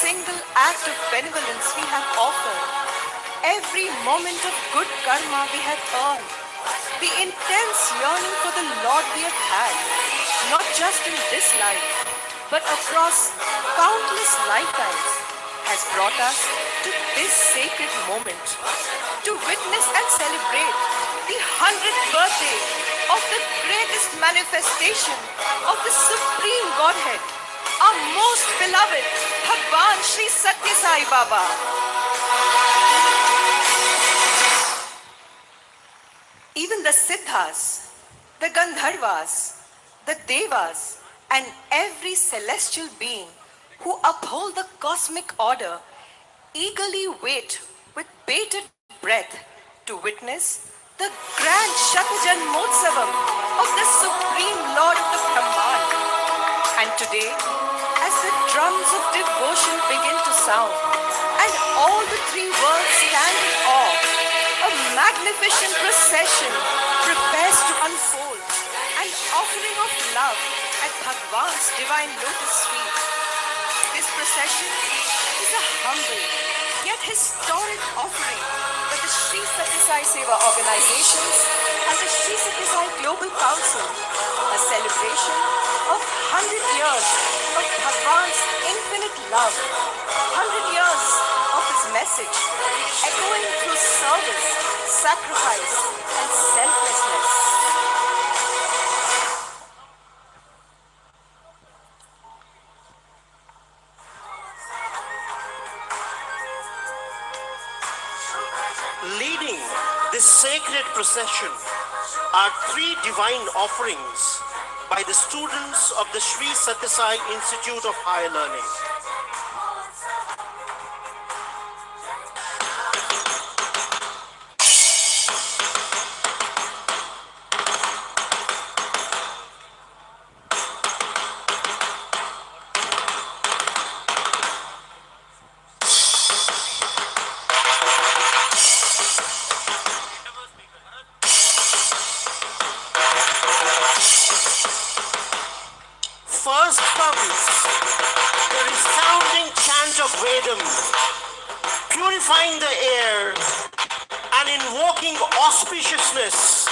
single act of benevolence we have offered, every moment of good karma we have earned, the intense yearning for the Lord we have had, not just in this life, but across countless lifetimes, has brought us to this sacred moment, to witness and celebrate the 100th birthday of the greatest manifestation of the Supreme Godhead, our most beloved Bhagwan Sri Sathya Sai Baba. Even the Siddhas, the Gandharvas, the Devas, and every celestial being who uphold the cosmic order eagerly wait with bated breath to witness the grand Shatajanmotsavam of the Supreme Lord of the Brahman. And today, as the drums of devotion begin to sound and all the three worlds stand in awe, a magnificent procession prepares to unfold, an offering of love at Bhagwan's divine lotus feet. This procession is a humble yet historic offering that the Sri Sathya Sai Seva organizations and the Sri Sathya Sai Global Council, a celebration of 100 years of Bhagwan's infinite love, 100 years of his message, echoing through service, sacrifice, and selflessness. Leading this sacred procession are three divine offerings by the students of the Sri Sathya Sai Institute of Higher Learning. First comes the resounding chant of Vedam, purifying the air and invoking auspiciousness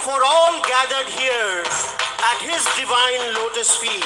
for all gathered here at his divine lotus feet.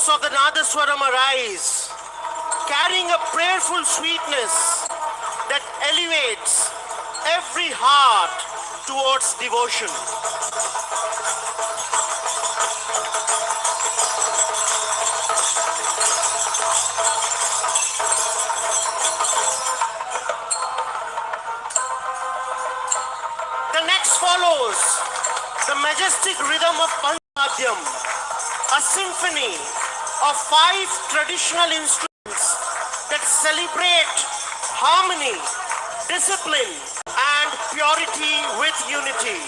Of the Nadaswaram arise, carrying a prayerful sweetness that elevates every heart towards devotion. The next follows the majestic rhythm of Panchadhyam, a symphony of 5 traditional instruments that celebrate harmony, discipline, and purity with unity.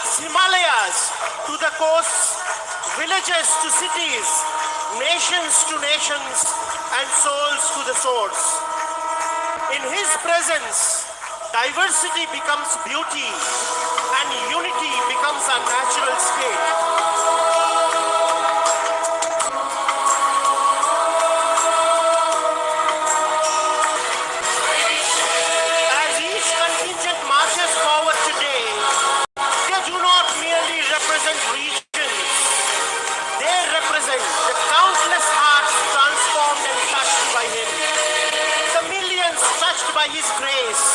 North's Himalayas to the coasts, villages to cities, nations to nations, and souls to the source. In his presence, diversity becomes beauty and unity becomes a natural state. As each contingent marches forward today, they do not merely represent regions, they represent the countless hearts transformed and touched by him, the millions touched by his grace,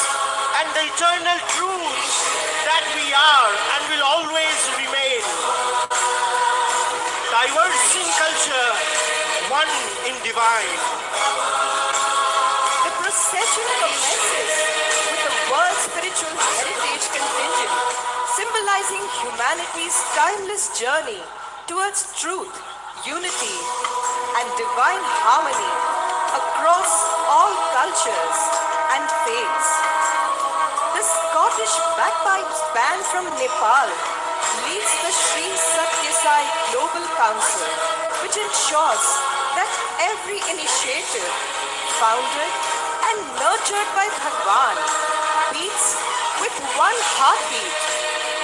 and the eternal truth that we are and will always remain. Diverse in culture, one in divine. The procession commences with the World Spiritual Heritage Contingent, symbolizing humanity's timeless journey towards truth, unity, and divine harmony across all cultures and faiths. The Scottish bagpipes band from Nepal leads the Sri Sathya Sai Global Council, which ensures that every initiative founded and nurtured by Bhagwan beats with one heartbeat,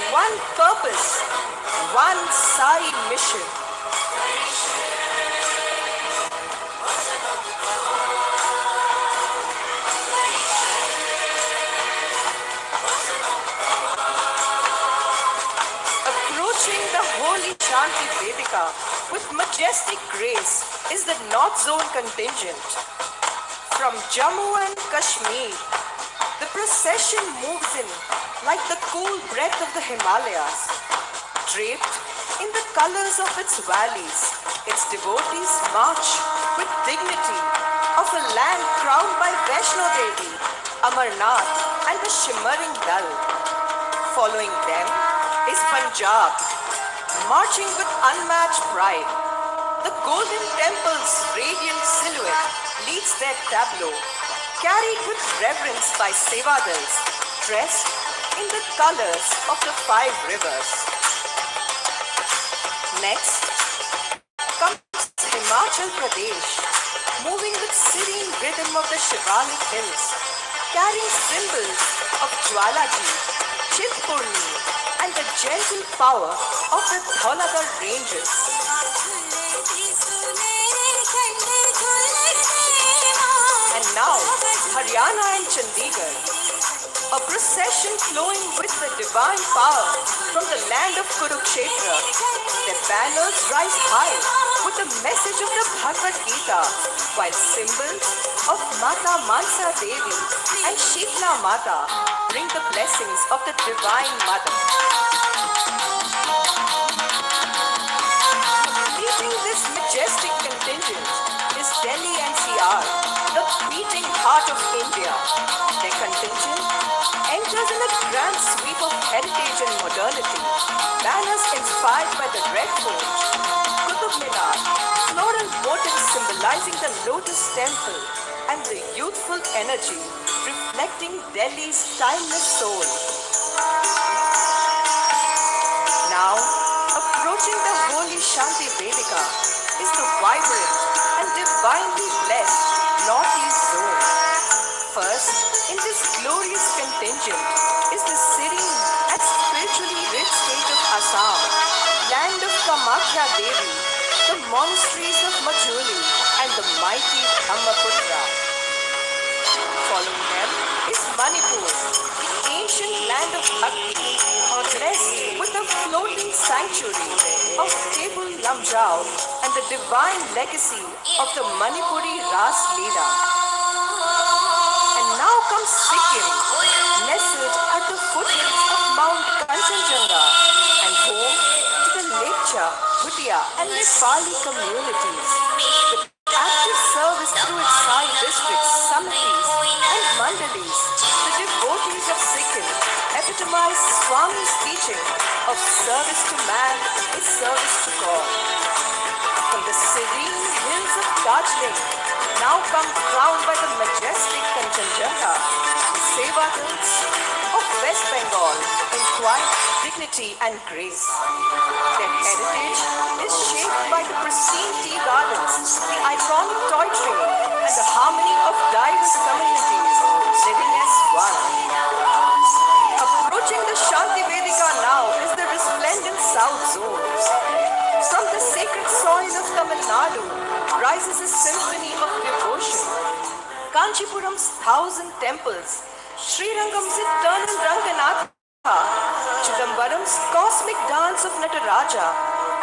one purpose, one Sai mission. Approaching the holy Shanti Vedika with majestic grace is the North Zone contingent. From Jammu and Kashmir, the procession moves in like the cool breath of the Himalayas. Draped in the colors of its valleys, its devotees march with dignity of a land crowned by Vaishno Devi, Amarnath, and the shimmering Dal. Following them is Punjab, marching with unmatched pride. The Golden Temple's radiant silhouette leads their tableau, carried with reverence by Sevadals, dressed in the colors of the 5 rivers. Next comes Himachal Pradesh, moving with serene rhythm of the Shivalik hills, carrying symbols of Jwalaji, Chitpurni, and the gentle power of the Dhaulagar ranges. And now, Haryana and Chandigarh, a procession flowing with the divine power from the land of Kurukshetra. Their banners rise high with the message of the Bhagavad Gita, while symbols of Mata Mansa Devi and Shitla Mata bring the blessings of the Divine Mother. Leading this majestic contingent is Delhi NCR, the beating heart of India. Their contingent enters in a grand sweep of heritage and modernity. Banners inspired by the Red Fort, Qutub Minar, floral motifs symbolizing the Lotus Temple, and the youthful energy reflecting Delhi's timeless soul. Now, approaching the holy Shanti Vedika is the vibrant and divinely blessed Northeast Zone. First, in this glorious contingent is the serene and spiritually rich state of Assam, land of Kamakhya Devi, the monasteries of Majuli, and the mighty Brahmaputra. Following them is Manipur, the ancient land of Bhakti, blessed with the floating sanctuary of Tebul Lamjao and the divine legacy of the Manipuri Ras Leela. And now comes Sikkim, nestled at the foothills of Mount Kanchenjunga and home to the Lepcha, Bhutia and Nepali communities. With active service through its Sai districts, samitis and mandalis, the devotees of Sikkim epitomize Swami's teaching of service to man is service to God. From the serene hills of Darjeeling, now come crowned by the majestic Kanchenjunga, Sevadals of West Bengal in quiet dignity and grace. Their heritage is shaped by the pristine tea gardens, the iconic toy train, and the harmony of diverse communities living as one. Approaching the Shanti Vedika now is the resplendent South Zone. From the sacred soil of Tamil Nadu rises a symphony of devotion. Kanchipuram's 1,000 temples, Srirangam's eternal Ranganatha, Chidambaram's cosmic dance of Nataraja,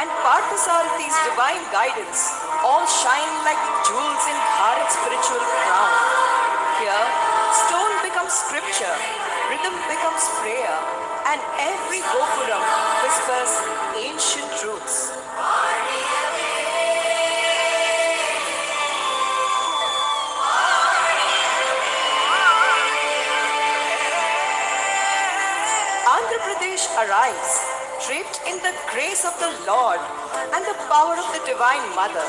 and Parthasarathi's divine guidance all shine like jewels in Bharat's spiritual crown. Here, stone becomes scripture, rhythm becomes prayer, and every Gopuram whispers ancient truths. Andhra Pradesh arrives, draped in the grace of the Lord and the power of the Divine Mother.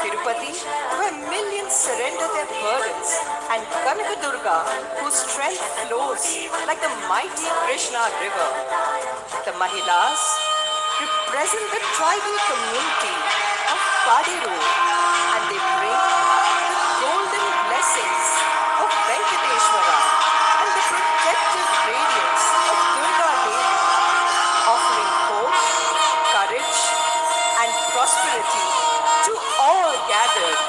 Tirupati, where millions surrender their burdens, and Kanakadurga, whose strength flows like the mighty Krishna river. The Mahilas represent the tribal community of Padiru, and they bring the golden blessings of Venkateshwara and the protective radiance of Durga Devi, offering hope, courage, and prosperity to all gathered.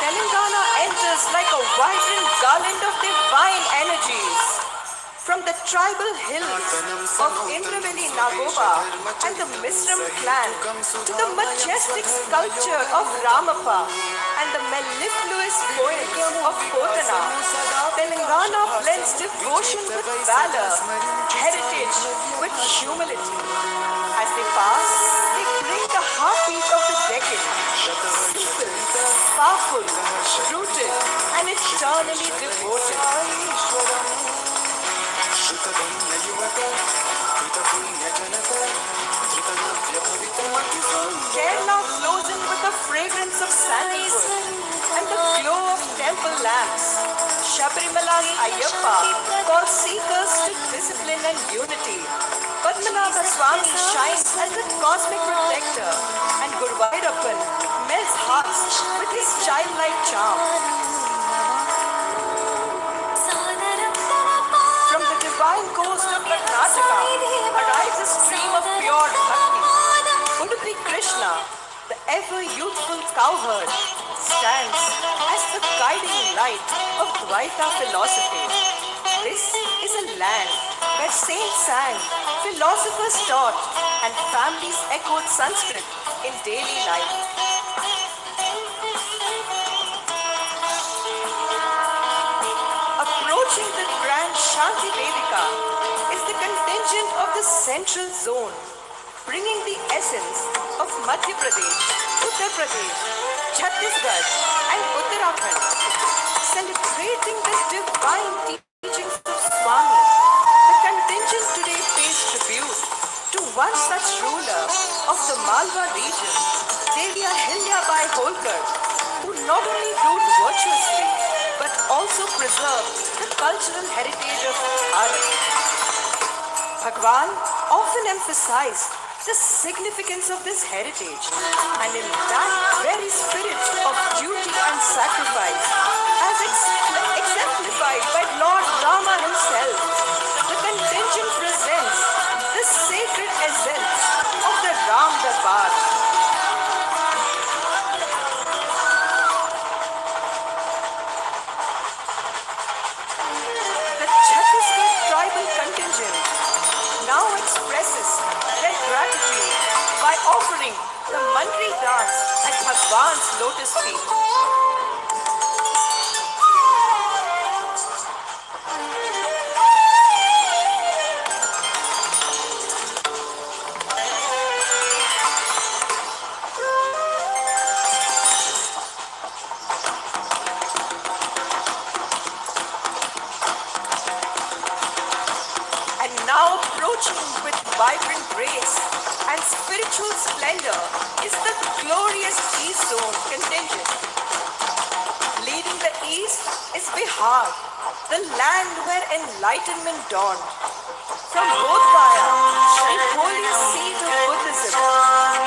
Telangana enters like a vibrant garland of divine energies. From the tribal hills of Indraveli Nagoba and the Misram clan to the majestic sculpture of Ramappa and the mellifluous poems of Kotana, Telangana blends devotion with valor, heritage with humility. As they pass, they bring the heartbeat of the decade. Simple, powerful, rooted, and eternally devoted. Kerala flows in with the fragrance of sandalwood and the glow of temple lamps. Shabarimala's Ayyappa calls seekers to discipline and unity. Padmanabha Swami shines as the cosmic protector, and Guruvayurappan melts hearts with his childlike charm. From the divine coast of Karnataka arrives a stream of pure bhakti. Udupi Krishna, the ever-youthful cowherd, stands as the guiding light of Dvaita philosophy. This is a land where saints sang, philosophers taught, and families echoed Sanskrit in daily life. Approaching the grand Shanti Vedika is the contingent of the Central Zone, bringing the essence of Madhya Pradesh, Uttar Pradesh, Chhattisgarh, and Uttarakhand, celebrating the divine teachings of Swami. The contingent today pays tribute to one such ruler of the Malwa region, Devi Ahilyabai Holkar, who not only ruled virtuously but also preserved the cultural heritage of Bharat. Bhagwan often emphasized the significance of this heritage, and in that very spirit of duty and sacrifice, as exemplified by Lord Rama himself, the contingent presents the sacred essence of the Ram Darbar. The Chhattisgarh tribal contingent now expresses their gratitude by offering the Mandri dance at Bhagwan's lotus feet. And Now approaching with vibrant grace and spiritual splendor is the glorious East Zone contingent. Leading the East is Bihar, the land where enlightenment dawned. From Bodhgaya, the holiest seat of Buddhism,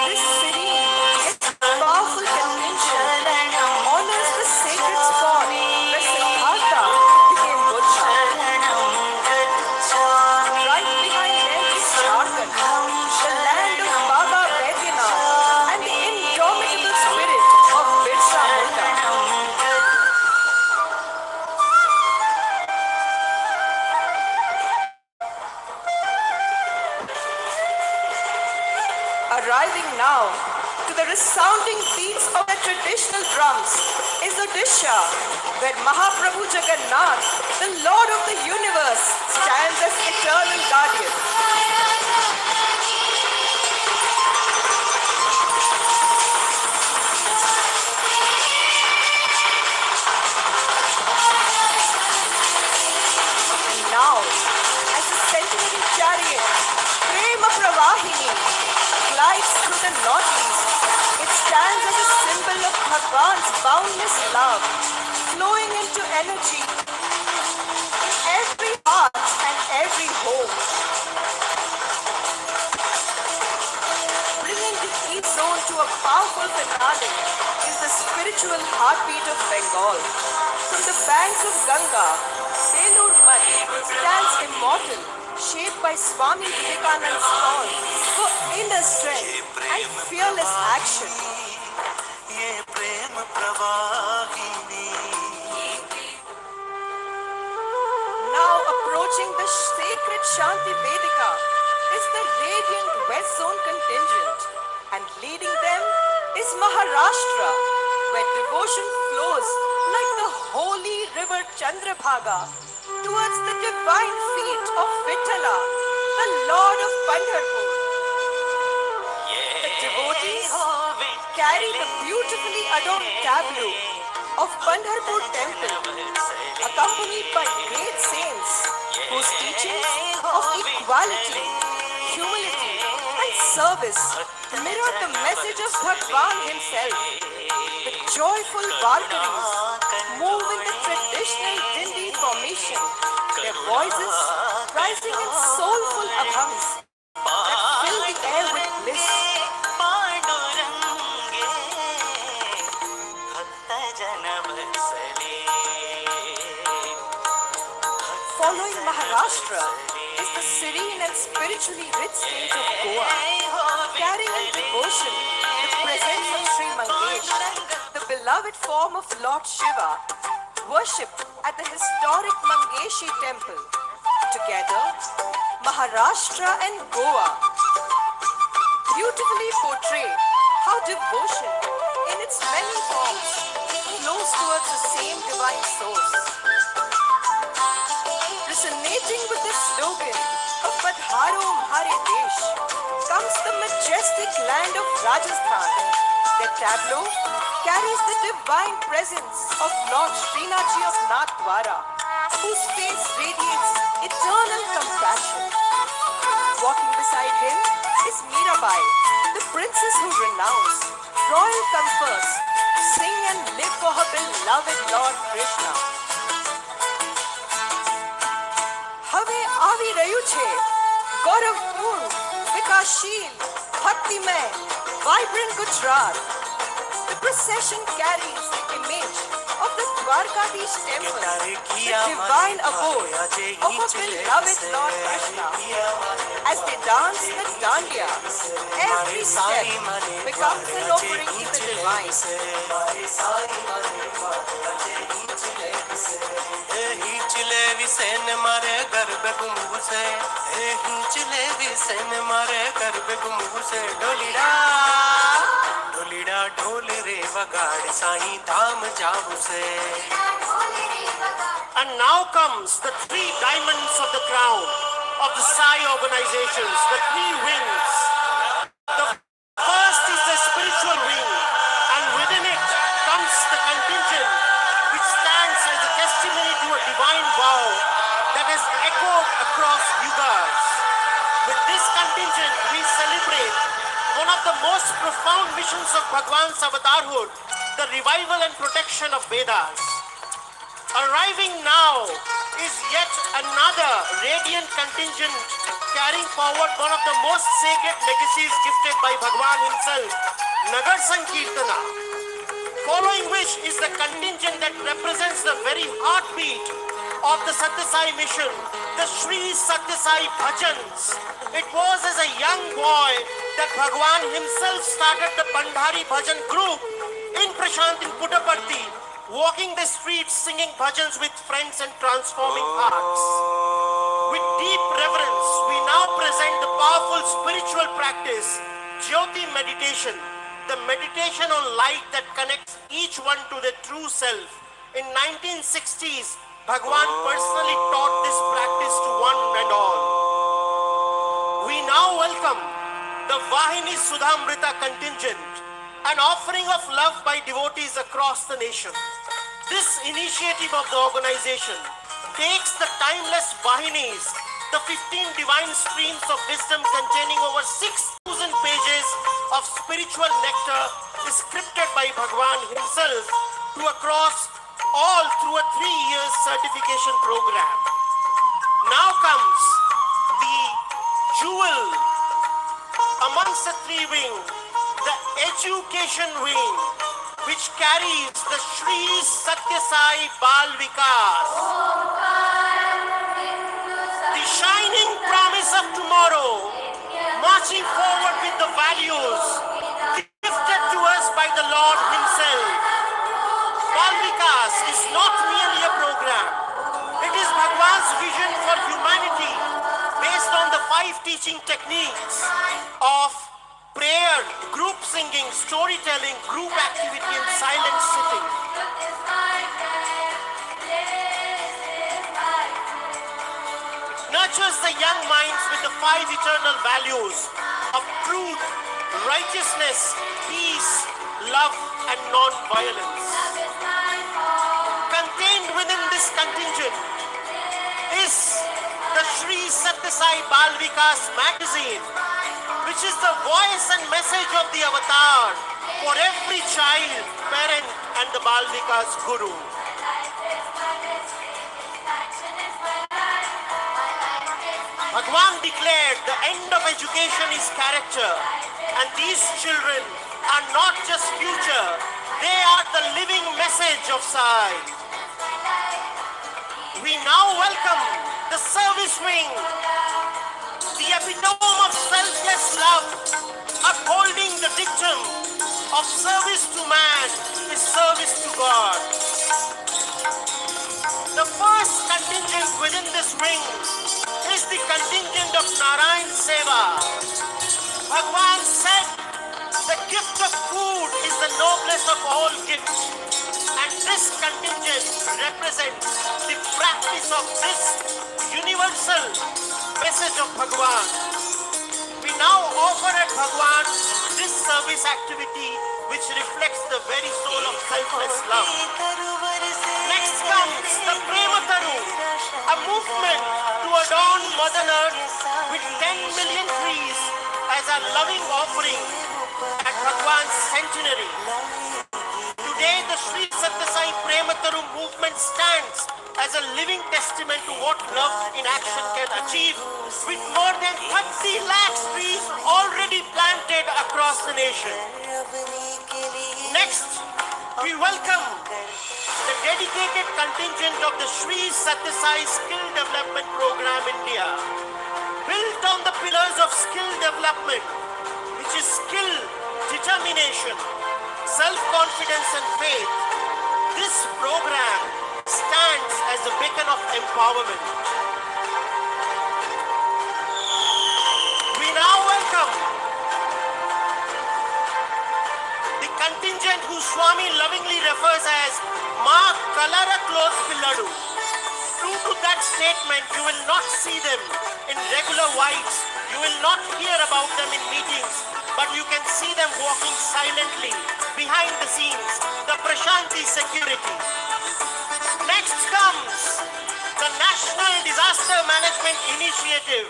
this serene yet powerful contingent honors the sacred spot where Siddhartha became Buddha. Right behind them is Jharkhand, the land of Baba Vaidyanath and the indomitable spirit of Birsa Munda. Arriving now to the resounding beats of the traditional drums is Odisha, where Mahaprabhu Jagannath, the Lord of the universe, stands as eternal guardian. And now, as the centenary chariot, Prema Pravahini, glides through the northeast, it stands as a symbol of Bhagwan's boundless love, flowing into energy in every heart and every home. Bringing the East Zone to a powerful finale is the spiritual heartbeat of Bengal. From the banks of Ganga, Belur Math stands immortal, shaped by Swami Vivekananda's call for inner strength and fearless action. Now approaching the sacred Shanti Vedika is the radiant West Zone contingent, and leading them is Maharashtra, where devotion flows like the holy river Chandrabhaga towards the divine feet of Vittala, the Lord of Pandharpur. The devotees carry the beautifully adorned tableau of Pandharpur temple, accompanied by great saints whose teachings of equality, humility, and service mirror the message of Bhagwan himself. The joyful Varkaris move in the traditional Dindi formation, their voices rising in soulful abhams that fill the air with bliss. Following Maharashtra is the serene and spiritually rich state of Goa, carrying in devotion the presence of Sri Mangesh, the beloved form of Lord Shiva, worshipped at the historic Mangeshi temple. Together, Maharashtra and Goa beautifully portray how devotion, in its many forms, flows towards the same divine source. Resonating with the slogan of Padharo Mhare Desh comes the majestic land of Rajasthan. Their tableau carries the divine presence of Lord Srinathji of Nathdwara, whose face radiates eternal compassion. Walking beside him is Mirabai, the princess who renounced royal comforts to sing and live for her beloved Lord Krishna. હવે આવી રહ્યું છે ગૌરવપૂર્ણ, વિકાસશીલ, ભક્તિમય, vibrant Gujarat. The procession carries the image of the Dwarkadish temple, the divine abode of our beloved Lord Krishna. As they dance the dandiya, every step becomes an offering to the divine. हिंचले Visen मारे गर्भ गुम्बु से हिंचले विसेन मारे गर्भ गुम्बु से डोलीड़ा डोलीड़ा ढोल रे वगाड़ साईं धाम जाऊ से. And now comes the three diamonds of the crown of the Sai organizations, the three wings. The first is the spiritual wing, and within it comes the contingent, which stands as a testimony to a divine vow that has echoed across yugas. one of the most profound missions of Bhagwan's avatarhood, the revival and protection of Vedas. Arriving now is yet another radiant contingent carrying forward one of the most sacred legacies gifted by Bhagwan himself, Nagar Sankirtana. Following which is the contingent that represents the very heartbeat of the Sathya Sai mission, the Sri Sathya Sai Bhajans. It was as a young boy that Bhagwan himself started the Bandhari Bhajan group in Prashant in Puttaparthi, walking the streets singing bhajans with friends and transforming hearts. With deep reverence, we now present the powerful spiritual practice, Jyoti meditation, the meditation on light that connects each one to the true self. In 1960s, Bhagwan personally taught this practice to one and all. We now welcome the Vahini Sudhamrita contingent, an offering of love by devotees across the nation. This initiative of the organization takes the timeless Vahinis, the 15 divine streams of wisdom containing over 6,000 pages of spiritual nectar scripted by Bhagwan himself, to across all through a 3-year certification program. Now comes the jewel amongst the three wings, the education wing, which carries the Sri Sathya Sai Bal Vikas. The shining promise of tomorrow, marching forward with the values gifted to us by the Lord himself. Bal Vikas is not merely a program. It is Bhagwan's vision for humanity based on the 5 teaching techniques of prayer, group singing, storytelling, group activity, and silent sitting. Nurtures the young minds with the 5 eternal values of truth, righteousness, peace, love, and non-violence. Contained within this contingent is the Sri Sathya Sai Bal Vikas magazine, which is the voice and message of the avatar for every child, parent, and the Bal Vikas Guru. Bhagwan declared the end of education is character, and these children are not just future, they are the living message of Sai. We now welcome the service wing, the epitome of selfless love, upholding the dictum of service to man is service to God. The first contingent within this wing is the contingent of Narayan Seva. Bhagwan said, the gift of food is the noblest of all gifts, and this contingent represents the practice of this universal message of Bhagwan. We now offer at Bhagwan this service activity which reflects the very soul of selfless love. Next comes the Prema Taru, a movement to adorn Mother Earth with 10 million trees as a loving offering at Bhagwan's centenary. Today the Sri Sathya Sai Prema Taru movement stands as a living testament to what love in action can achieve, with more than 30 lakh trees already planted across the nation. Next, we welcome the dedicated contingent of the Sri Sathya Sai Skill Development Program India. Built on the pillars of skill development, which is skill, determination, self-confidence and faith, this program stands as a beacon of empowerment. We now welcome the contingent whose Swami lovingly refers as Ma Kalara Clothes Pilladu. True to that statement, you will not see them in regular whites, you will not hear about them in meetings, but you can see them walking silently behind the scenes, the Prashanti security. Next comes the National Disaster Management Initiative.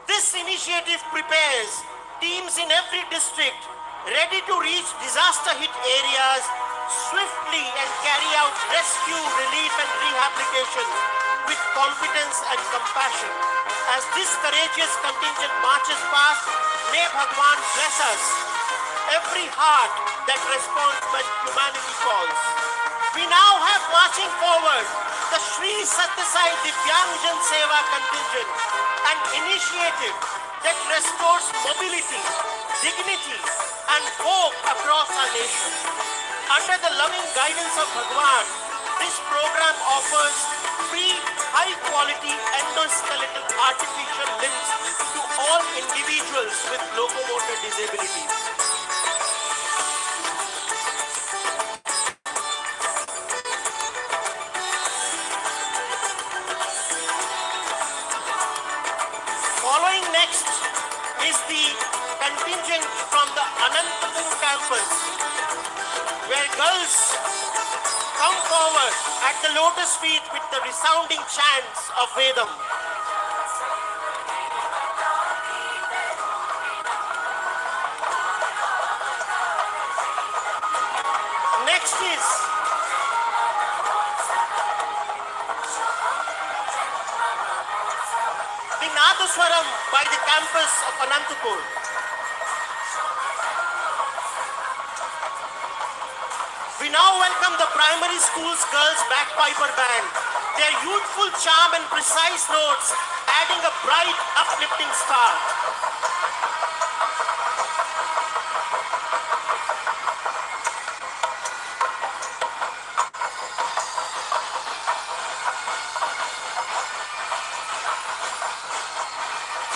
This initiative prepares teams in every district ready to reach disaster-hit areas swiftly and carry out rescue, relief and rehabilitation with competence and compassion. As this courageous contingent marches past, may Bhagwan bless us, every heart that responds when humanity calls. We now have marching forward the Sri Sathya Sai Divyangjan Seva contingent, an initiative that restores mobility, dignity and hope across our nation. Under the loving guidance of Bhagwan, this program offers free, high-quality endoskeletal artificial limbs to all individuals with locomotor disabilities. Following next is the contingent from the Anantapur campus, where girls come forward at the lotus feet with the resounding chants of Vedam. Next is the Nadaswaram by the campus of Anantapur. We now welcome the primary school's girls bagpiper band. Their youthful charm and precise notes adding a bright, uplifting start.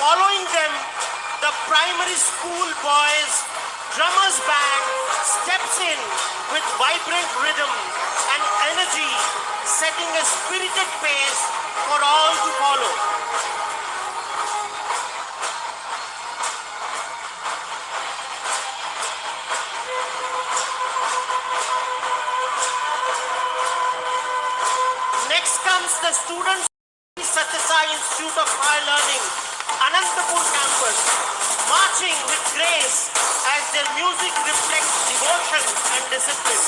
Following them, the primary school boys drummers band steps in with vibrant rhythm and energy, setting a spirited pace for all to follow. Next comes the students of Sri Sathya Sai Institute of Higher Learning, Anantapur campus, marching with grace as their music reflects devotion and discipline.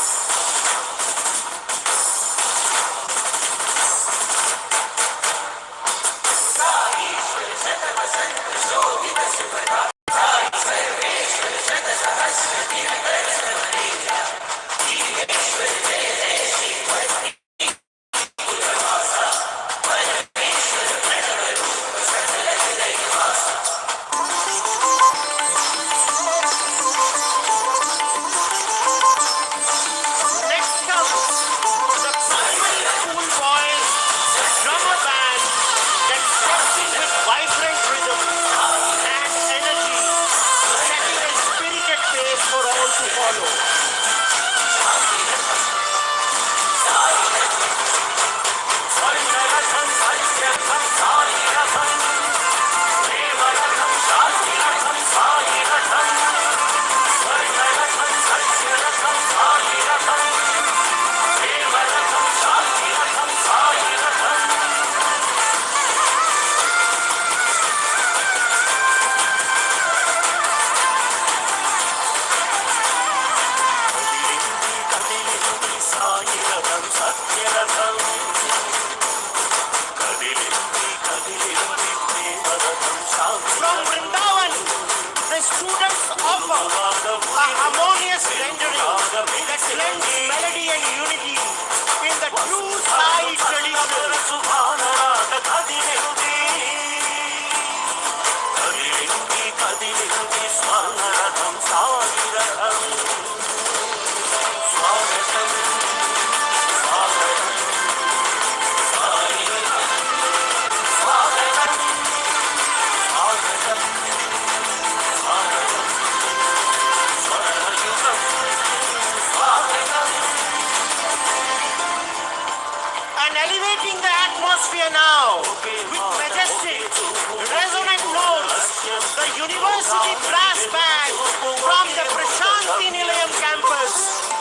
University brass band from the Prashanti Nilayam campus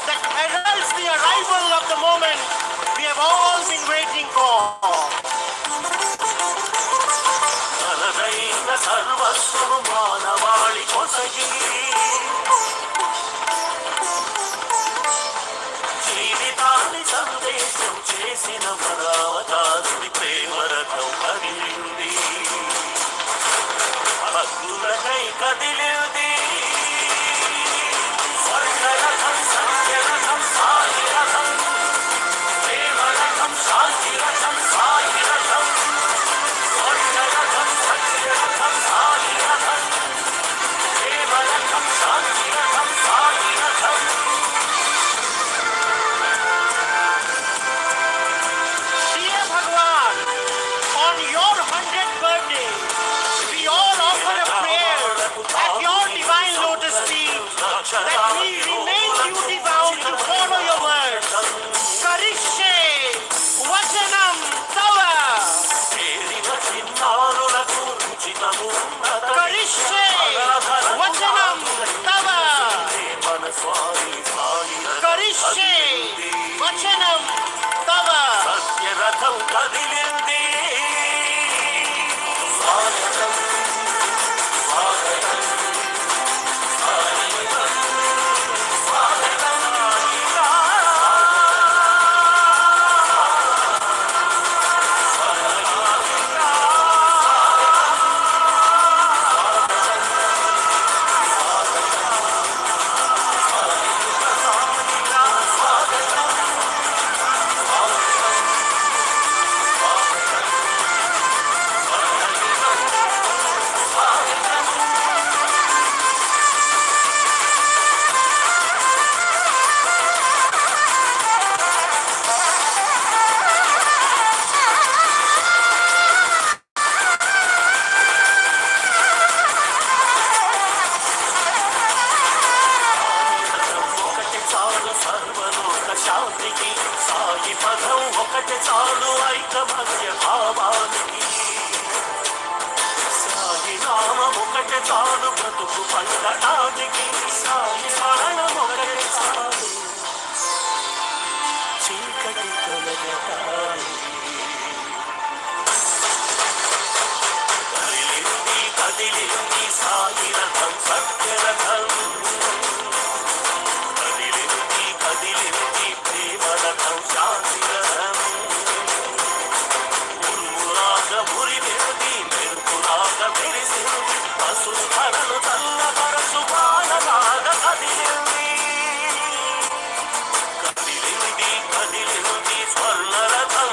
that heralds the arrival of the moment we have all been waiting for. सर्वस्व मानवा నివాళి కొసగి జీవితాన్ని సందేశం చేసిన మరావతారుడి ప్రేమ రథం కదిలింది భక్తులకై కదిలింది స్వర్గరథం సత్యరథం సాయి రథం ప్రేమ రథం శాంతి రథం సాయి రథం స్వర్గరథం సత్యరథం సాయి రథం ప్రేమ రథం శాంతి రథం సాయి రథం. Dear Bhagwan, on your 100th birthday, we all offer a prayer at your divine lotus feet that we remain duty bound to follow your words. Karishye Vachanam Tava. Karishye Vachanam Tava. Karishye Vachanam Tava. సత్యరథం కదిలింది స్వాగతం స్వాగతం స్వాగతం స్వాగతం ఒకటి చాలు సర్వలోక శాంతికి సాయి పదం ఒకటి చాలు ఐకమత్య భావానికి సాయి నామం ఒకటి చాలు బ్రతుకు పండటానికి సాయి స్మరణం ఒకటి చాలు చీకటి తొలగటానికి కదిలింది కదిలింది సాయి రథం సత్యరథం కదిలింది కదిలింది ప్రేమ రథం శాంతి రథం ఉరుములాగా ఉరిమింది మెరుపులాగా మెరిసింది పశుధరలు చల్లబరచు బాణలాగా కదిలింది కదిలింది కదిలింది స్వర్ణ రథం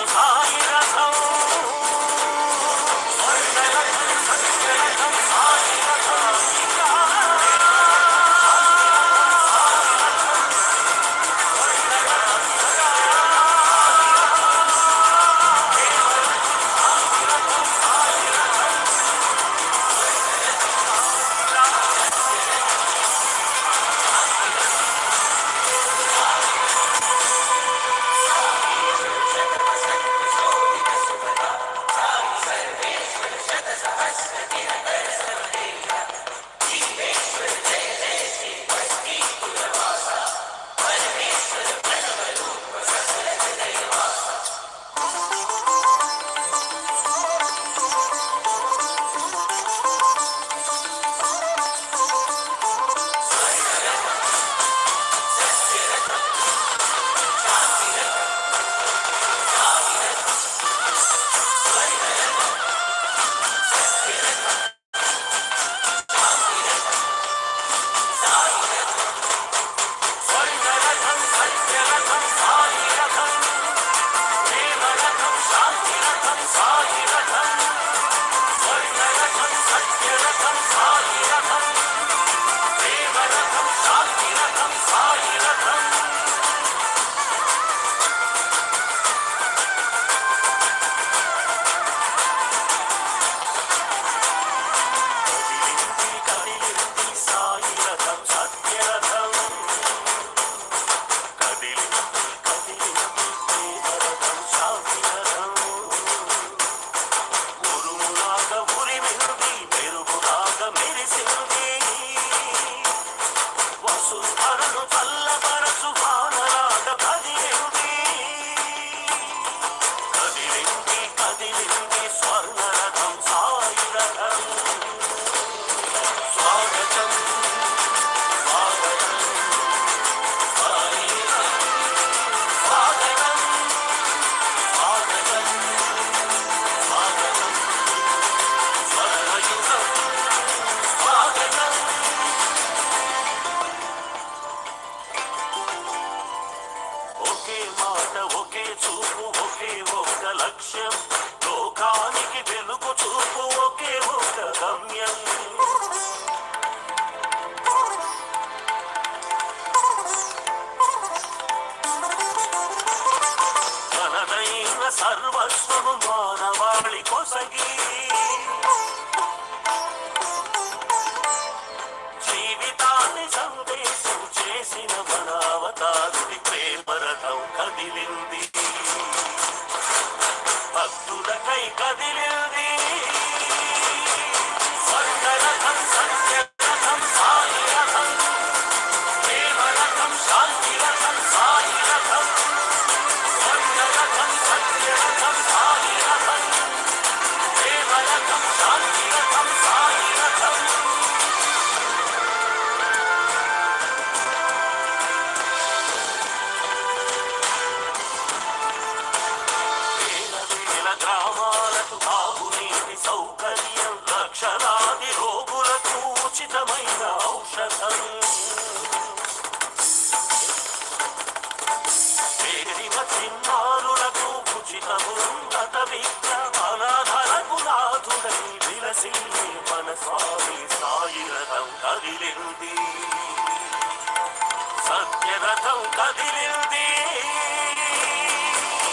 కదిలింది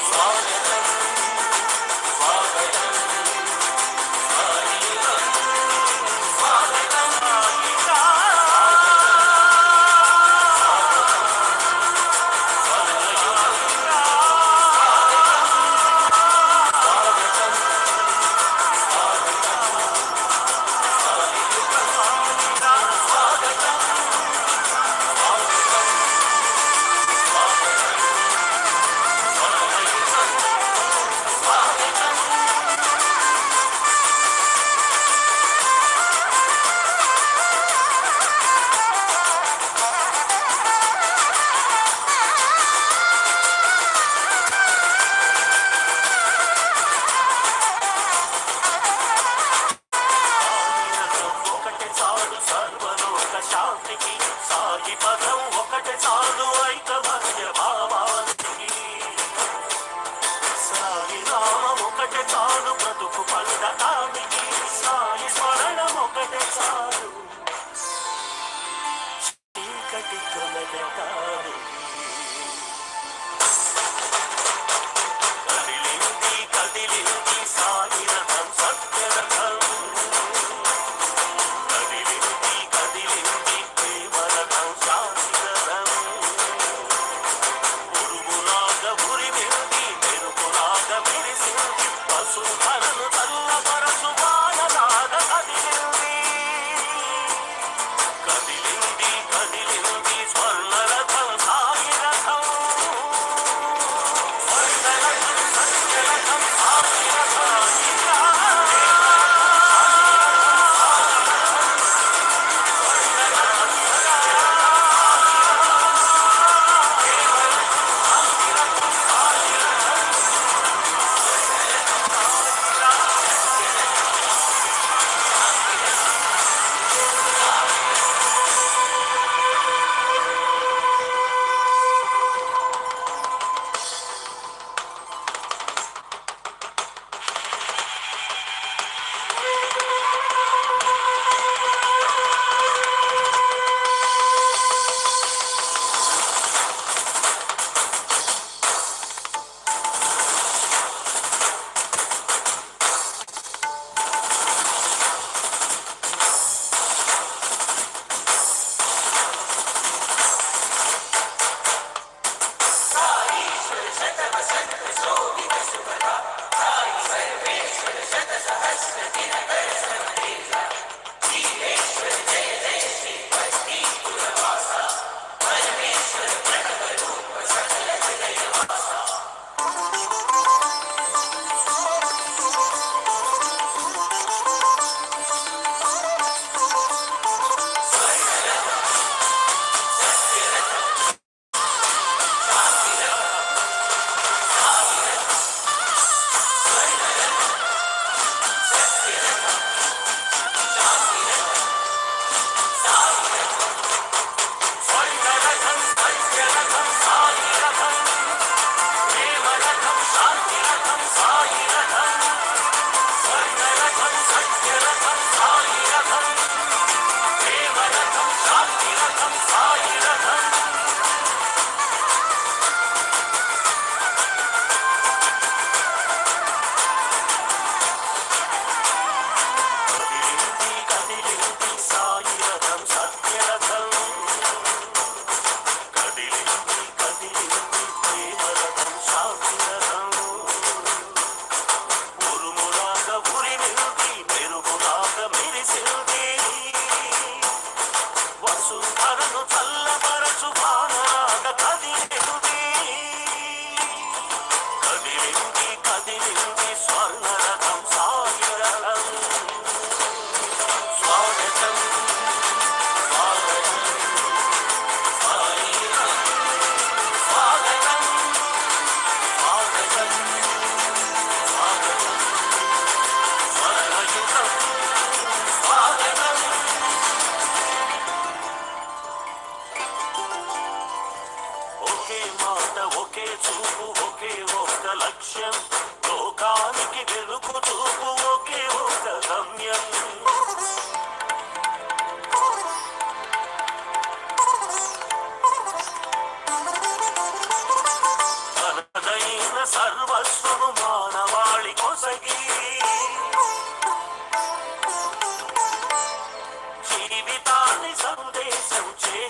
స్వాగతం స్వాగతం స్వాగతం స్వాగతం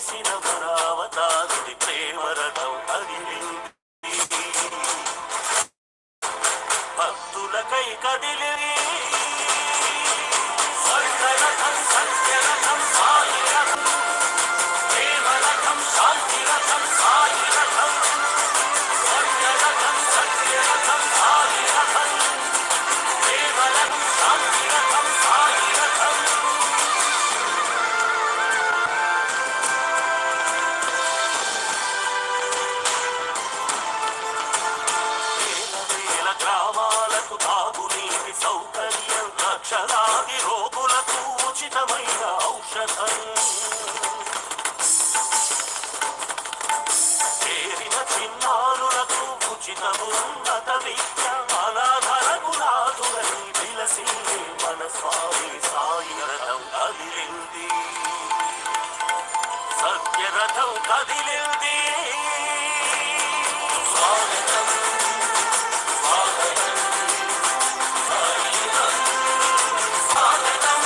చేసిన మన అవతారుడి ప్రేమరథం కదిలింది భక్తులకై కదిలి స్వర్గరథం సత్యరథం సాయిరథం ప్రేమరథం శాంతిరథం సాయిరథం స్వర్గరథం సత్యరథం సాయిరథం ప్రేమరథం శాంతిరథం సాయిరథం వేల గ్రామాలకు తాగునీటి సౌకర్యం లక్షలాది రోగులకు ఉచితమైన ఔషధం చేరిన చిన్నారులకు ఉచిత ఉన్నత విద్య అనాథలకు నాథులని విలసి మన స్వామి సాయి రథం కదిలింది సత్యరథం కదిలింది స్వాగతం స్వాగతం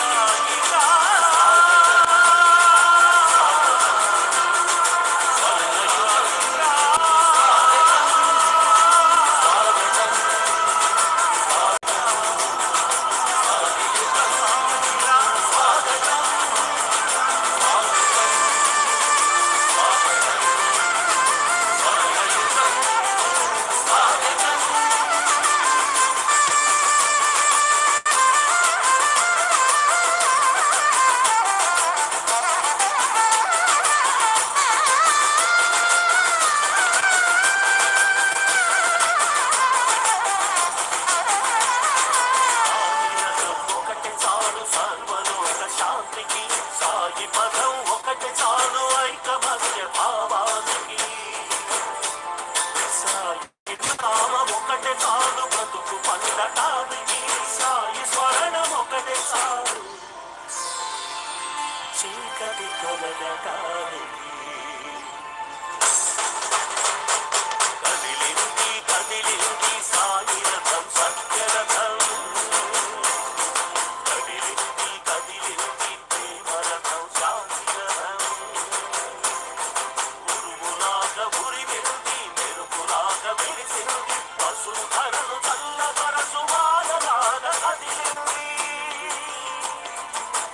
సాయిరాం స్వాగతం ఒకటి చాలు సర్వలోక శాంతికి సాయి పదం ఒకటి చాలు ఐకమత్య భావానికి సాయి నామం ఒకటి చాలు బ్రతుకు పండటానికి సాయి స్మరణం ఒకటి చాలు చీకటి తొలగటానికి కదిలింది కదిలింది సాయి రథం సత్యరథం కదిలింది కదిలింది ప్రేమరథం శాంతిరథం ఉరుములాగా ఉరిమింది మెరుపులాగా మెరిసింది వసుధరను చల్లబరసు మాయలాగా కదిలింది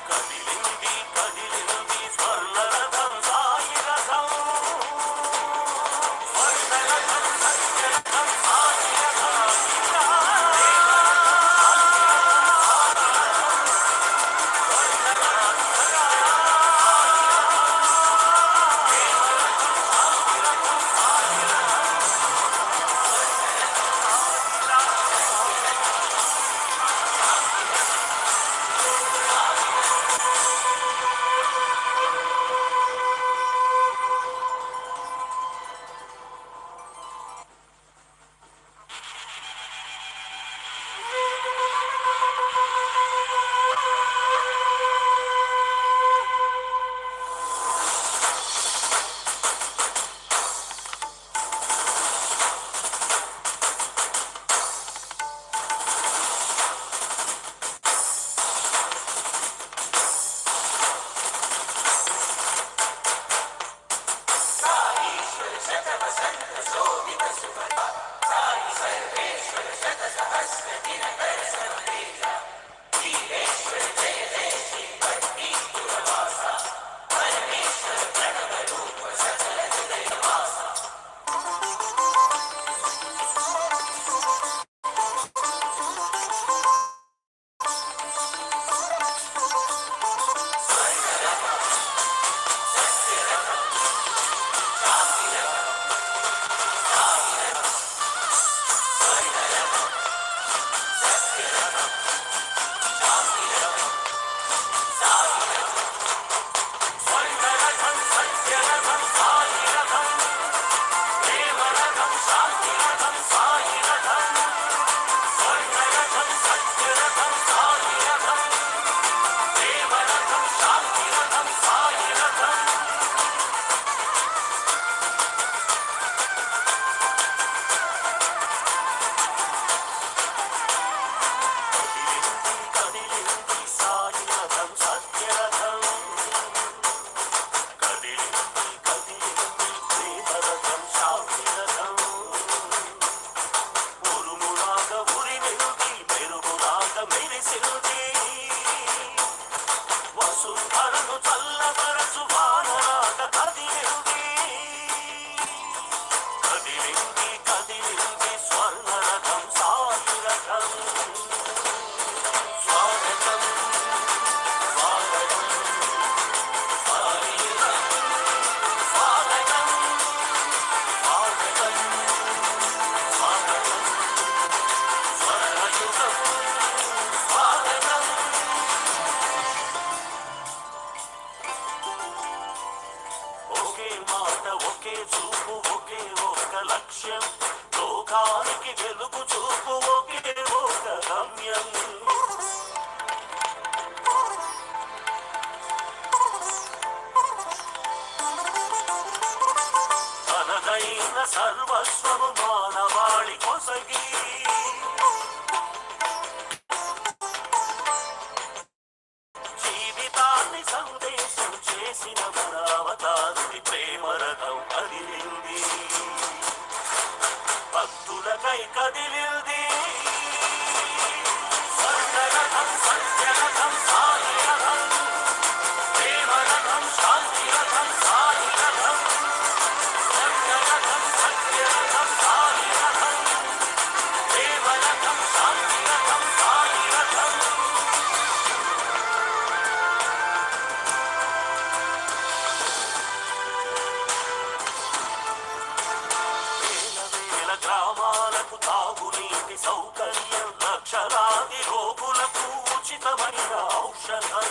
కదిలింది కదిలింది స్వర్ణరథం సాయి రథం స్వర్ణరథం సత్యరథం సాయి రథం కదిలింది వసుంధరను చల్లబరచు వానరాట కదిలింది కదిలింది కదిలింది స్వర్ణరథం సాగిరథం స్వాగతం స్వాగతం సాగిరథం స్వాగతం స్వాగతం స్వాగతం స్వర్ణయుగం స్వాగతం ఒకే మాట ఒకే చూపు ఒకే ఒక లక్ష్యం లోకానికి వెలుగు చూపు ఒకే ఒక గమ్యం తనదైన సర్వస్వము మానవాళి కొసగి జీవితాన్ని సందేశం చేసిన మన అవతారుడి ప్రేమ రథం కదిలింది భక్తులకై కదిలింది స్వర్ణరథం సత్యరథం సాయిరథం ప్రేమరథం శాంతిరథం సాయిరథం స్వర్ణరథం సత్యరథం సాయిరథం ప్రేమరథం శాంతిరథం సాయిరథం వేల వేల గ్రామాలకు తాగునీటి సౌకర్యం లక్షలాది రోగులకు ఉచితమైన ఔషధం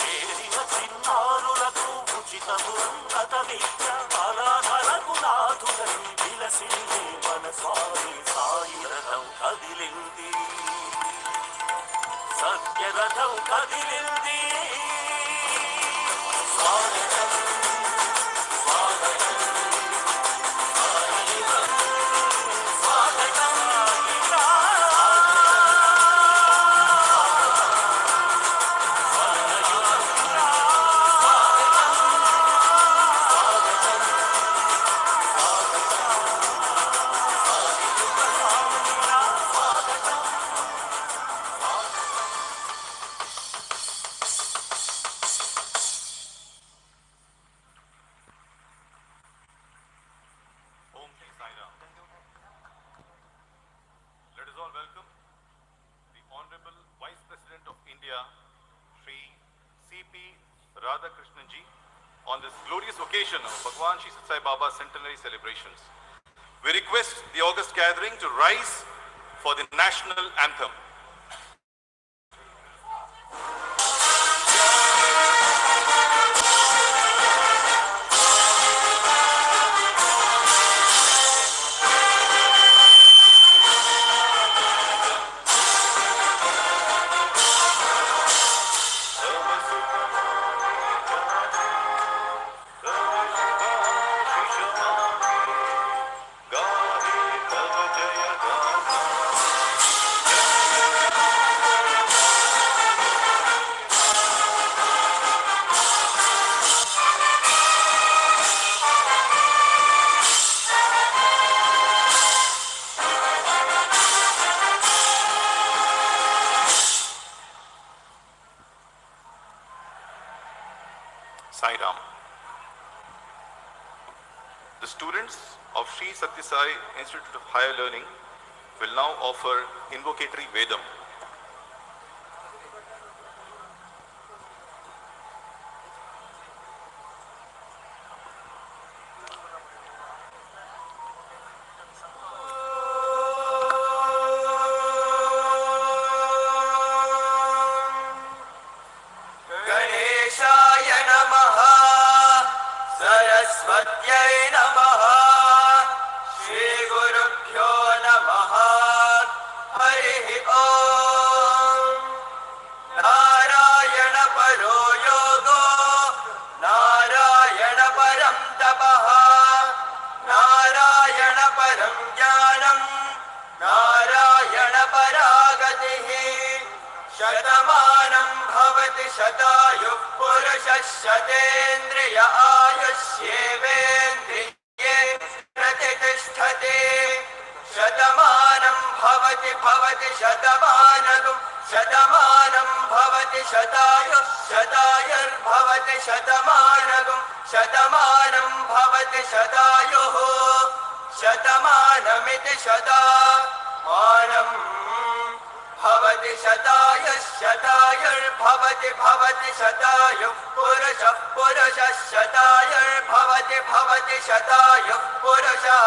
చేరిన చిన్నారులకు ఉచితమున్నత విద్య అనాథలకు నాథులై విలసింది మన స్వామి సాయిరథం కదిలింది సత్యరథం కదిలింది స్వాగతం స్వాగతం సాయిరథం స్వాగతం Om Sri Sai. Let us all welcome the Honorable Vice President of India, Sri C.P. Radhakrishnan ji, on this glorious occasion of Bhagwan Sri Sathya Sai Baba's centenary celebrations. We request the august gathering to rise for the national anthem. Sai Ram. The students of Sri Sathya Sai Institute of Higher Learning will now offer invocatory Vedam. गणेशाय नमः सरस्वत्यै नमः श्रीगुरुभ्यो नमः हरिः ॐ नारायण परो योगो नारायण परं तपः नारायण परं ज्ञानं नारायण परागतिः शतमानं भवति शतायुः पुरुषः शतेन्द्रिय आयुष्येवेन्द्रिये प्रतिष्ठते शतमानं भवति शतमानगुं शतायुर्भवति शतमानं भवति शतायुः शतायुर्भवति भवति शतायुः पुरुषः पुरुषः शतायुर्भवति शतायुः पुरुषः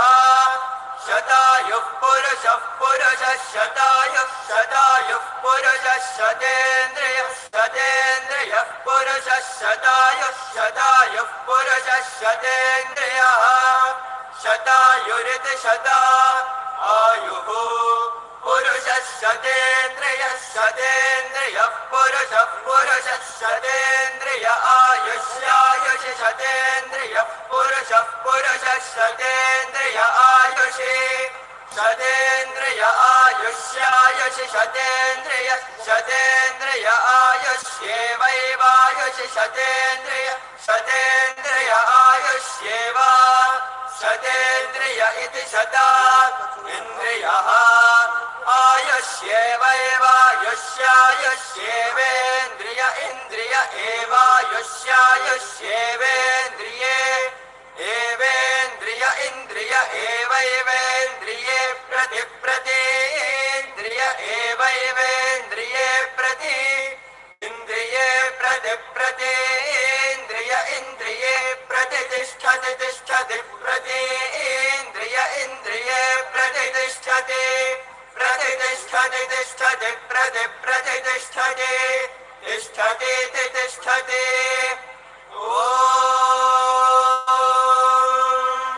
शतायुः पुरुषः पुरुषः शतायुः पुरुषः शतेन्द्रियः पुरुषः शतायुः पुरुषः शतेन्द्रियः शतायुरिति शता आयुः पुरुषः शतेन्द्रियः पुरुषः शतेन्द्रिय आयुष्यायुषि शतेन्द्रियः पुरुषः शतेन्द्रिय आयुषि शतेन्द्रिय आयुष्यायुषि शतेन्द्रिय आयुष्येवैवायुषि शतेन्द्रिय आयुष्येव शतेन्द्रिय इति शता इन्द्रियः आयुष्येवैवायुष्यायुष्येवेन्द्रिय इन्द्रिय एवायुष्यायुष्येवेन्द्रिये एवेन्द्रिय इन्द्रिय एवैवेन्द्रिये प्रतिप्रतीन्द्रिय एवैवेन्द्रिये प्रति इन्द्रिये प्रतिप्रतीन्द्रिय इन्द्रिये प्रतितिष्ठति तिष्ठति प्रति इन्द्रिय इन्द्रिये प्रतितिष्ठति प्रतितिष्ठति तिष्ठति प्रतितिष्ठति तिष्ठति तिष्ठति ॐ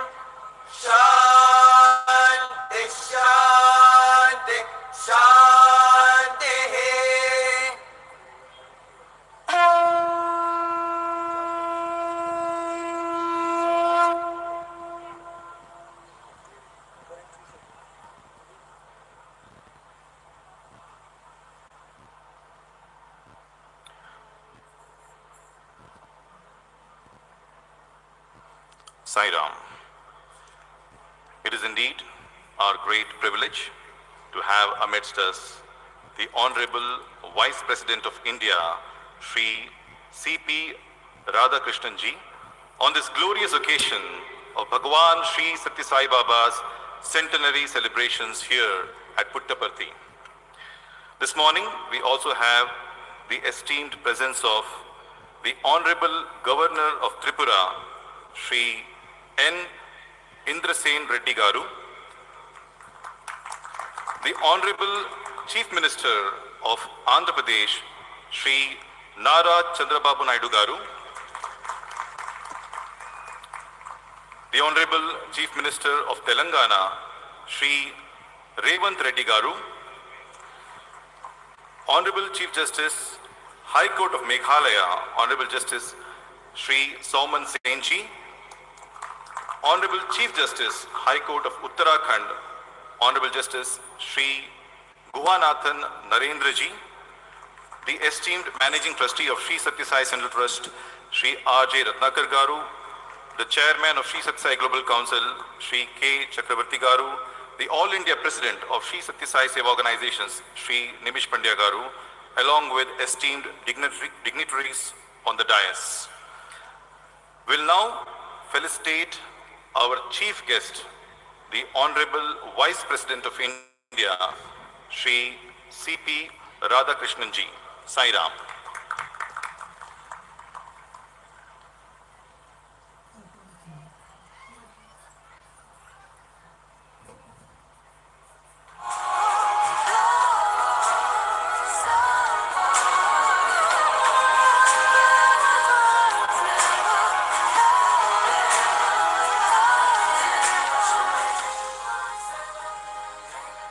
शान्ति शान्ति शान्तिः Sai Ram. It is indeed our great privilege to have amidst us the Honorable Vice President of India, Sri C.P. Radhakrishnan ji, on this glorious occasion of Bhagwan Sri Sathya Sai Baba's centenary celebrations here at Puttaparthi. This morning, we also have the esteemed presence of the Honorable Governor of Tripura, Sri N. Indrasen Reddy Garu, the Honorable Chief Minister of Andhra Pradesh, Sri Nara Chandrababu Naidu Garu, the Honorable Chief Minister of Telangana, Sri Revant Reddy Garu, Honorable Chief Justice, High Court of Meghalaya, Honorable Justice Sri Sauman Senji, Honorable Chief Justice, High Court of Uttarakhand, Honorable Justice Sri Guhanathan Narendraji, the esteemed Managing Trustee of Sri Sathya Sai Central Trust, Sri R.J. Ratnakar Garu, the Chairman of Sri Sathya Sai Global Council, Sri K. Chakravarti Garu, the All India President of Sri Sathya Sai Seva Organizations, Sri Nimish Pandya Garu, along with esteemed dignitaries on the dais. Will now felicitate our chief guest, the Honorable Vice President of India, Sri C.P. Radhakrishnan ji. Sai Ram.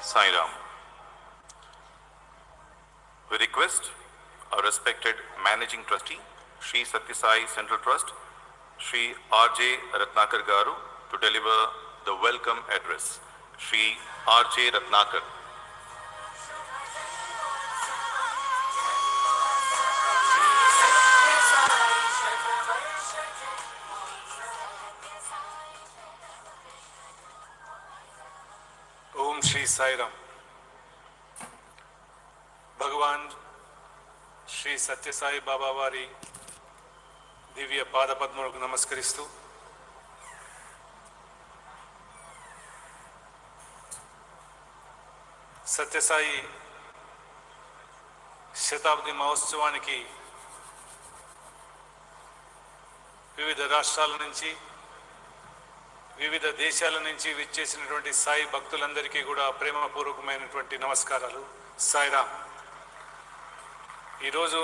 Sai Ram. We request our respected Managing Trustee, Sri Sathya Sai Central Trust, Sri R.J. Ratnakar Garu, to deliver the welcome address. Sri R.J. Ratnakar. ओम श्री साई राम। भगवान श्री सत्य साई बाबा वारी दिव्य पादपद्मలకు నమస్కరిస్తూ సత్యసాయి శతాబ్ది మహోత్సవానికి వివిధ రాష్ట్రాల నుంచి వివిధ దేశాల నుంచి విచ్చేసినటువంటి సాయి భక్తులందరికీ కూడా ప్రేమపూర్వకమైనటువంటి నమస్కారాలు. సాయిరామ్. ఈరోజు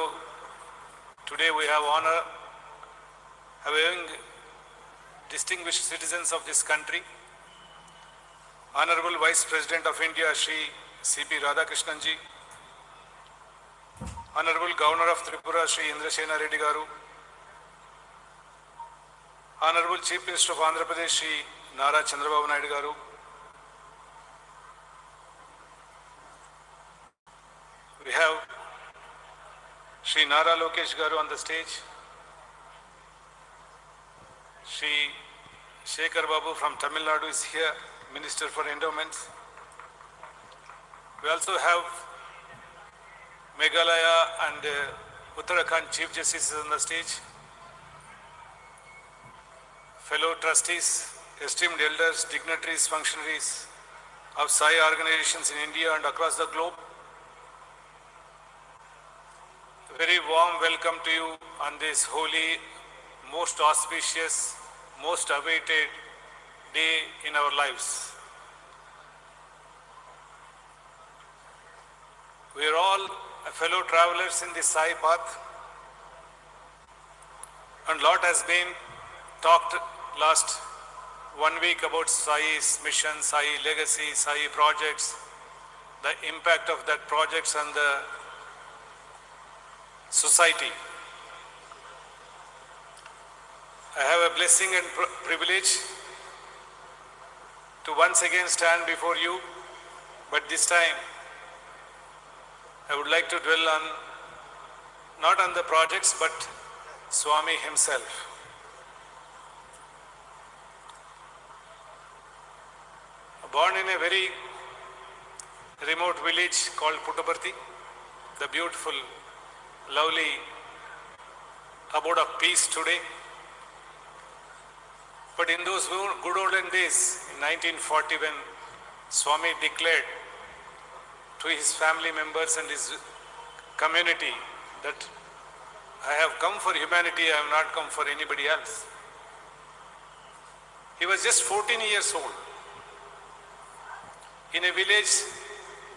today we have honour having distinguished citizens of this country, Honorable Vice President of India Sri C.P. Radhakrishnan ji, Honorable Governor of Tripura Sri Indrasena Reddy garu, Honorable Chief Minister of Andhra Pradesh Sri Nara Chandrababu Naidu garu, we have Sri Nara Lokesh garu on the stage, Sri Shekhar Babu from Tamil Nadu is here, Minister for Endowments. We also have Meghalaya and Uttarakhand Chief Justices on the stage, fellow trustees, esteemed elders, dignitaries, functionaries of Sai organizations in India and across the globe. A very warm welcome to you on this holy, most auspicious, most awaited day in our lives. We are all fellow travelers in this Sai path, and lot has been talked last 1 week about Sai's mission, Sai legacy, Sai projects, the impact of that projects on the society. I have a blessing and privilege to once again stand before you, but this time I would like to dwell on, not on the projects, but Swami himself. Born in a very remote village called Puttaparthi, the beautiful, lovely abode of peace today. But in those good olden days, in 1940, when Swami declared to his family members and his community that I have come for humanity, I have not come for anybody else. He was just 14 years old, in a village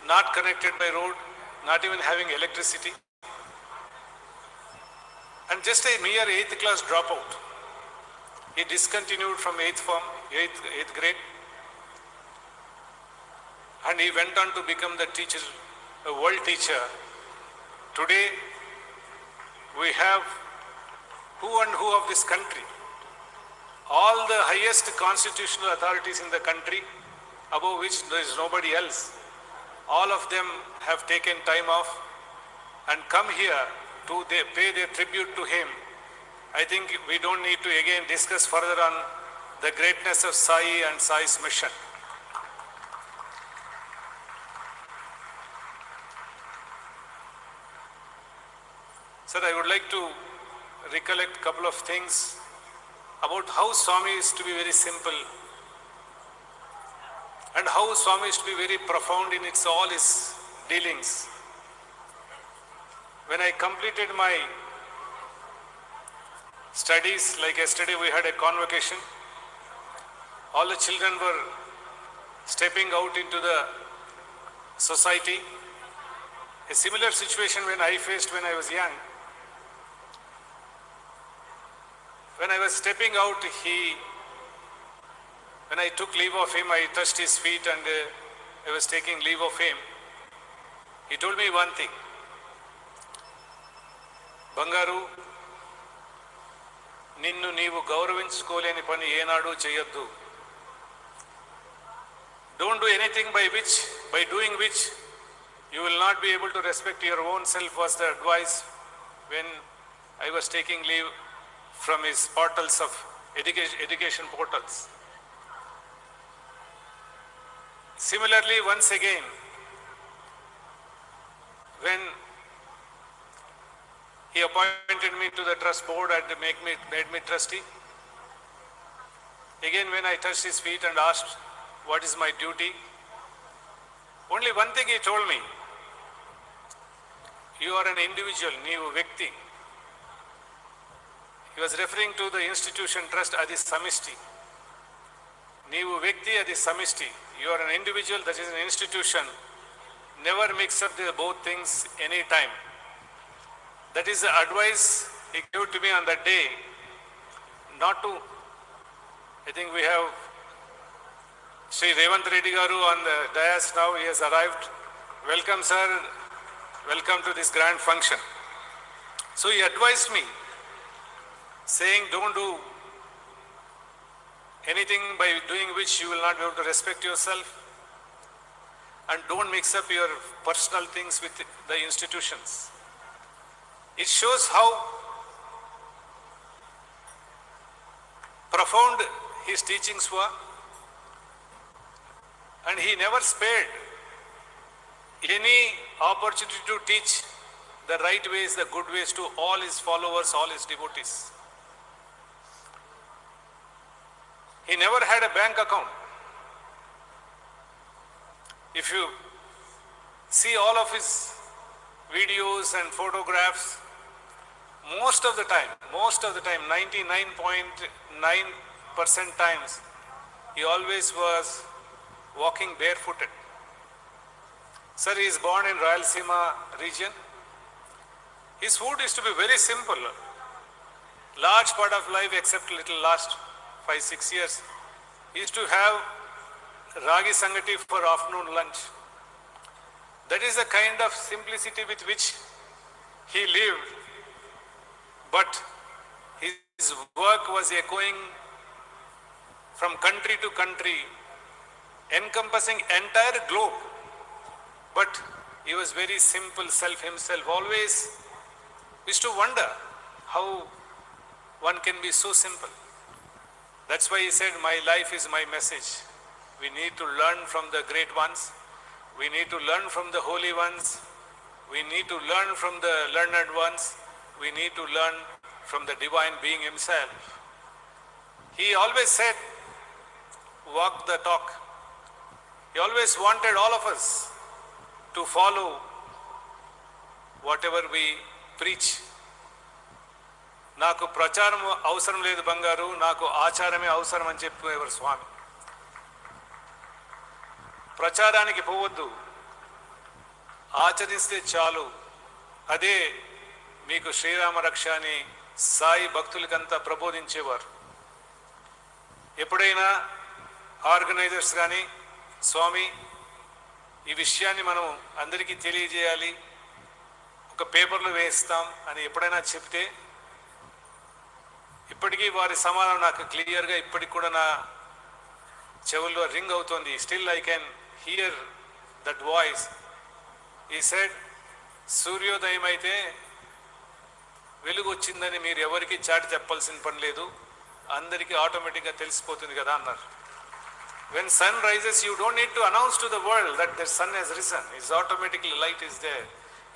not connected by road, not even having electricity, and just a mere 8th class dropout. He discontinued from 8th grade, and he went on to become the teacher, a world teacher. Today, we have who and who of this country, all the highest constitutional authorities in the country, above which there is nobody else. All of them have taken time off and come here to pay their tribute to him. I think we don't need to again discuss further on the greatness of Sai and Sai's mission. Sir, I would like to recollect a couple of things about how Swami is to be very simple and how Swami is to be very profound in all his dealings. When I completed my studies, like yesterday we had a convocation, all the children were stepping out into the society. A similar situation when I faced when I was young. When I was stepping out, when I took leave of him, I touched his feet and I was taking leave of him. He told me one thing, Bangaru, నిన్ను నీవు గౌరవించుకోలేని పని ఏనాడు చేయొద్దు. Don't do anything by doing which you will not be able to respect your own self, was the advice when I was taking leave from his portals of education portals. Similarly, once again, when he appointed me to the trust board and made me trustee, again when I touched his feet and asked what is my duty, Only one thing he told me. You are an individual, neevu vyakti. He was referring to the institution trust adi samishti. Neevu vyakti adi samishti. You are an individual, that is an institution. Never mix up the both things any time. That is the advice he gave to me on that day. Not to, I think we have Sri Revant Reddy Garu on the dais now. He has arrived. Welcome, sir. Welcome to this grand function. So he advised me, saying, don't do anything by doing which you will not be able to respect yourself, and don't mix up your personal things with the institutions. It shows how profound his teachings were, and he never spared any opportunity to teach the right ways, the good ways to all his followers, all his devotees. He never had a bank account. If you see all of his videos and photographs, most of the time, 99.9% times, he always was walking barefooted. Sir, he is born in Rayalaseema region. His food is to be very simple. Large part of life, except little last 5-6 years, he used to have ragi sangati for afternoon lunch. That is the kind of simplicity with which he lived. But his work was echoing from country to country, encompassing entire globe. But he was very simple self himself. Always used to wonder how one can be so simple. That's why he said, my life is my message. We need to learn from the great ones. We need to learn from the holy ones. We need to learn from the learned ones. We need to learn from the divine being himself. He always said, walk the talk. He always wanted all of us to follow whatever we preach. నాకు ప్రచారం అవసరం లేదు బంగారు, నాకు ఆచారమే అవసరం అని చెప్పేవారు స్వామి. ప్రచారానికి పోవద్దు, ఆచరిస్తే చాలు. అదే మీకు శ్రీరామ రక్ష అని సాయి భక్తులకంతా ప్రబోధించేవారు. ఎప్పుడైనా ఆర్గనైజర్స్ కానీ, స్వామి ఈ విషయాన్ని మనం అందరికీ తెలియజేయాలి, ఒక పేపర్లో వేస్తాం అని ఎప్పుడైనా చెప్తే, ఇప్పటికీ వారి సమాధానం నాకు క్లియర్గా ఇప్పటికి కూడా నా చెవుల్లో రింగ్ అవుతుంది. Still I can hear that voice. ఈ సెడ్, సూర్యోదయం అయితే వెలుగు వచ్చిందని మీరు ఎవరికి చాటి చెప్పాల్సిన పని లేదు, అందరికీ ఆటోమేటిక్గా తెలిసిపోతుంది కదా అన్నారు. When sun rises, you don't need to announce to the world that the sun has risen. It's automatically light is there.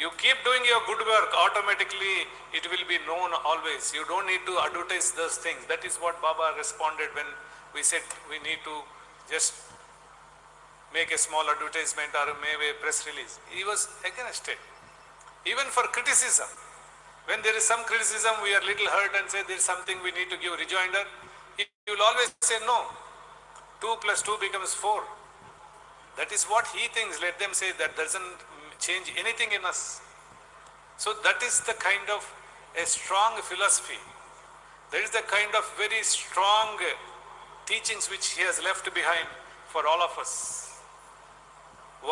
You keep doing your good work, automatically it will be known always. You don't need to advertise those things. That is what Baba responded when we said we need to just make a small advertisement or maybe a press release. He was against it. Even for criticism. When there is some criticism, we are little hurt and say there is something we need to give rejoinder. He will always say no. 2 plus 2 becomes 4. That is what he thinks. Let them say that doesn't change anything in us. So that is the kind of a strong philosophy. That is the kind of very strong teachings which he has left behind for all of us.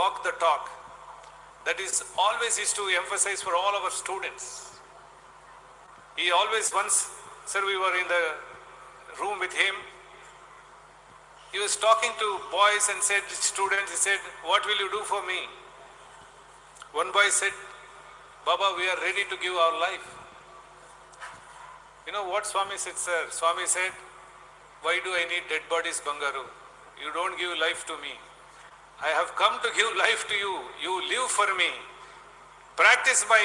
Walk the talk. That is always is to emphasize for all our students. He always once, sir, we were in the room with him. He was talking to boys and said, students, he said, what will you do for me? One boy said, Baba, we are ready to give our life. You know what Swami said, sir? Swami said, why do I need dead bodies, Bangaru? You don't give life to me. I have come to give life to you. You live for me. Practice my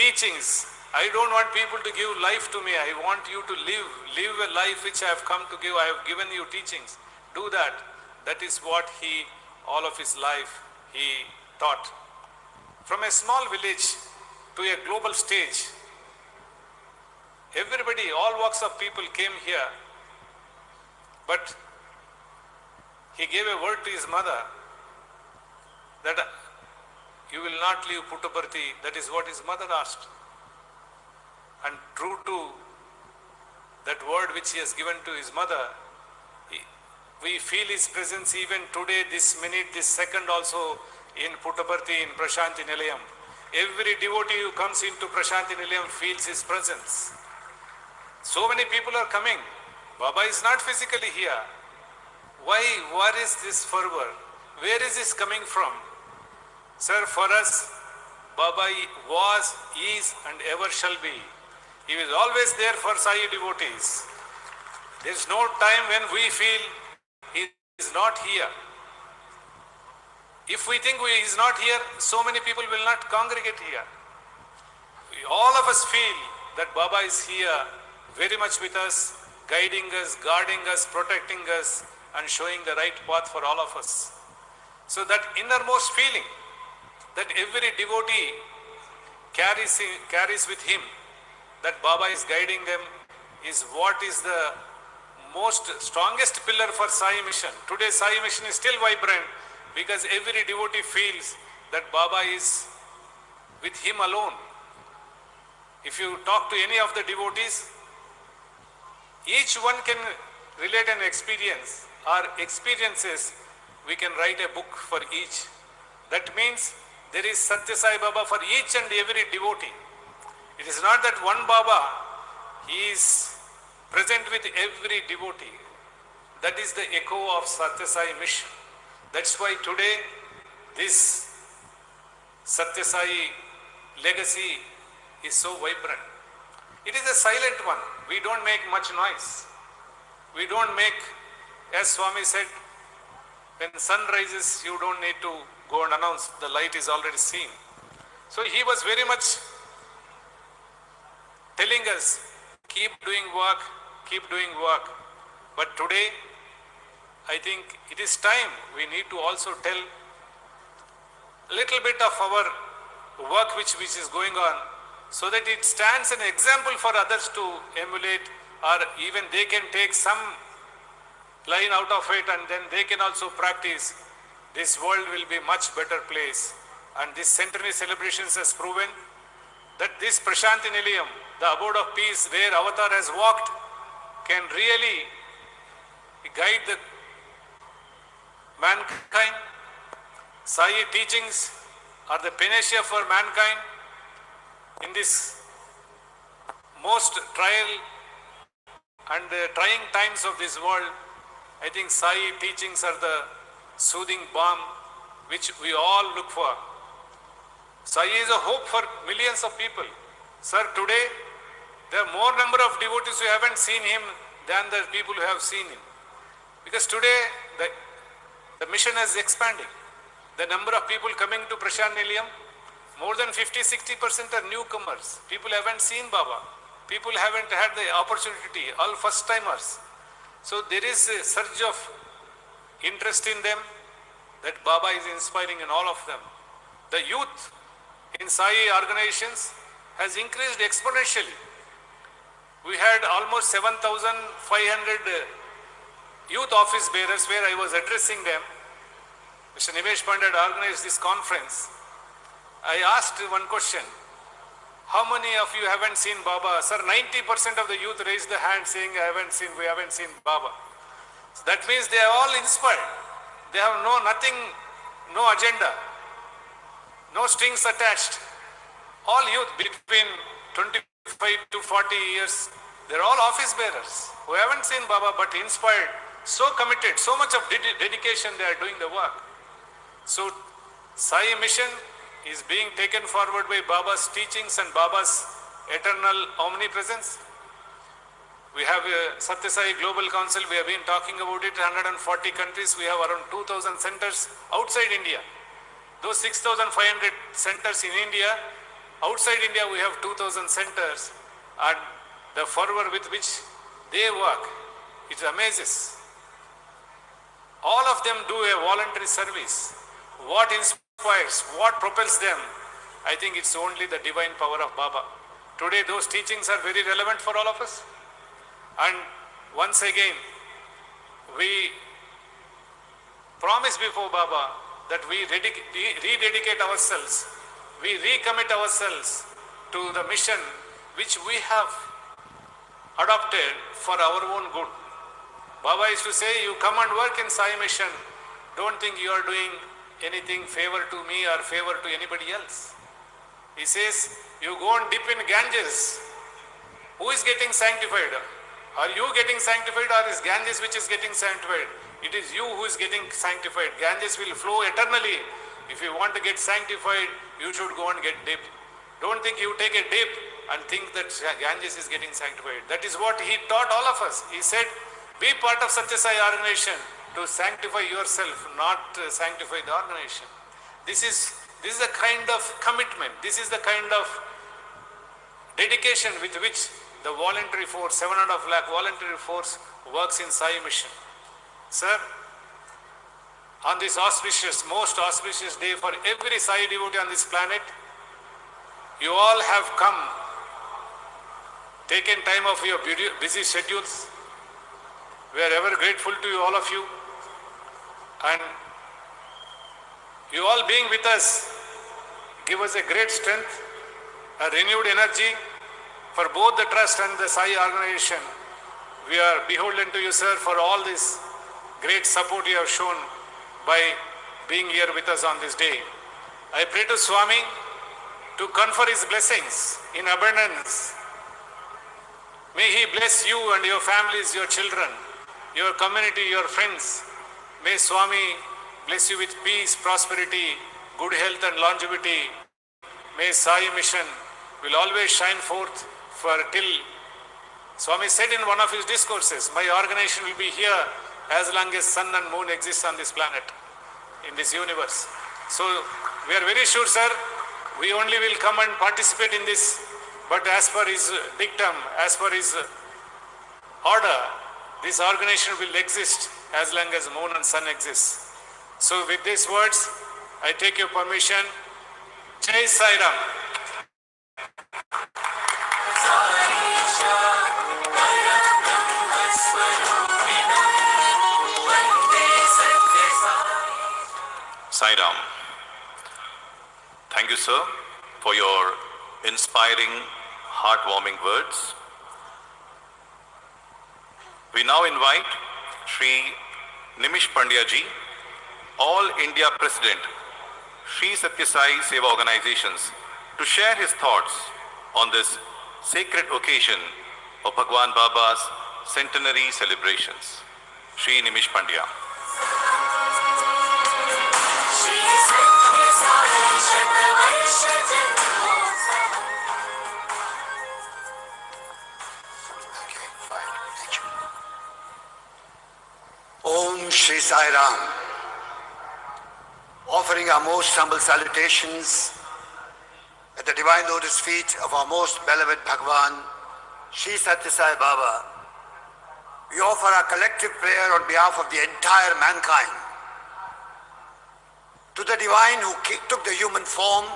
teachings. I don't want people to give life to me. I want you to live a life which I have come to give. I have given you teachings. Do that. That is what he, all of his life, he taught. From a small village to a global stage, everybody, all walks of people came here, but he gave a word to his mother that you will not leave Puttaparthi. That is what his mother asked. And true to that word which he has given to his mother, we feel his presence even today, this minute, this second also in Puttaparthi, in Prashanti Nilayam. Every devotee who comes into Prashanti Nilayam feels his presence. So many people are coming. Baba is not physically here. Why? Where is this fervor? Where is this coming from? Sir, for us, Baba was, is, and ever shall be. He is always there for Sai devotees. There is no time when we feel he is not here. If we think he is not here, so many people will not congregate here. All of us feel that Baba is here, very much with us, guiding us, guarding us, protecting us, and showing the right path for all of us. So that innermost feeling that every devotee carries with him, that Baba is guiding them, is what is the most strongest pillar for Sai mission. Today Sai mission is still vibrant because every devotee feels that Baba is with him alone. If you talk to any of the devotees, each one can relate an experience or experiences. We can write a book for each. That means there is Sathya Sai Baba for each and every devotee. It is not that one Baba, he is present with every devotee. That is the echo of Sathya Sai mission. That's why today this Sathya Sai legacy is so vibrant. It is a silent one. We don't make much noise. We don't make, as Swami said, when sun rises, you don't need to go and announce, the light is already seen. So he was very much telling us, keep doing work, keep doing work. But today, I think it is time we need to also tell a little bit of our work which is going on, so that it stands an example for others to emulate, or even they can take some line out of it and then they can also practice. This world will be much better place. And this centenary celebrations has proven that this Prashanti Nilayam, the abode of peace where Avatar has walked, can really guide the mankind. Sai teachings are the panacea for mankind in this most trial and trying times of this world. I think Sai teachings are the soothing balm which we all look for. Sai is a hope for millions of people. Sir, today there are more number of devotees who haven't seen him than the people who have seen him. Because today the mission is expanding. The number of people coming to Prashanti Nilayam, more than 50-60% are newcomers. People haven't seen Baba. People haven't had the opportunity, all first timers. So there is a surge of interest in them that Baba is inspiring in all of them. The youth in Sai organizations has increased exponentially. We had almost 7,500 youth office bearers where I was addressing them. Mr. Nimesh Pandit organized this conference. I asked one question. How many of you haven't seen Baba? Sir, 90% of the youth raised the hand saying, we haven't seen Baba. So that means they are all inspired. They have nothing, no agenda, no strings attached. All youth between 25 to 40 years, they're all office bearers who haven't seen Baba but inspired, so committed, so much of dedication they are doing the work. So Sai mission is being taken forward by Baba's teachings and Baba's eternal omnipresence. We have a Sathya Sai Global Council. We have been talking about it. 140 countries. We have around 2,000 centers outside India. Those 6,500 centers in India, outside India we have 2,000 centers, and the fervor with which they work, it amazes. All of them do a voluntary service. What inspires inspires, what propels them? I think it's only the divine power of Baba. Today those teachings are very relevant for all of us. And once again, we promise before Baba that we rededicate ourselves, we recommit ourselves to the mission which we have adopted for our own good. Baba used to say, you come and work in Sai mission, don't think you are doing anything favor to me or favor to anybody else. He says, you go and dip in Ganges. Who is getting sanctified? Are you getting sanctified, or is Ganges which is getting sanctified? It is you who is getting sanctified. Ganges will flow eternally. If you want to get sanctified, you should go and get dip. Don't think you take a dip and think that Ganges is getting sanctified. That is what he taught all of us. He said, be part of Sathya Sai organization to sanctify yourself, not sanctify the organization. This is the kind of commitment. This is the kind of dedication with which the voluntary force, 7.5 lakh voluntary force works in Sai mission. Sir, on this auspicious, most auspicious day for every Sai devotee on this planet, you all have come, taken time off your busy schedules. We are ever grateful to you, all of you. And you all being with us give us a great strength, a renewed energy for both the trust and the Sai organization. We are beholden to you, sir, for all this great support you have shown by being here with us on this day. I pray to Swami to confer his blessings in abundance. May he bless you and your families, your children, your community, your friends. May Swami bless you with peace, prosperity, good health and longevity. May Sai mission will always shine forth for till Swami said in one of his discourses, my organization will be here as long as sun and moon exist on this planet, in this universe. So we are very sure, sir, we only will come and participate in this, but as per his dictum, as per his order, this organization will exist as long as moon and sun exists. So with these words, I take your permission. Jai Sai Ram. Sai Ram. Thank you, sir, for your inspiring, heartwarming words. We now invite Sri Nimish Pandya ji, All India President, Sri Sathya Sai Seva Organizations, to share his thoughts on this sacred occasion of Bhagwan Baba's centenary celebrations. Sri Nimish Pandya. Om Sri Sai Ram. Offering our most humble salutations at the divine lotus feet of our most beloved Bhagwan, Sri Sathya Sai Baba, we offer our collective prayer on behalf of the entire mankind to the divine who took the human form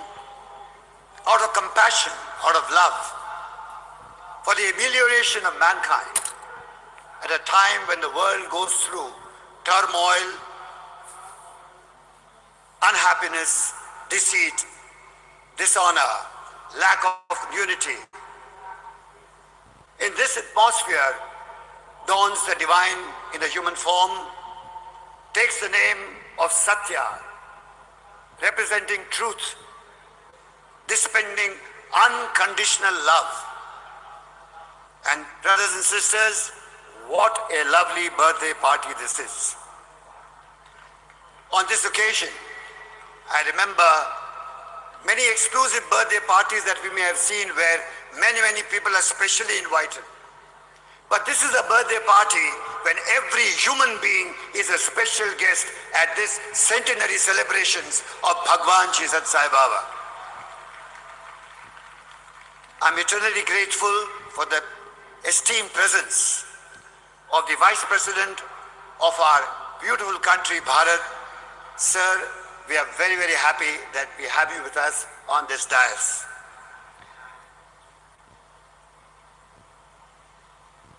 out of compassion, out of love, for the amelioration of mankind at a time when the world goes through turmoil, unhappiness, deceit, dishonor, lack of unity. In this atmosphere dawns the divine in a human form, takes the name of Satya, representing truth, dispensing unconditional love. And brothers and sisters, what a lovely birthday party this is. On this occasion, I remember many exclusive birthday parties that we may have seen where many people are specially invited. But this is a birthday party when every human being is a special guest at this centenary celebrations of Bhagwan Sri Sathya Sai Baba. I'm eternally grateful for the esteemed presence of the Vice President of our beautiful country, Bharat, Sir we are very, very happy that we have you with us on this dais.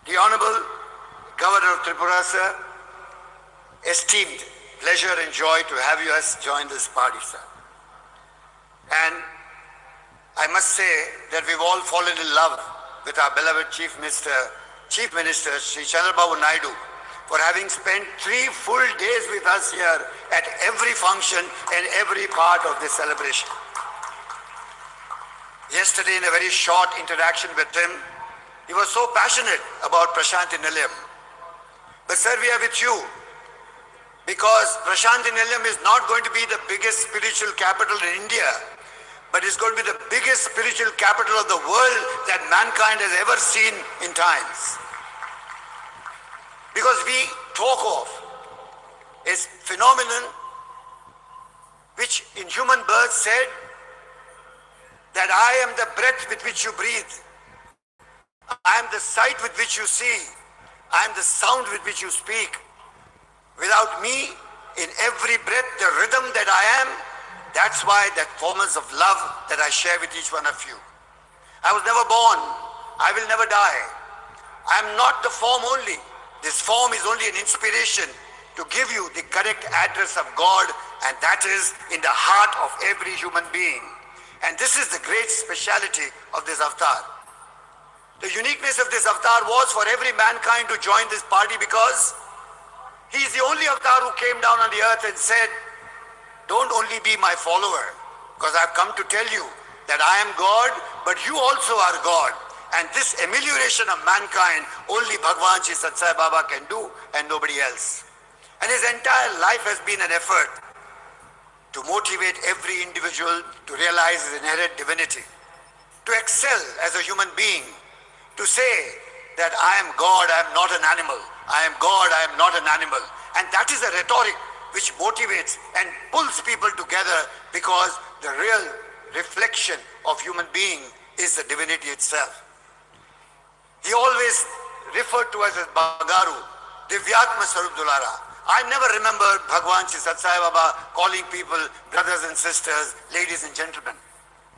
The Honorable Governor of Tripura, sir, esteemed pleasure and joy to have you us join this party, sir. And I must say that we've all fallen in love with our beloved Chief Minister, Sri Chandrababu Naidu, for having spent 3 full days with us here at every function and every part of this celebration. Yesterday, in a very short interaction with him, he was so passionate about Prashanthi Nilayam. But sir, we are with you because Prashanthi Nilayam is not going to be the biggest spiritual capital in India, but it's going to be the biggest spiritual capital of the world that mankind has ever seen in times. Because we talk of a phenomenon which in human birth said that I am the breath with which you breathe. I am the sight with which you see. I am the sound with which you speak. Without me, in every breath, the rhythm that I am, that's why that formats of love that I share with each one of you. I was never born. I will never die. I am not the form only. This form is only an inspiration to give you the correct address of God, and that is in the heart of every human being. And this is the great speciality of this avatar. The uniqueness of this avatar was for every mankind to join this party because he is the only avatar who came down on the earth and said, don't only be my follower, because I've come to tell you that I am God, but you also are God. And this amelioration of mankind, only Bhagwan Sri Sathya Sai Baba can do and nobody else. And his entire life has been an effort to motivate every individual to realize his inherent divinity, to excel as a human being, to say that I am God, I am not an animal. I am God, I am not an animal. And that is a rhetoric which motivates and pulls people together, because the real reflection of human being is the divinity itself. He always referred to us as Bagaru, Divyatma Sarup Dulara. I never remember Bhagwan Sri Sathya Sai Baba calling people brothers and sisters, ladies and gentlemen.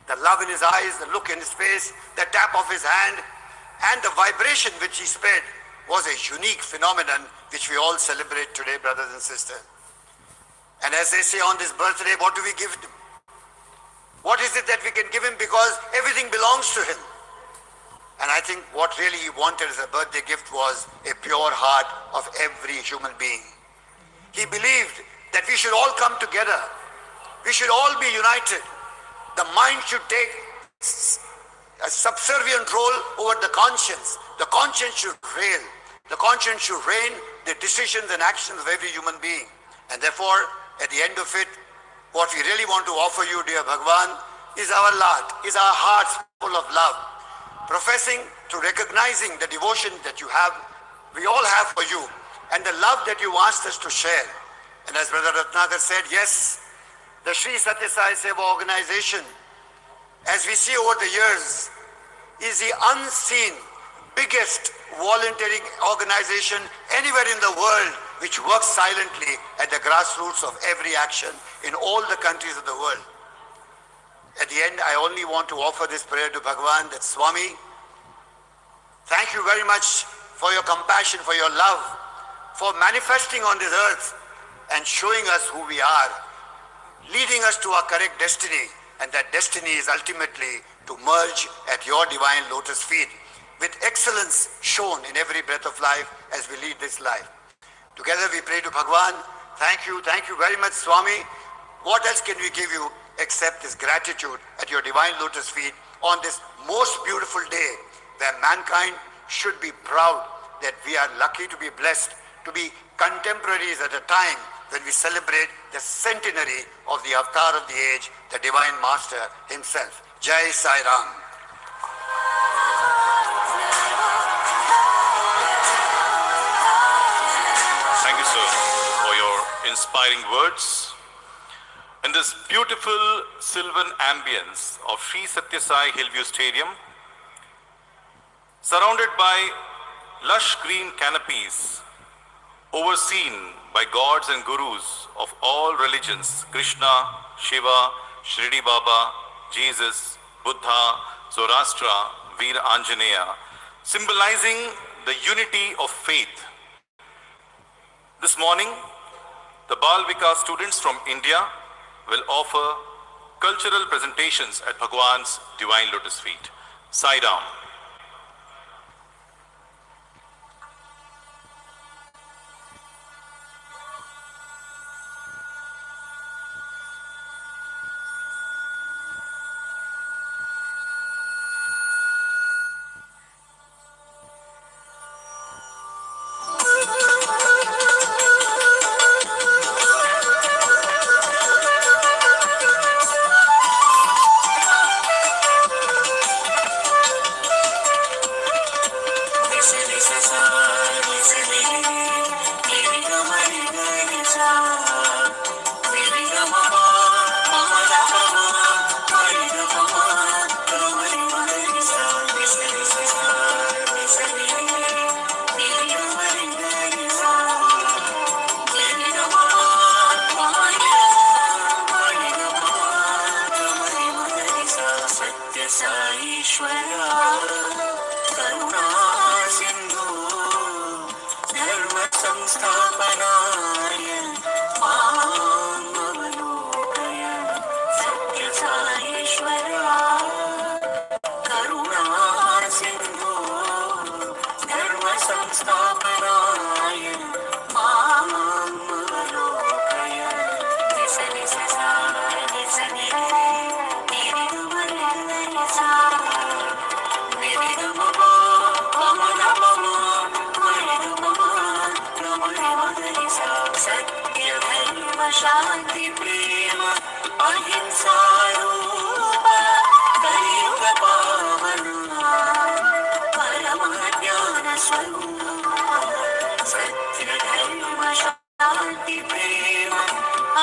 The love in his eyes, the look in his face, the tap of his hand, and the vibration which he spread was a unique phenomenon which we all celebrate today, brothers and sisters. And as they say on this birthday, what do we give him? What is it that we can give him? Because everything belongs to him. And I think what really he wanted as a birthday gift was a pure heart of every human being. He believed that we should all come together. We should all be united. The mind should take a subservient role over the conscience. The conscience should reign. The conscience should reign the decisions and actions of every human being. And therefore, at the end of it, what we really want to offer you, dear Bhagwan, is our love, is our hearts full of love. Professing to recognizing the devotion that you have, we all have for you, and the love that you asked us to share. And as Brother Ratnakar said, yes, the Sri Sathya Sai Seva organization, as we see over the years, is the unseen biggest volunteering organization anywhere in the world which works silently at the grassroots of every action in all the countries of the world. At the end, I only want to offer this prayer to Bhagwan that Swami, thank you very much for your compassion, for your love, for manifesting on this earth and showing us who we are, leading us to our correct destiny. And that destiny is ultimately to merge at your divine lotus feet with excellence shown in every breath of life as we lead this life. Together we pray to Bhagwan, thank you very much, Swami. What else can we give you except this gratitude at your divine lotus feet on this most beautiful day where mankind should be proud that we are lucky to be blessed to be contemporaries at a time when we celebrate the centenary of the avatar of the age, the Divine Master himself. Jai Sai Ram. Thank you, sir, for your inspiring words. In this beautiful sylvan ambience of Sri Sathya Sai Hillview Stadium, surrounded by lush green canopies overseen by gods and gurus of all religions, Krishna, Shiva, Shirdi Baba, Jesus, Buddha, Zoroastra, Veer Anjaneya, symbolizing the unity of faith. This morning, the Bal Vikas students from India will offer cultural presentations at Bhagwan's Divine Lotus feet. Sai Ram. सत्य साईश्वरा करुणा सिंधु धर्म संस्थापनाय मामवलोकय सत्य साईश्वरा करुणा सिंधु धर्म संस्थापनाय मामवलोकय निस निस सा निस सत्य धर्म शांति प्रेम अहिंसा रूप कलियुग पावन परम ज्ञान स्वरूप सत्य धर्म शांति प्रेम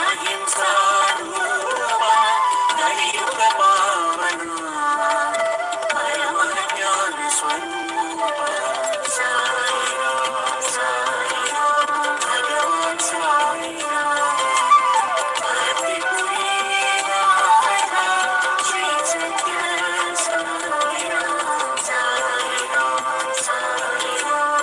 अहिंसा रूप कलियुग पावन परम ज्ञान स्वरूप साई राम भगवान साई राम भक्तिपुरी राधा श्री सत्य साई राम साई राम साई राम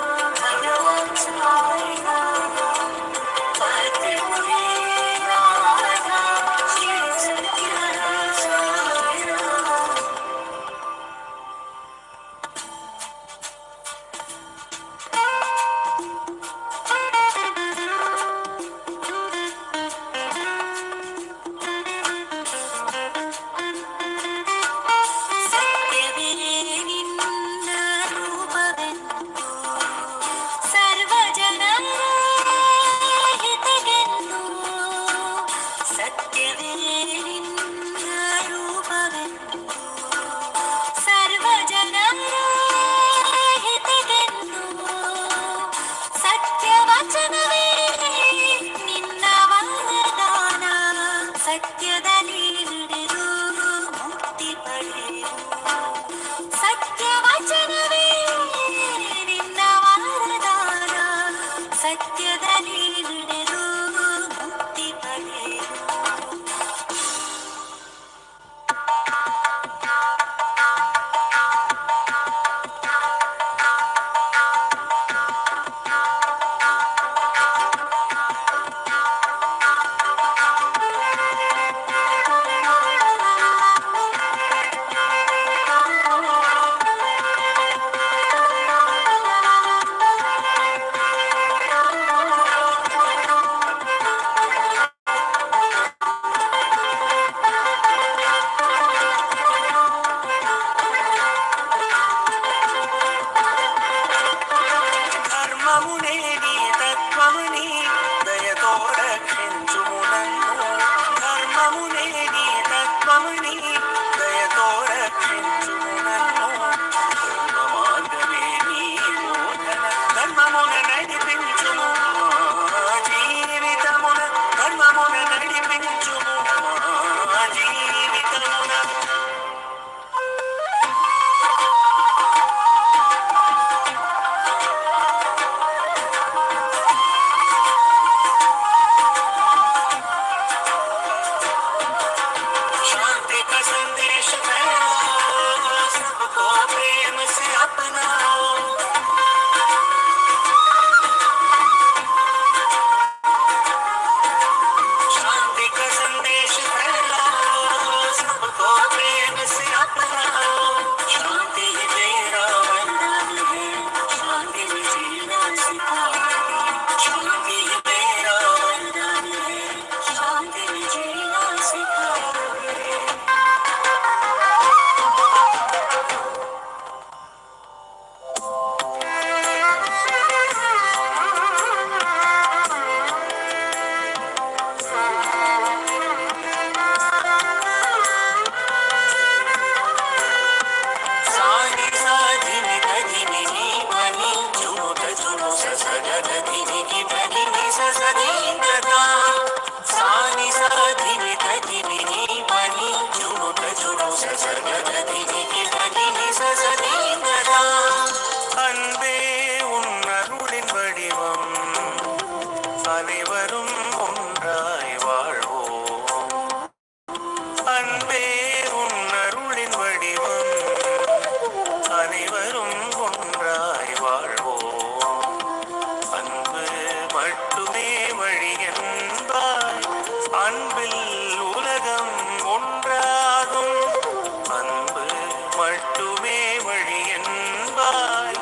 மட்டுமே வழி என்பாய்.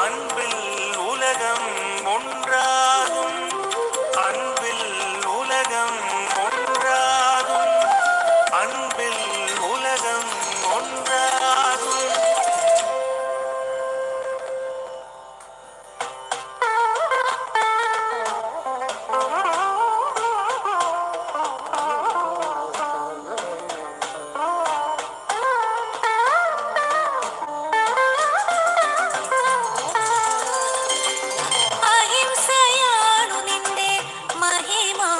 அன்பில் உலகம் ஒன்றாகும், அன்பில் உலகம் ஒன்றாகும், அன்பில் உலகம் ஒன்றாகும். ಅಹಿಂಸೆಯಾಡು ನಿಂದೆ ಮಹಿಮಾ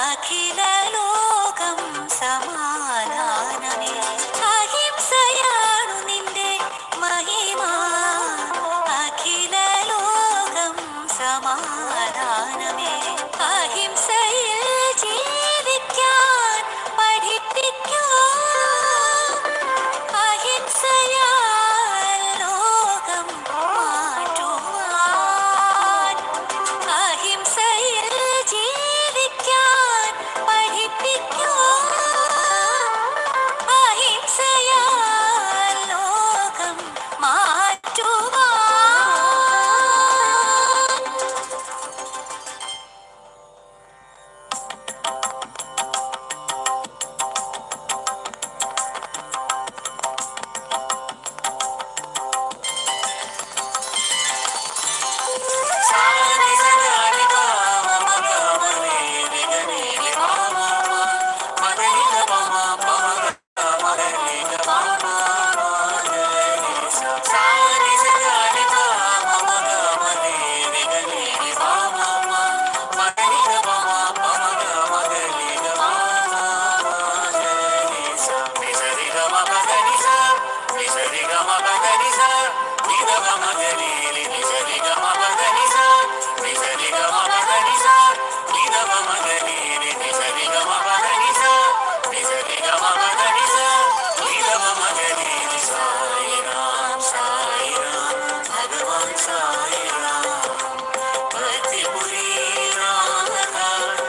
ಅಖಿಲ ಲೋಕಂ ಸಮಾಧಾನವೇ. ಅಹಿಂಸೆಯಾಡು ನಿಂದೆ ಮಹಿಮಾ അഖില ലോകം സമാധാനമേ. അഹിംസയിൽ ജീവിക്കാൻ പഠിപ്പിക്കൂ. അഹിംസയാൽ ലോകം മാറ്റുവാൻ. അഹിംസയിൽ ജീവിക്കാൻ പഠിപ്പിക്കൂ. അഹിംസയാൽ ലോകം മാറ്റുവാൻ.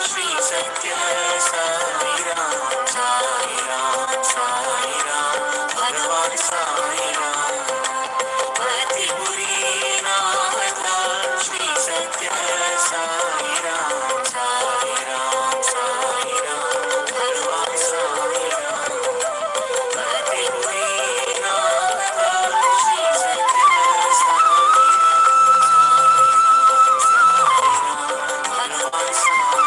श्री सत्य साई राम, साई राम, साई राम, भगवान साई राम. पति बुरी नाम था श्री सत्य साई राम, साई राम, साई राम, भगवान साई राम. पति बुरी नाम था श्री सत्य साई भगवान साई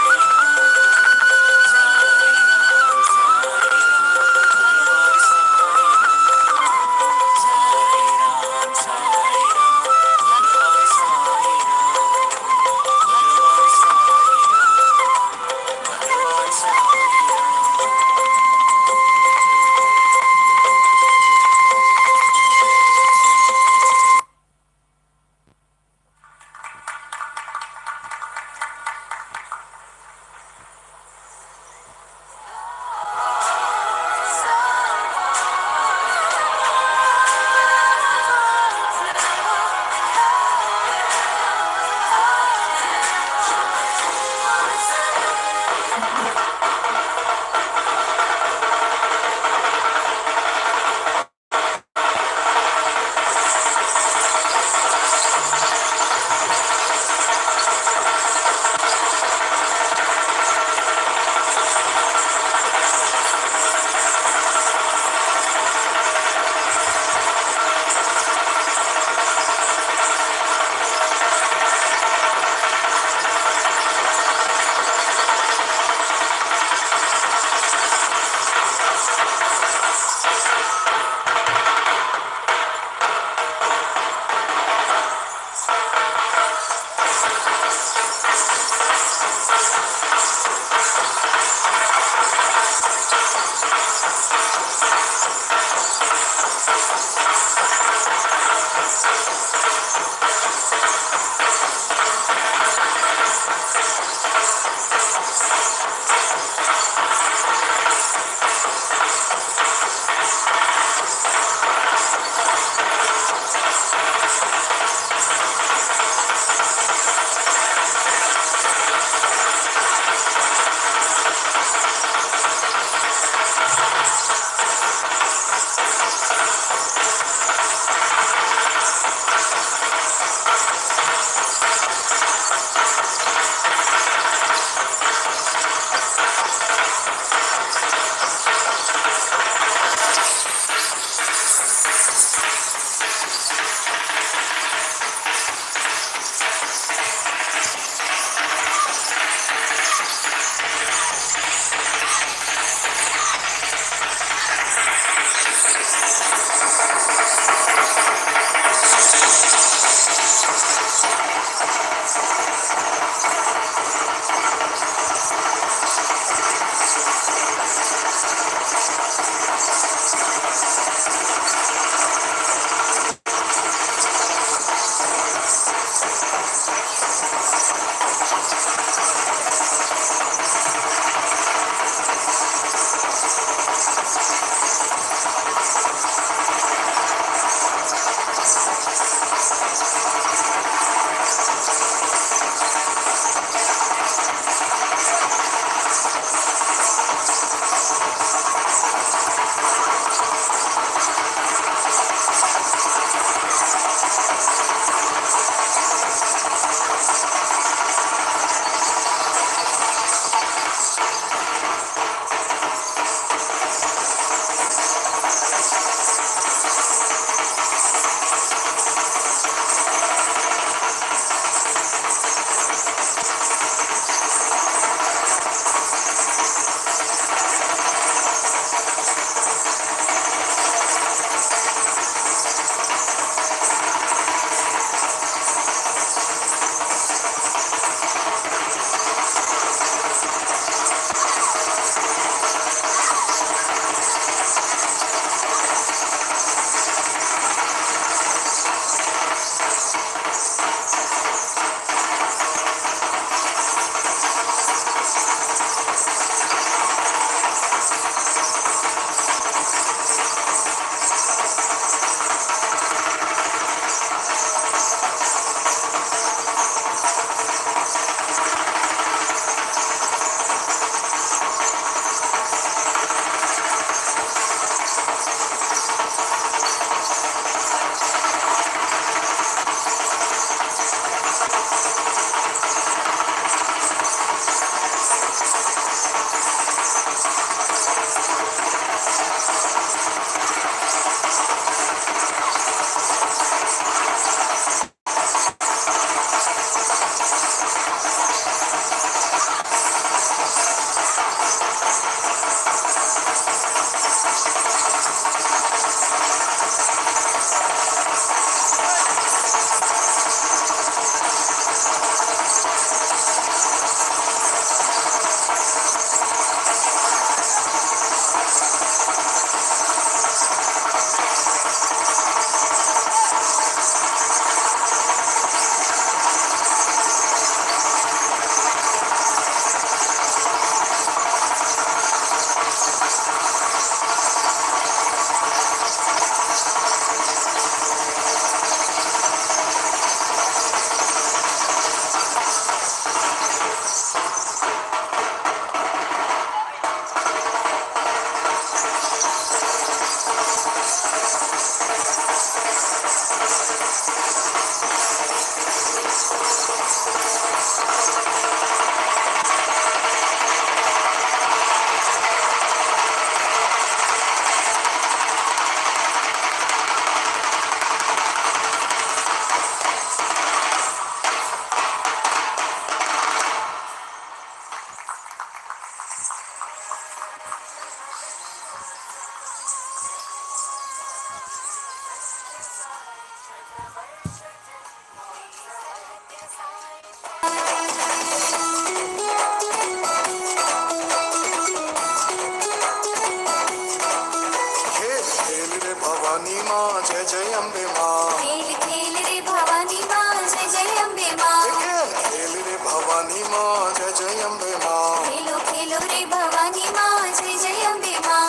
माँ जय जय अम्बे माँ। खेल खेल रे भवानी माँ जय जय अम्बे माँ। खेल खेल रे भवानी माँ जय जय अम्बे माँ। खेलो खेलो रे भवानी माँ जय जय अम्बे माँ।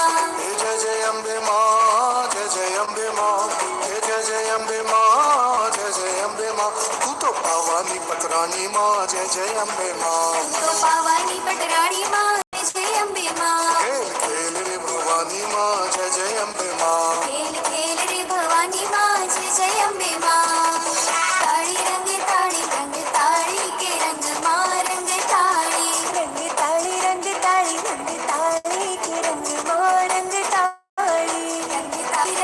जय जय अम्बे माँ जय जय अम्बे माँ। जय जय अम्बे माँ जय जय अम्बे माँ। तू तो भवानी पतरानी माँ जय जय अम्बे माँ। तो पावानी पटरानी माँ जय जय अम्बे माँ। खेल खेल रे भवानी माँ जय जय अम्बे माँ। खेल खेल रे भवानी माँ जय जय अम्बे माँ। ताड़ी रंग ताड़ी के रंग माँ रंग ताड़ी। रंग ताड़ी के रंग माँ रंग ताड़ी।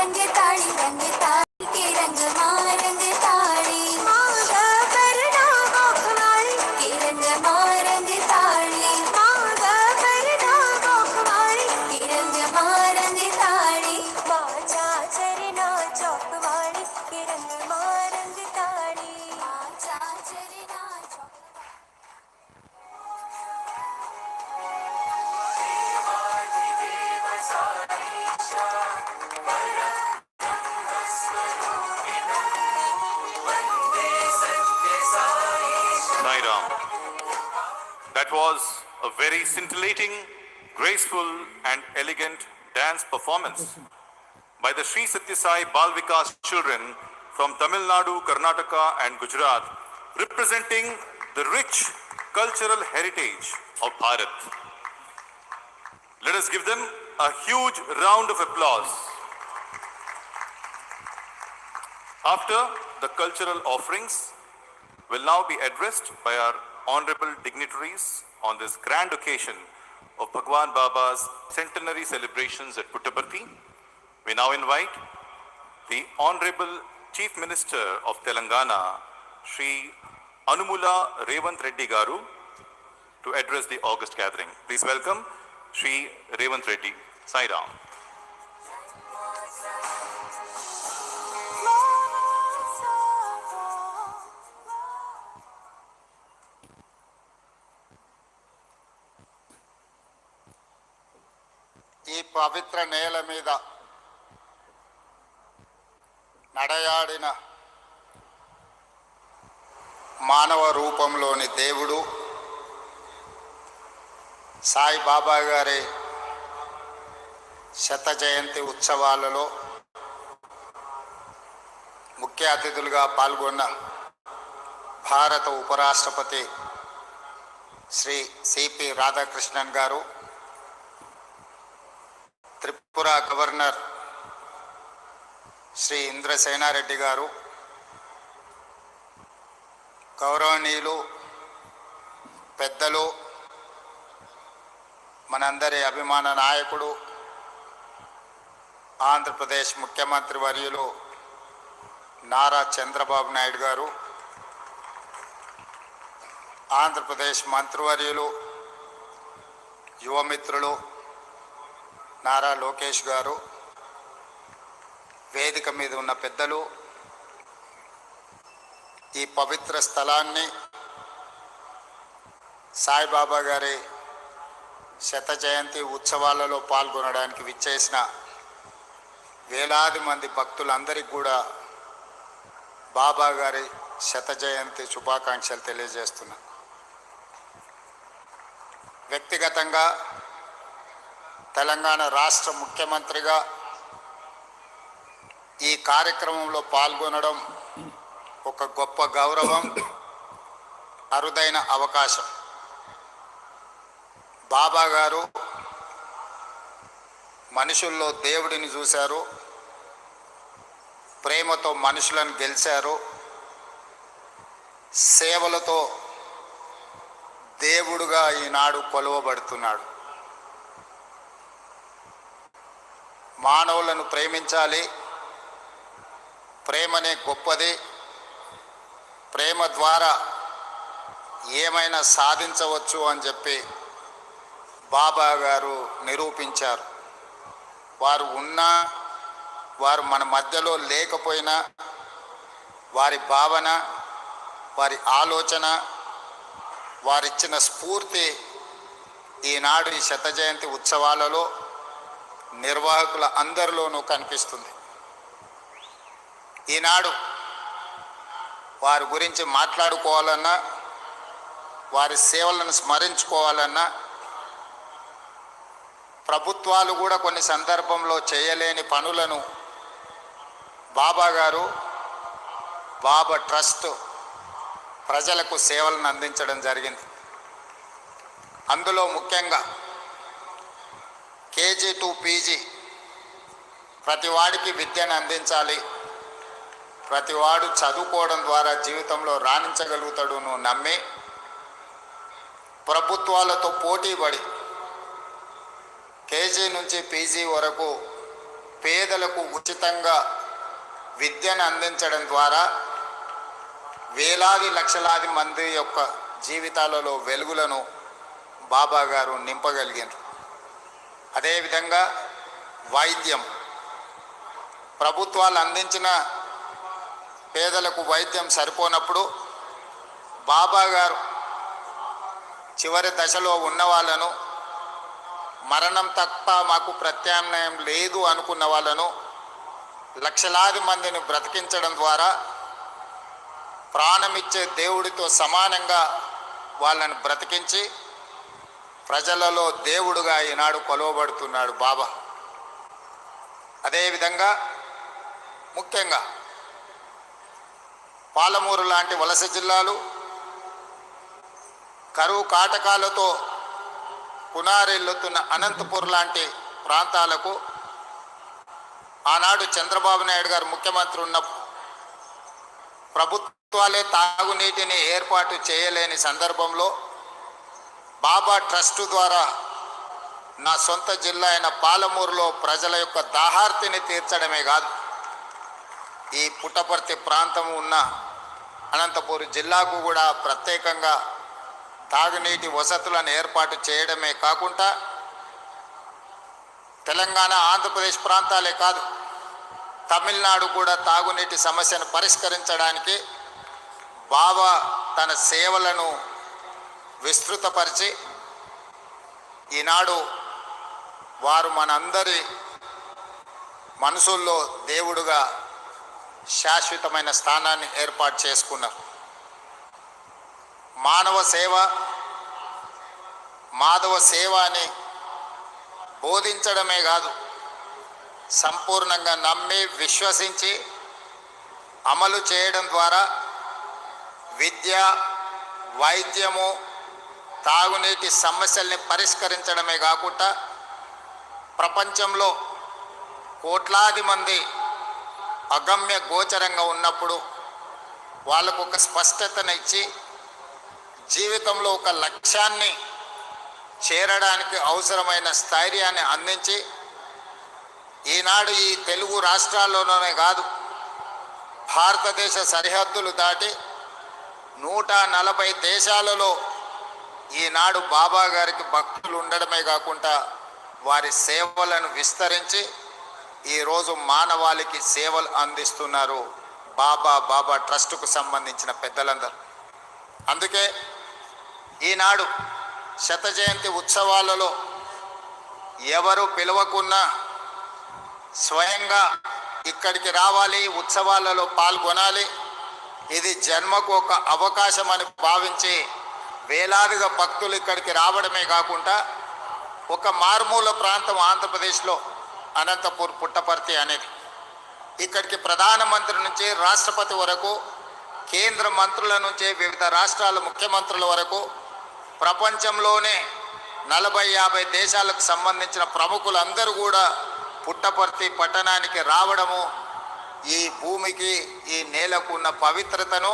रंग ताड़ी के रंग माँ रंग ताड़ी। माँ का परना गोखवाड़ी के रंग माँ रंग ताड़ी। माँ का परना गोखवाड़ी के रंग माँ रंग ताड़ी। माँ चाचरना चौकवाड़ी के रंग माँ रंग ताड़ी। माँ चाचरना चौकवाड़ी। Sai Ram. That was a very scintillating, graceful and elegant dance performance by the Sri Sathya Sai Bal Vikas children from Tamil Nadu, Karnataka and Gujarat, representing the rich cultural heritage of Bharat. Let us give them a huge round of applause. After the cultural offerings will now be addressed by our honorable dignitaries on this grand occasion of Bhagwan Baba's centenary celebrations at Puttaparthi. We now invite the Honorable Chief Minister of Telangana, Sri Anumula Revant Reddy Garu, to address the August gathering. Please welcome Sri Revant Reddy. Sai Ram. ఈ పవిత్ర నేల మీద నడయాడిన మానవ రూపంలోని దేవుడు సాయిబాబా గారి శత జయంతి ఉత్సవాలలో ముఖ్య అతిథులుగా పాల్గొన్న భారత ఉపరాష్ట్రపతి శ్రీ సిపి రాధాకృష్ణన్ గారు, త్రిపుర గవర్నర్ శ్రీ ఇంద్రసేనారెడ్డి గారు, గౌరవనీయులు పెద్దలు, మనందరి అభిమాన నాయకుడు, ఆంధ్రప్రదేశ్ ముఖ్యమంత్రి వర్యులు నారా చంద్రబాబు నాయుడు గారు, ఆంధ్రప్రదేశ్ మంత్రివర్యులు యువమిత్రులు నారా లోకేష్ గారు, వేదిక మీద ఉన్న పెద్దలు, ఈ పవిత్ర స్థలాన్ని సాయిబాబా గారి శత జయంతి ఉత్సవాలలో పాల్గొనడానికి విచ్చేసిన వేలాది మంది భక్తులందరికీ కూడా బాబా గారి శత జయంతి శుభాకాంక్షలు తెలియజేస్తున్నా. వ్యక్తిగతంగా తెలంగాణ రాష్ట్ర ముఖ్యమంత్రిగా ఈ కార్యక్రమంలో పాల్గొనడం ఒక గొప్ప గౌరవం, అరుదైన అవకాశం. బాబా గారు మనుషుల్లో దేవుడిని చూశారు, ప్రేమతో మనుషులను గెలిచారు, సేవలతో దేవుడుగా ఈనాడు కొలువబడుతున్నాడు. మానవులను ప్రేమించాలి, ప్రేమనే గొప్పది, ప్రేమ ద్వారా ఏమైనా సాధించవచ్చు అని చెప్పి బాబా గారు నిరూపించారు. వారు ఉన్నా, వారు మన మధ్యలో లేకపోయినా, వారి భావన, వారి ఆలోచన, వారిచ్చిన స్ఫూర్తి ఈనాడు ఈ శత జయంతి ఉత్సవాలలో నిర్వాహకుల అందరిలోనూ కనిపిస్తుంది. ఈనాడు వారి గురించి మాట్లాడుకోవాలన్నా, వారి సేవలను స్మరించుకోవాలన్నా ప్రభుత్వాలు కూడా కొన్ని సందర్భంలో చేయలేని పనులను బాబా గారు, బాబా ట్రస్ట్ ప్రజలకు సేవలను అందించడం జరిగింది. అందులో ముఖ్యంగా కేజీ టు పీజీ ప్రతి వాడికి విద్యను అందించాలి, ప్రతివాడు చదువుకోవడం ద్వారా జీవితంలో రాణించగలుగుతాడు నమ్మి ప్రభుత్వాలతో పోటీపడి కేజీ నుంచి పీజీ వరకు పేదలకు ఉచితంగా విద్యను అందించడం ద్వారా వేలాది లక్షలాది మంది యొక్క జీవితాలలో వెలుగులను బాబా గారు నింపగలిగారు. అదేవిధంగా వైద్యం, ప్రభుత్వాలు అందించిన పేదలకు వైద్యం సరిపోనప్పుడు బాబా గారు చివరి దశలో ఉన్న వాళ్ళను, మరణం తప్ప మాకు ప్రత్యామ్నాయం లేదు అనుకున్న వాళ్ళను లక్షలాది మందిని బ్రతికించడం ద్వారా ప్రాణమిచ్చే దేవుడితో సమానంగా వాళ్ళని బ్రతికించి ప్రజలలో దేవుడుగా ఈనాడు కొలవబడుతున్నాడు బాబా. అదేవిధంగా ముఖ్యంగా పాలమూరు లాంటి వలస జిల్లాలు కరువు కాటకాలతో పునారెల్లుతున్న అనంతపూర్ లాంటి ప్రాంతాలకు ఆనాడు చంద్రబాబు నాయుడు గారు ముఖ్యమంత్రి ఉన్నప్పుడు ప్రభుత్వాలే తాగునీటిని ఏర్పాటు చేయలేని సందర్భంలో బాబా ట్రస్టు ద్వారా నా సొంత జిల్లా అయిన పాలమూరులో ప్రజల యొక్క దాహార్తిని తీర్చడమే కాదు, ఈ పుట్టపర్తి ప్రాంతం ఉన్న అనంతపూర్ జిల్లాకు కూడా ప్రత్యేకంగా తాగునీటి వసతులను ఏర్పాటు చేయడమే కాకుండా తెలంగాణ, ఆంధ్రప్రదేశ్ ప్రాంతాలే కాదు, తమిళనాడు కూడా తాగునీటి సమస్యను పరిష్కరించడానికి బాబా తన సేవలను విస్తృతపరిచి ఈనాడు వారు మనందరి మనసుల్లో దేవుడుగా శాశ్వతమైన స్థానాన్ని ఏర్పాటు చేసుకున్నారు. మానవ సేవ, మాధవ సేవ అని బోధించడమే కాదు, సంపూర్ణంగా నమ్మి విశ్వసించి అమలు చేయడం ద్వారా విద్య, వైద్యము, తాగునీటి సమస్యల్ని పరిష్కరించడమే కాకుండా ప్రపంచంలో కోట్లాది మంది అగమ్య గోచరంగా ఉన్నప్పుడు వాళ్ళకు ఒక స్పష్టతను ఇచ్చి జీవితంలో ఒక లక్ష్యాన్ని చేరడానికి అవసరమైన స్థైర్యాన్ని అందించి ఈనాడు ఈ తెలుగు రాష్ట్రాల్లోనే కాదు, భారతదేశ సరిహద్దులు దాటి 140 దేశాలలో ఈనాడు బాబా గారికి భక్తులు ఉండడమే కాకుండా వారి సేవలను విస్తరించి ఈరోజు మానవాళికి సేవలు అందిస్తున్నారు బాబా ట్రస్టుకు సంబంధించిన పెద్దలందరూ. అందుకే ఈనాడు శత జయంతి ఉత్సవాలలో ఎవరు పిలవకున్నా స్వయంగా ఇక్కడికి రావాలి, ఉత్సవాలలో పాల్గొనాలి, ఇది జన్మకు ఒక అవకాశం అని భావించి వేలాదిగా భక్తులు ఇక్కడికి రావడమే కాకుండా ఒక మారుమూల ప్రాంతం ఆంధ్రప్రదేశ్లో అనంతపూర్ పుట్టపర్తి అనేది, ఇక్కడికి ప్రధానమంత్రి నుంచి రాష్ట్రపతి వరకు, కేంద్ర మంత్రుల నుంచి వివిధ రాష్ట్రాల ముఖ్యమంత్రుల వరకు, ప్రపంచంలోనే 40-50 దేశాలకు సంబంధించిన ప్రముఖులందరూ కూడా పుట్టపర్తి పట్టణానికి రావడము ఈ భూమికి, ఈ నేలకు ఉన్న పవిత్రతను,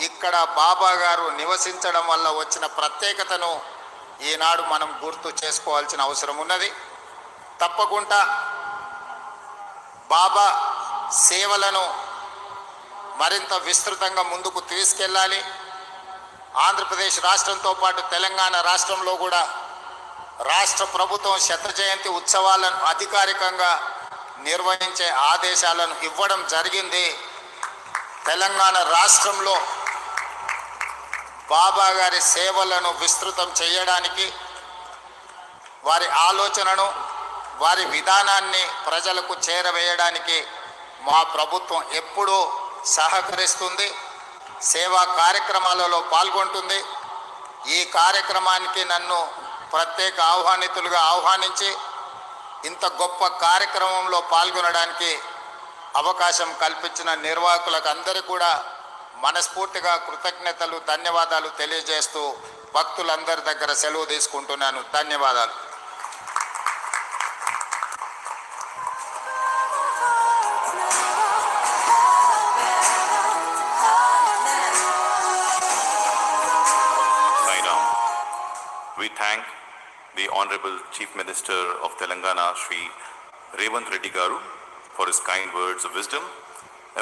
ఇక్కడ బాబా గారు నివసించడం వల్ల వచ్చిన ప్రత్యేకతను ఈనాడు మనం గుర్తు చేసుకోవాల్సిన అవసరం ఉన్నది. తప్పకుండా బాబా సేవలను మరింత విస్తృతంగా ముందుకు తీసుకెళ్ళాలి. ఆంధ్రప్రదేశ్ రాష్ట్రంతో పాటు తెలంగాణ రాష్ట్రంలో కూడా రాష్ట్ర ప్రభుత్వం శత జయంతి ఉత్సవాలను అధికారికంగా నిర్వహించే ఆదేశాలను ఇవ్వడం జరిగింది. తెలంగాణ రాష్ట్రంలో బాబా గారి సేవలను విస్తృతం చేయడానికి, వారి ఆలోచనను, వారి విధానాన్ని ప్రజలకు చేరవేయడానికి మా ప్రభుత్వం ఎప్పుడూ సహకరిస్తుంది, సేవా కార్యక్రమాలలో పాల్గొంటుంది. ఈ కార్యక్రమానికి నన్ను ప్రత్యేక ఆహ్వానితులుగా ఆహ్వానించి ఇంత గొప్ప కార్యక్రమంలో పాల్గొనడానికి అవకాశం కల్పించిన నిర్వాహకులకు అందరికీ కూడా మనస్ఫూర్తిగా కృతజ్ఞతలు, ధన్యవాదాలు తెలియజేస్తూ భక్తులందరి దగ్గర సెలవు తీసుకుంటున్నాను. ధన్యవాదాలు. We thank the Honorable Chief Minister of Telangana, Sri Revanth Reddy Garu, for his kind words of wisdom,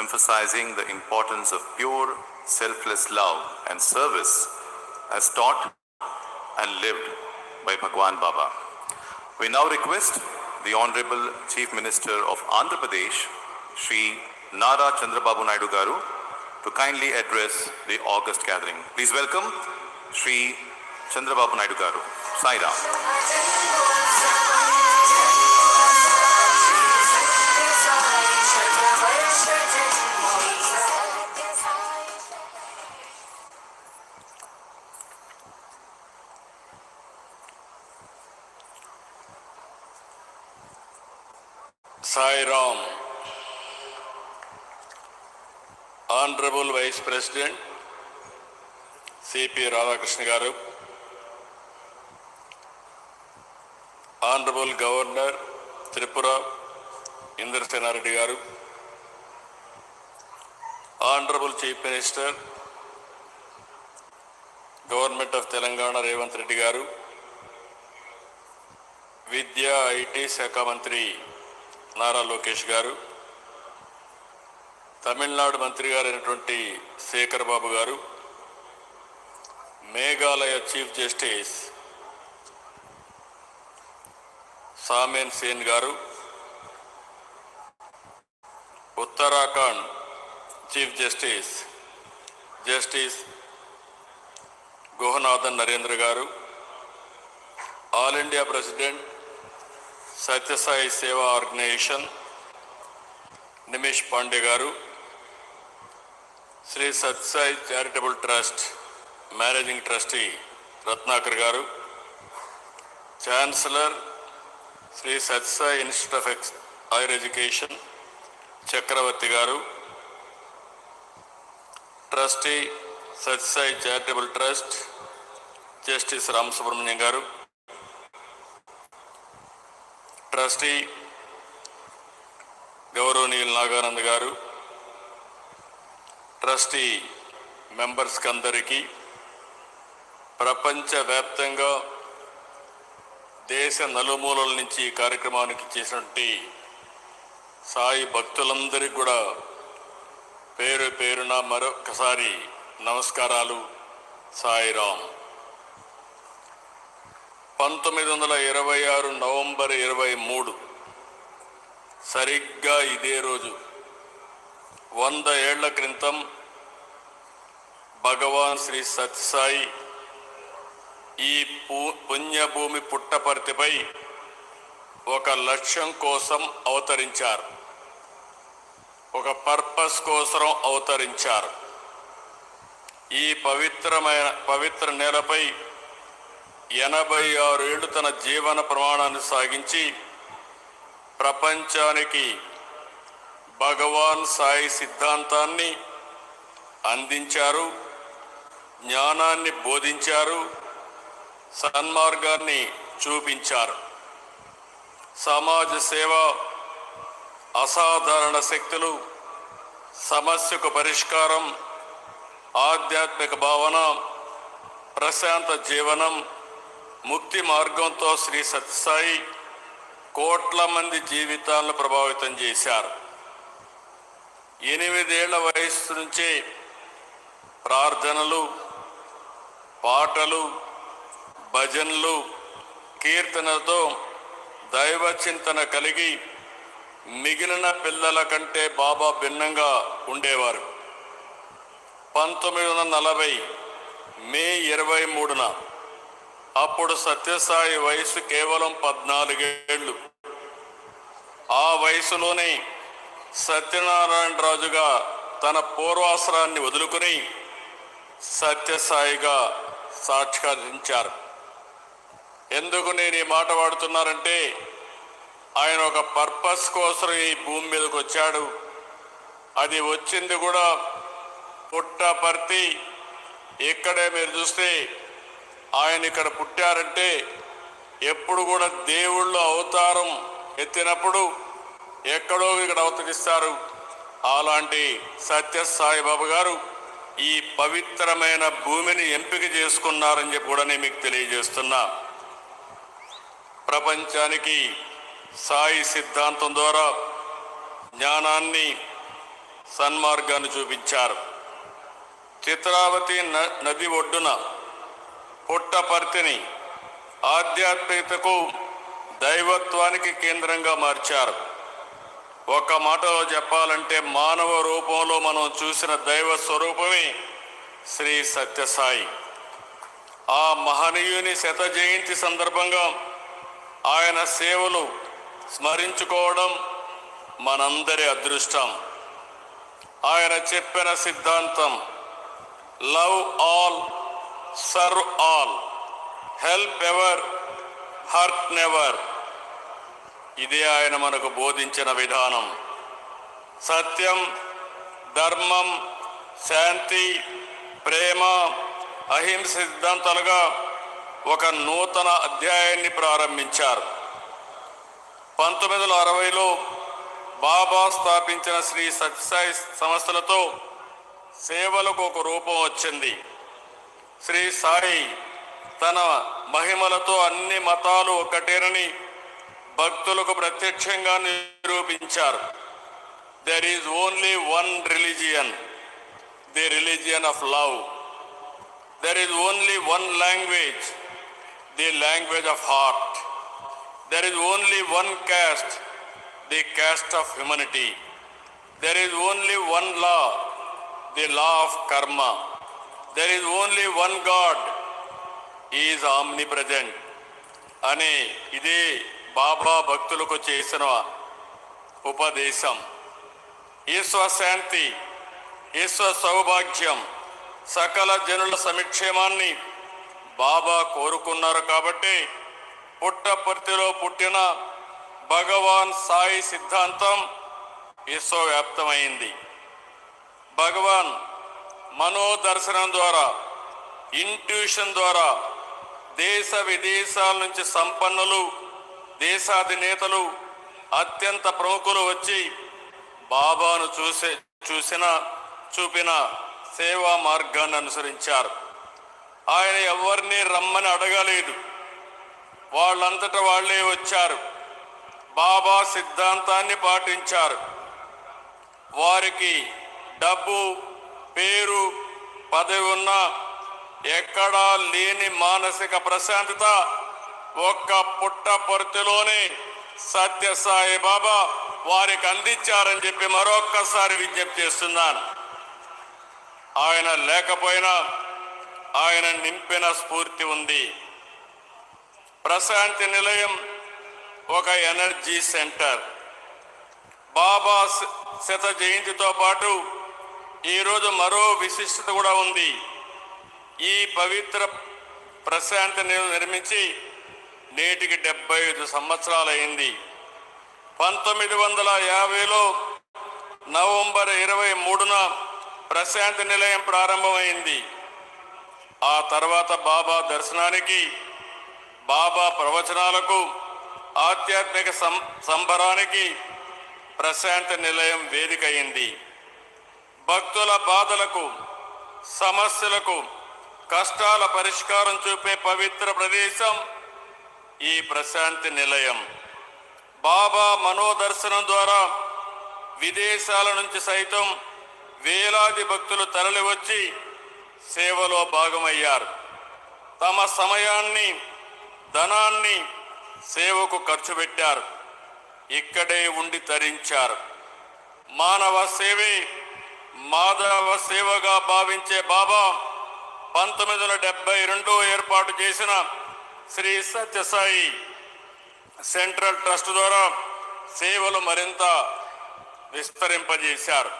emphasizing the importance of pure, selfless love and service as taught and lived by Bhagwan Baba. We now request the Honorable Chief Minister of Andhra Pradesh, Sri Nara Chandrababu Naidu Garu, to kindly address the August gathering. Please welcome Sri Chandrababu Naidu Garu. Sai Ram. Sai Ram. Honorable Vice President C.P. Radhakrishna Garu, Honorable Governor Tripura Indrasena Reddy Garu, Honorable Chief Minister Government of Telangana Revanth Reddy Garu, Vidya IT Shakha Mantri Nara Lokesh Garu, Tamil Nadu Mantri Garu Shekhar Babu Garu, Meghalaya Chief Justice Samen Sen Garu, Uttarakhand Chief Justice Gohanathan Narendra Garu, All India President Sathya Sai Seva Organization Nimish Pandey Garu, Sri Sathya Sai Charitable Trust Managing Trustee Ratnakar Garu, Chancellor Sri Sathya Sai Institute of Higher Education Chakravarti Garu, Trustee Sathya Sai Charitable Trust Justice Ram Subramanian Garu, Trustee Gauravniyuలు Naganand Garu, Trustee Members Kandariki, ప్రపంచ వ్యాప్తంగా దేశ నలుమూలల నుంచి ఈ కార్యక్రమానికి చేసినటువంటి సాయి భక్తులందరికీ కూడా పేరు పేరున మరొకసారి నమస్కారాలు. సాయిరామ్. 1926 నవంబర్ 23 సరిగ్గా ఇదే రోజు 100 ఏళ్ల క్రితం భగవాన్ శ్రీ సత్య సాయి ఈ పుణ్యభూమి పుట్టపర్తిపై ఒక లక్ష్యం కోసం అవతరించారు, ఒక పర్పస్ కోసం అవతరించారు. ఈ పవిత్ర నేలపై 86 ఏళ్లు తన జీవన ప్రమాణాన్ని సాగించి ప్రపంచానికి భగవాన్ సాయి సిద్ధాంతాన్ని అందించారు, జ్ఞానాన్ని బోధించారు, సన్మార్గాన్ని చూపించారు. సమాజ సేవ, అసాధారణ శక్తులు, సమస్యకు పరిష్కారం, ఆధ్యాత్మిక భావన, ప్రశాంత జీవనం, ముక్తి మార్గంతో శ్రీ సత్య సాయి కోట్ల మంది జీవితాలను ప్రభావితం చేశారు. 8 ఏళ్ల వయస్సు నుంచే ప్రార్థనలు, పాటలు, భజనలు, కీర్తనలతో దైవ చింతన కలిగి మిగిలిన పిల్లల కంటే బాబా భిన్నంగా ఉండేవారు. 1940 మే 23న అప్పుడు సత్యసాయి వయసు కేవలం 14 ఏళ్ళు. ఆ వయసులోనే సత్యనారాయణ రాజుగా తన పూర్వాశ్రాన్ని వదులుకుని సత్యసాయిగా సాక్షాత్కరించారు. ఎందుకు నేను ఈ మాట వాడుతున్నానంటే, ఆయన ఒక పర్పస్ కోసం ఈ భూమి మీదకి వచ్చాడు. అది వచ్చింది కూడా పుట్టపర్తి. ఇక్కడే మీరు చూస్తే ఆయన ఇక్కడ పుట్టారంటే, ఎప్పుడు కూడా దేవుళ్ళు అవతారం ఎత్తినప్పుడు ఎక్కడో ఇక్కడ అవతరిస్తారు. అలాంటి సత్యసాయి బాబా గారు ఈ పవిత్రమైన భూమిని ఎంపిక చేసుకున్నారని చెప్పి కూడా నేను మీకు తెలియజేస్తున్నా. ప్రపంచానికి సాయి సిద్ధాంతం ద్వారా జ్ఞానాన్ని, సన్మార్గాన్ని చూపించారు. చిత్రావతి నది ఒడ్డున పుట్టపర్తిని ఆధ్యాత్మికతకు, దైవత్వానికి కేంద్రంగా మార్చారు. ఒక మాటలో చెప్పాలంటే, మానవ రూపంలో మనం చూసిన దైవ స్వరూపమే శ్రీ సత్యసాయి. ఆ మహనీయుని శత జయంతి సందర్భంగా ఆయన సేవలు స్మరించుకోవడం మనందరి అదృష్టం. ఆయన చెప్పిన సిద్ధాంతం love all, serve all, help ever, hurt never. ఇదే ఆయన మనకు బోధించిన విధానం. సత్యం, ధర్మం, శాంతి, ప్రేమ, అహింస సిద్ధాంతాలుగా ఒక నూతన అధ్యాయాన్ని ప్రారంభించారు. 1960లో బాబా స్థాపించిన శ్రీ సత్యసాయి సంస్థలతో సేవలకు ఒక రూపం వచ్చింది. శ్రీ సాయి తన మహిమలతో అన్ని మతాలు ఒకటేనని భక్తులకు ప్రత్యక్షంగా నిరూపించారు. There is only one religion, the religion of love. There is only one language, the language of heart. There is only one caste, the caste of humanity. There is only one law, the law of karma. There is only one God, he is omnipresent. అనే ఇదే బాబా భక్తులకు చేసిన ఉపదేశం. ఈశ్వర శాంతి, ఈశ్వర సౌభాగ్యం, సకల జనుల సమిక్షేమాన్ని బాబా కోరుకున్నారు. కాబట్టి పుట్టపర్తిలో పుట్టిన భగవాన్ సాయి సిద్ధాంతం విశ్వవ్యాప్తమైంది. భగవాన్ మనోదర్శనం ద్వారా, ఇంట్యూషన్ ద్వారా దేశ విదేశాల నుంచి సంపన్నులు, దేశాధినేతలు, అత్యంత ప్రముఖులు వచ్చి బాబాను చూపిన సేవా మార్గాన్ని అనుసరించారు. ఆయన ఎవరిని రమ్మని అడగలేదు, వాళ్ళంతటా వాళ్ళే వచ్చారు. బాబా సిద్ధాంతాన్ని పాటించారు. వారికి డబ్బు, పేరు, పదవి ఉన్నా ఎక్కడా లేని మానసిక ప్రశాంతత ఒక్క పుట్టపర్తిలోనే సత్యసాయి బాబా వారికి అందించారని చెప్పి మరొక్కసారి విజ్ఞప్తి చేస్తున్నాను. ఆయన లేకపోయినా ఆయన నింపిన స్ఫూర్తి ఉంది. ప్రశాంతి నిలయం ఒక ఎనర్జీ సెంటర్. బాబా శత జయంతితో పాటు ఈరోజు మరో విశిష్టత కూడా ఉంది. ఈ పవిత్ర ప్రశాంతి నిర్మించి నేటికి 75 సంవత్సరాలైంది. 1950లో నవంబర్ 23న ప్రశాంతి నిలయం ప్రారంభమైంది. ఆ తర్వాత బాబా దర్శనానికి, బాబా ప్రవచనాలకు, ఆధ్యాత్మిక సంబరానికి ప్రశాంతి నిలయం వేదిక అయింది. భక్తుల బాధలకు, సమస్యలకు, కష్టాల పరిష్కారం చూపే పవిత్ర ప్రదేశం ఈ ప్రశాంతి నిలయం. బాబా మనోదర్శనం ద్వారా విదేశాల నుంచి సైతం వేలాది భక్తులు తరలివచ్చి సేవలో భాగమయ్యారు. తమ సమయాన్ని, ధనాన్ని సేవకు ఖర్చు పెట్టారు. ఇక్కడే ఉండి తరించారు. మానవ సేవే మాధవ సేవగా భావించే బాబా 1972 ఏర్పాటు చేసిన శ్రీ సత్యసాయి సెంట్రల్ ట్రస్ట్ ద్వారా సేవలు మరింత విస్తరింపజేశారు.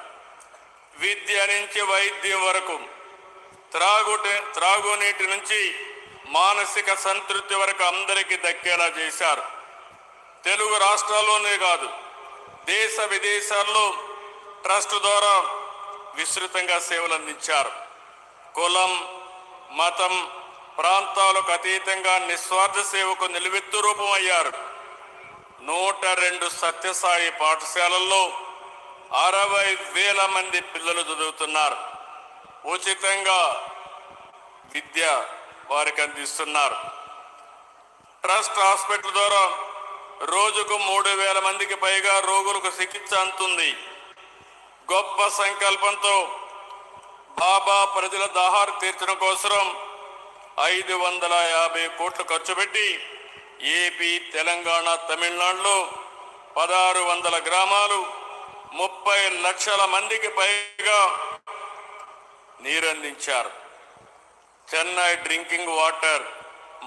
విద్య నుంచి వైద్యం వరకు, త్రాగునీటి నుంచి మానసిక సంతృప్తి వరకు అందరికీ దక్కేలా చేశారు. తెలుగు రాష్ట్రాల్లోనే కాదు, దేశ విదేశాల్లో ట్రస్ట్ ద్వారా విస్తృతంగా సేవలు అందించారు. కులం, మతం, ప్రాంతాలకు అతీతంగా నిస్వార్థ సేవకు నిలువెత్తు రూపం అయ్యారు. 102 సత్యసాయి పాఠశాలల్లో 60,000 మంది పిల్లలు చదువుతున్నారు. ఉచితంగా విద్య వారికి అందిస్తున్నారు. ట్రస్ట్ హాస్పిటల్ ద్వారా రోజుకు 3,000 మందికి పైగా రోగులకు చికిత్స అందుతుంది. గొప్ప సంకల్పంతో బాబా ప్రజల దాహారు తీర్చడం కోసం 550 కోట్లు ఖర్చు పెట్టి ఏపీ, తెలంగాణ, తమిళనాడులో 1600 గ్రామాలు, 30 లక్షల మందికి పైగా నీరందించారు. Chennai drinking water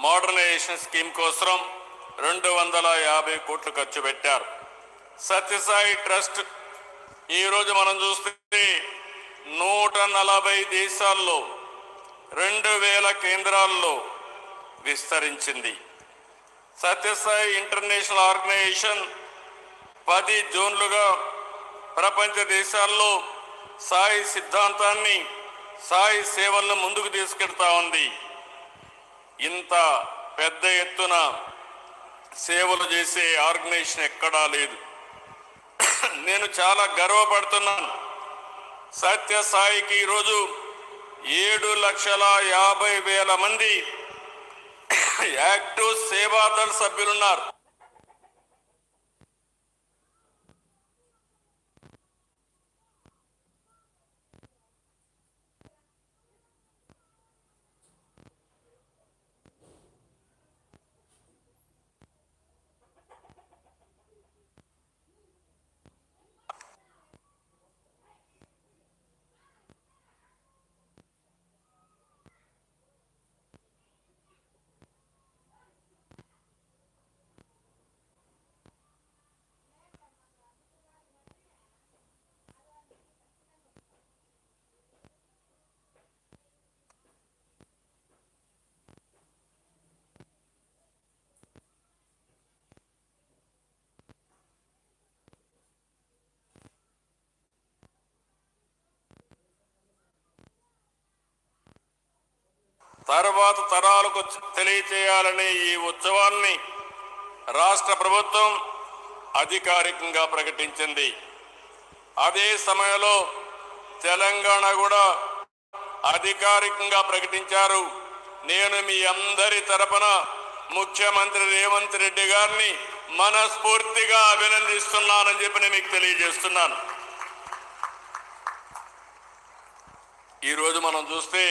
modernisation scheme కోసం 250 కోట్లు ఖర్చు పెట్టారు. సత్యసాయి ట్రస్ట్ ఈరోజు మనం చూస్తే 140 దేశాల్లో 2000 కేంద్రాల్లో విస్తరించింది. సత్యసాయి ఇంటర్నేషనల్ ఆర్గనైజేషన్ 10 జోన్లుగా ప్రపంచ దేశాల్లో సాయి సిద్ధాంతాన్ని, సాయి సేవలను ముందుకు తీసుకెళ్తా ఉంది. ఇంత పెద్ద ఎత్తున సేవలు చేసే ఆర్గనైజేషన్ ఎక్కడా లేదు. నేను చాలా గర్వపడుతున్నాను. సత్యసాయికి ఈరోజు 7,50,000 మంది యాక్టివ్ సేవాదళ సభ్యులున్నారు. తర్వాత తరాలకు తెలియచేయాలనే ఈ ఉత్సవాన్ని రాష్ట్ర ప్రభుత్వం అధికారికంగా ప్రకటించింది. అదే సమయంలో తెలంగాణ కూడా అధికారికంగా ప్రకటించారు. నేను మీ అందరి తరపున ముఖ్యమంత్రి రేవంత్ రెడ్డి గారిని మనస్ఫూర్తిగా అభినందిస్తున్నానని చెప్పి నేను మీకు తెలియజేస్తున్నాను. ఈరోజు మనం చూస్తే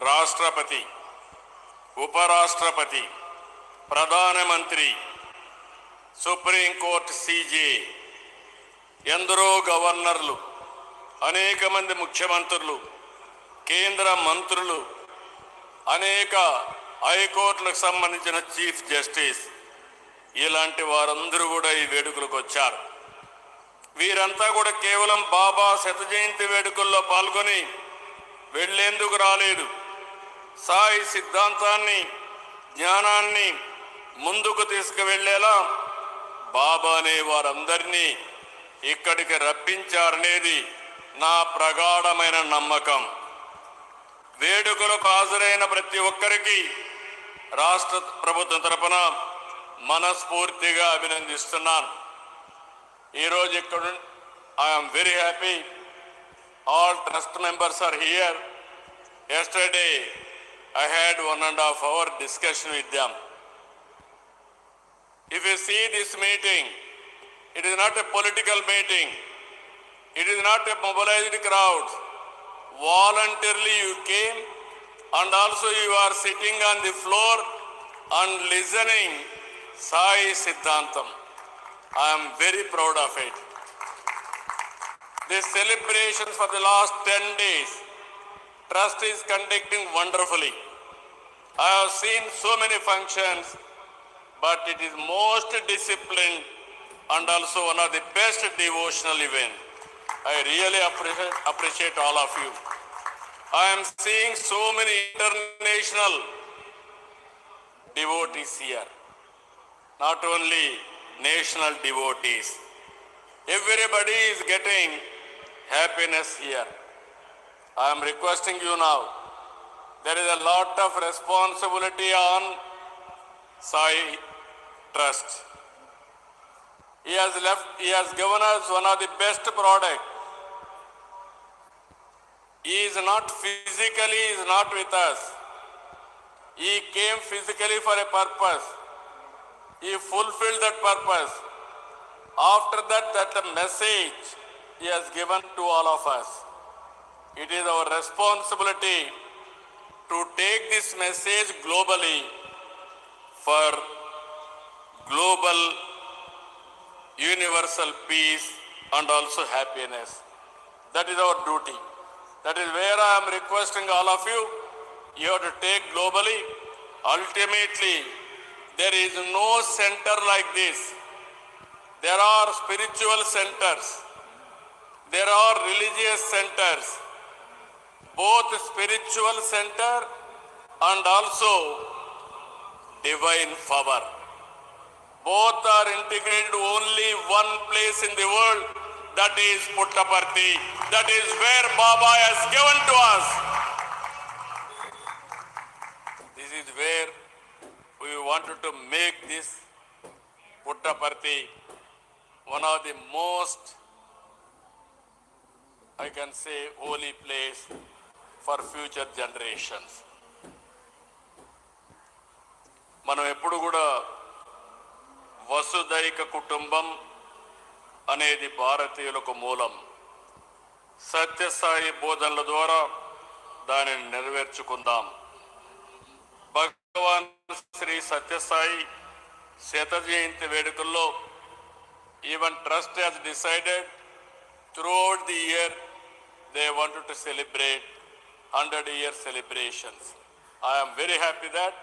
రాష్ట్రపతి, ఉపరాష్ట్రపతి, ప్రధానమంత్రి, సుప్రీంకోర్టు సీజే, ఎందరో గవర్నర్లు, అనేక మంది ముఖ్యమంత్రులు, కేంద్ర మంత్రులు, అనేక హైకోర్టులకు సంబంధించిన చీఫ్ జస్టిస్, ఇలాంటి వారందరూ కూడా ఈ వేడుకలకు వచ్చారు. వీరంతా కూడా కేవలం బాబా శతజయంతి వేడుకల్లో పాల్గొని వెళ్లేందుకు రాలేదు. సాయి సిద్ధాంతాన్ని, జ్ఞానాన్ని ముందుకు తీసుకువెళ్లేలా బాబానే వారందరినీ ఇక్కడికి రప్పించారనేది నా ప్రగాఢమైన నమ్మకం. వేడుకలకు హాజరైన ప్రతి ఒక్కరికి రాష్ట్ర ప్రభుత్వం తరపున మనస్ఫూర్తిగా అభినందిస్తున్నాను. ఈరోజు ఇక్కడ I'm very happy. All trust members are here. Yesterday, I had 1.5 hour discussion with them. If you see this meeting, it is not a political meeting. It is not a mobilized crowd. Voluntarily you came, and also you are sitting on the floor and listening Sai Siddhantam. I am very proud of it. The celebrations for the last 10 days, Trust is conducting wonderfully. I have seen so many functions, but it is most disciplined and also one of the best devotional events. I really appreciate all of you. I am seeing so many international devotees here, not only national devotees. Everybody is getting happiness here. I am requesting you now, there is a lot of responsibility on Sai Trust. He has given us one of the best products. He is not physically, he is not with us. He came physically for a purpose. He fulfilled that purpose. After that, that message he has given to all of us. It is our responsibility to take this message globally for global universal peace and also happiness. That is our duty. That is where I am requesting all of you. You have to take globally. Ultimately, there is no center like this. There are spiritual centers. There are religious centers. Both spiritual center and also divine power. Both are integrated only one place in the world, that is Puttaparthi. That is where Baba has given to us. This is where we wanted to make this Puttaparthi one of the most, I can say, holy place for future generations. మనం ఎప్పుడు కూడా వసుదైక కుటుంబం అనేది భారతీయులకు మూలం. సత్యసాయి బోధనల ద్వారా దానిని నెరవేర్చుకుందాం. భగవాన్ శ్రీ సత్యసాయి శతజయంతి వేడుకల్లో even trust has decided throughout the year they wanted to celebrate 100-year celebrations. I am very happy that,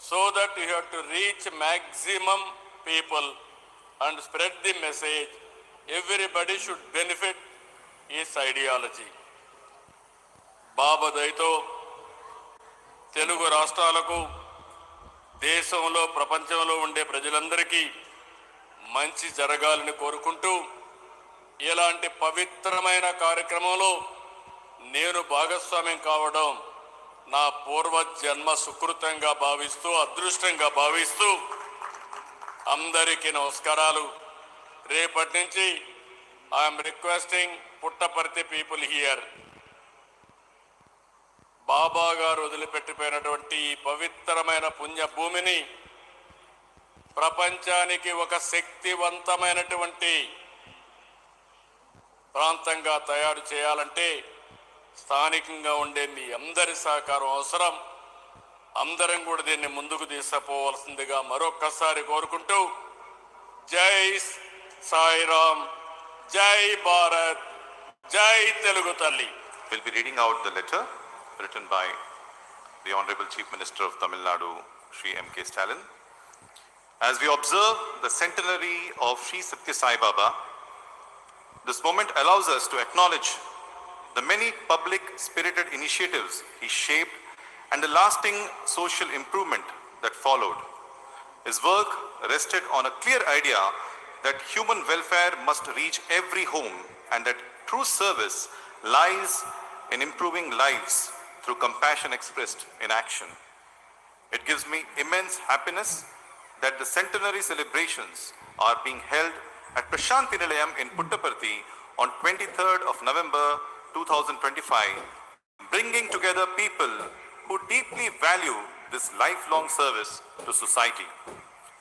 so that you have to reach maximum people and spread the message. Everybody should benefit his ideology. బాబా దయతో తెలుగు రాష్ట్రాలకు, దేశంలో, ప్రపంచంలో ఉండే ప్రజలందరికీ మంచి జరగాలని కోరుకుంటూ, ఇలాంటి పవిత్రమైన కార్యక్రమంలో నేను భాగస్వామ్యం కావడం నా పూర్వజన్మ సుకృతంగా భావిస్తూ, అదృష్టంగా భావిస్తూ అందరికీ నమస్కారాలు. రేపటి నుంచి I'm requesting Puttaparthi people here, Baba garu వదిలిపెట్టిపోయినటువంటి ఈ పవిత్రమైన పుణ్యభూమిని ప్రపంచానికి ఒక శక్తివంతమైనటువంటి ప్రాంతంగా తయారు చేయాలంటే స్థానికంగా ఉండే మీ అందరి సహకారం అవసరం. అందరం కూడా దీన్ని ముందుకు తీసుకుపోవాల్సిందిగా మరొక్కసారి కోరుకుంటూ, జై సాయిరామ్, జై భారత్, జై తెలుగు తల్లి. We'll be reading out the letter written by the Honorable Chief Minister of Tamil Nadu, Sri M.K. Stalin. As we observe the centenary of Sri Sathya Sai Baba, this moment allows us to acknowledge the many public spirited initiatives he shaped and the lasting social improvement that followed. His work rested on a clear idea that human welfare must reach every home and that true service lies in improving lives through compassion expressed in action. It gives me immense happiness that the centenary celebrations are being held at Prashanthi Nilayam in Puttaparthi on 23rd of November 2025, bringing together people who deeply value this lifelong service to society.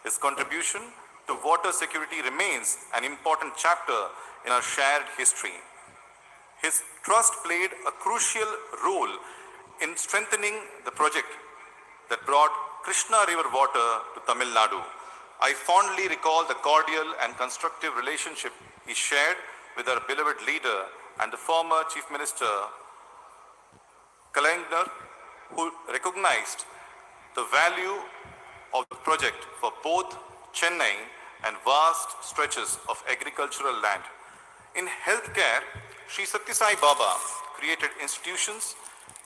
His contribution to water security remains an important chapter in our shared history. His trust played a crucial role in strengthening the project that brought Krishna River water to Tamil Nadu. I fondly recall the cordial and constructive relationship he shared with our beloved leader and the former Chief Minister Kalaignar, who recognized the value of the project for both Chennai and vast stretches of agricultural land. In healthcare, Sri Sathya Sai Baba created institutions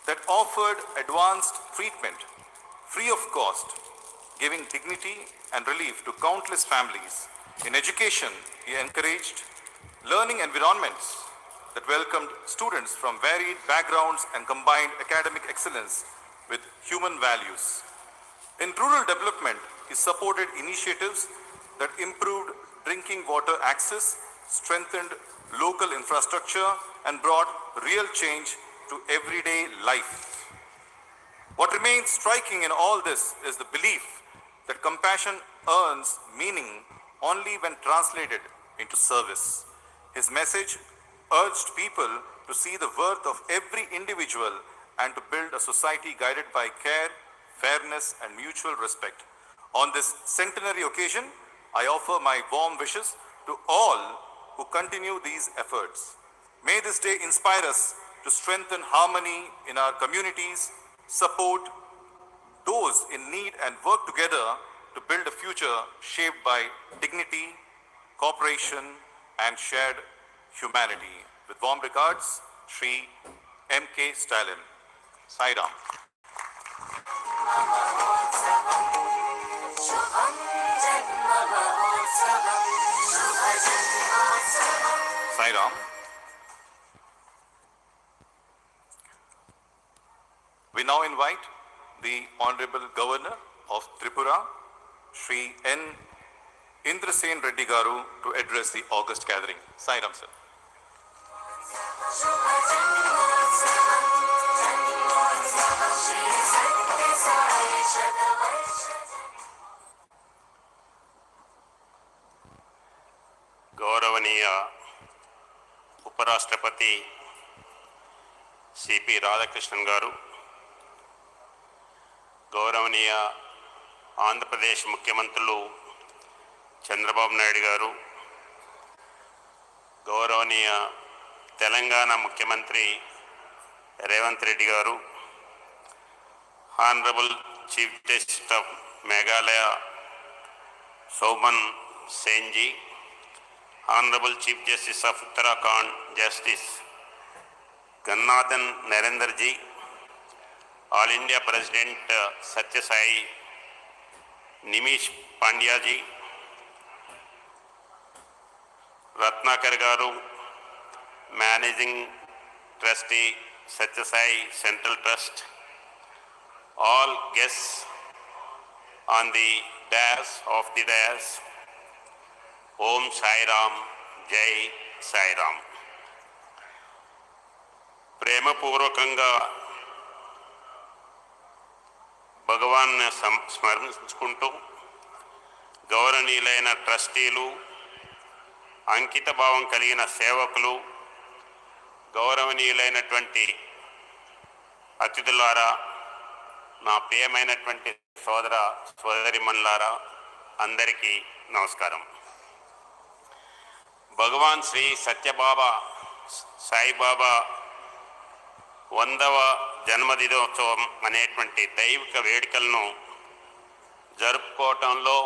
that offered advanced treatment free of cost, giving dignity and relief to countless families. In education, he encouraged learning environments that welcomed students from varied backgrounds and combined academic excellence with human values. In rural development, he supported initiatives that improved drinking water access, strengthened local infrastructure, and brought real change to everyday life. What remains striking in all this is the belief that compassion earns meaning only when translated into service. His message urged people to see the worth of every individual and to build a society guided by care, fairness, and mutual respect. On this centenary occasion, I offer my warm wishes to all who continue these efforts. May this day inspire us to strengthen harmony in our communities, support those in need, and work together to build a future shaped by dignity, cooperation, and shared humanity. With warm regards, Sri M.K. Stalin. Sai Ram. Sai Ram. We now invite the Honorable Governor of Tripura, Sri N. Indrasen Reddy Garu, to address the August gathering. Sai Ram, sir. గౌరవనీయ ఉపరాష్ట్రపతి CP Radhakrishnan గారు, గౌరవనీయ ఆంధ్రప్రదేశ్ ముఖ్యమంత్రులు చంద్రబాబు నాయుడు గారు, గౌరవనీయ తెలంగాణ ముఖ్యమంత్రి Revanth Reddy garu, honourable chief justice of Meghalaya Soumen Sen ji, Honorable Chief Justice of Uttarakhand, Justice Gannathan Narendra Ji, All India President Sathya Sai Nimish Pandya Ji, Ratnakar Garu, Managing Trustee Sathya Sai Central Trust, all guests on the dais of the dais, Om Sai Ram, Jai Sai Ram. ప్రేమపూర్వకంగా భగవాన్ని స్మరించుకుంటూ గౌరవనీయులైన ట్రస్టీలు, అంకిత భావం కలిగిన సేవకులు, గౌరవనీయులైనటువంటి అతిథులారా, నా ప్రియమైనటువంటి సోదర సోదరిమణులారా, అందరికీ నమస్కారం. భగవాన్ శ్రీ సత్యబాబా సాయిబాబా 100వ జన్మదినోత్సవం అనేటువంటి దైవిక వేడుకలను జరుపుకోవటంలో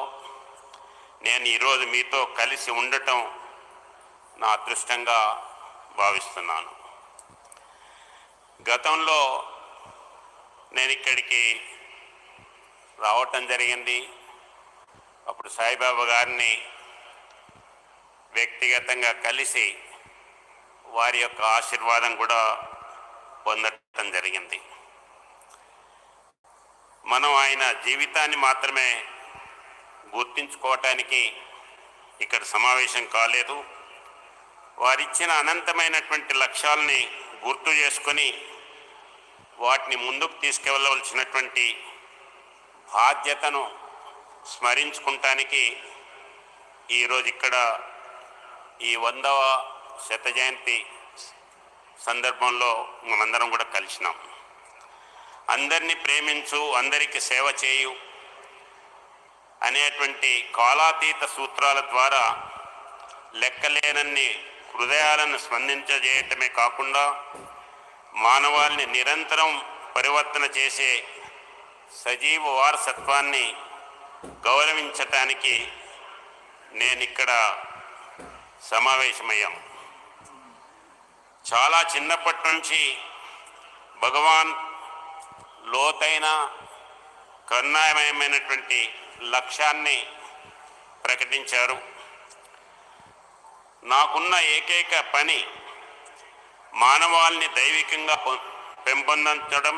నేను ఈరోజు మీతో కలిసి ఉండటం నా అదృష్టంగా భావిస్తున్నాను. గతంలో నేను ఇక్కడికి రావటం జరిగింది. అప్పుడు సాయిబాబా గారిని వ్యక్తిగతంగా కలిసి వారి యొక్క ఆశీర్వాదం కూడా పొందటం జరిగింది. మనం ఆయన జీవితాన్ని మాత్రమే గుర్తించుకోవటానికి ఇక్కడ సమావేశం కాలేదు. వారిచ్చిన అనంతమైనటువంటి లక్ష్యాలని గుర్తు చేసుకొని వాటిని ముందుకు తీసుకెళ్ళవలసినటువంటి బాధ్యతను స్మరించుకుంటానికి ఈరోజు ఇక్కడ ఈ 100వ శత జయంతి సందర్భంలో మనందరం కూడా కలిసినాం. అందరినీ ప్రేమించు, అందరికీ సేవ చేయు అనేటువంటి కాలాతీత సూత్రాల ద్వారా లెక్కలేనన్ని హృదయాలను స్పందించజేయటమే కాకుండా మానవాళిని నిరంతరం పరివర్తన చేసే సజీవ వారసత్వాన్ని గౌరవించటానికి నేను ఇక్కడ సమావేశమయ్యాం. చాలా చిన్నప్పటి నుంచి భగవాన్ లోతైన కరుణామయమైనటువంటి లక్ష్యాన్ని ప్రకటించారు. నాకున్న ఏకైక పని మానవాల్ని దైవికంగా పెంపొందించడం,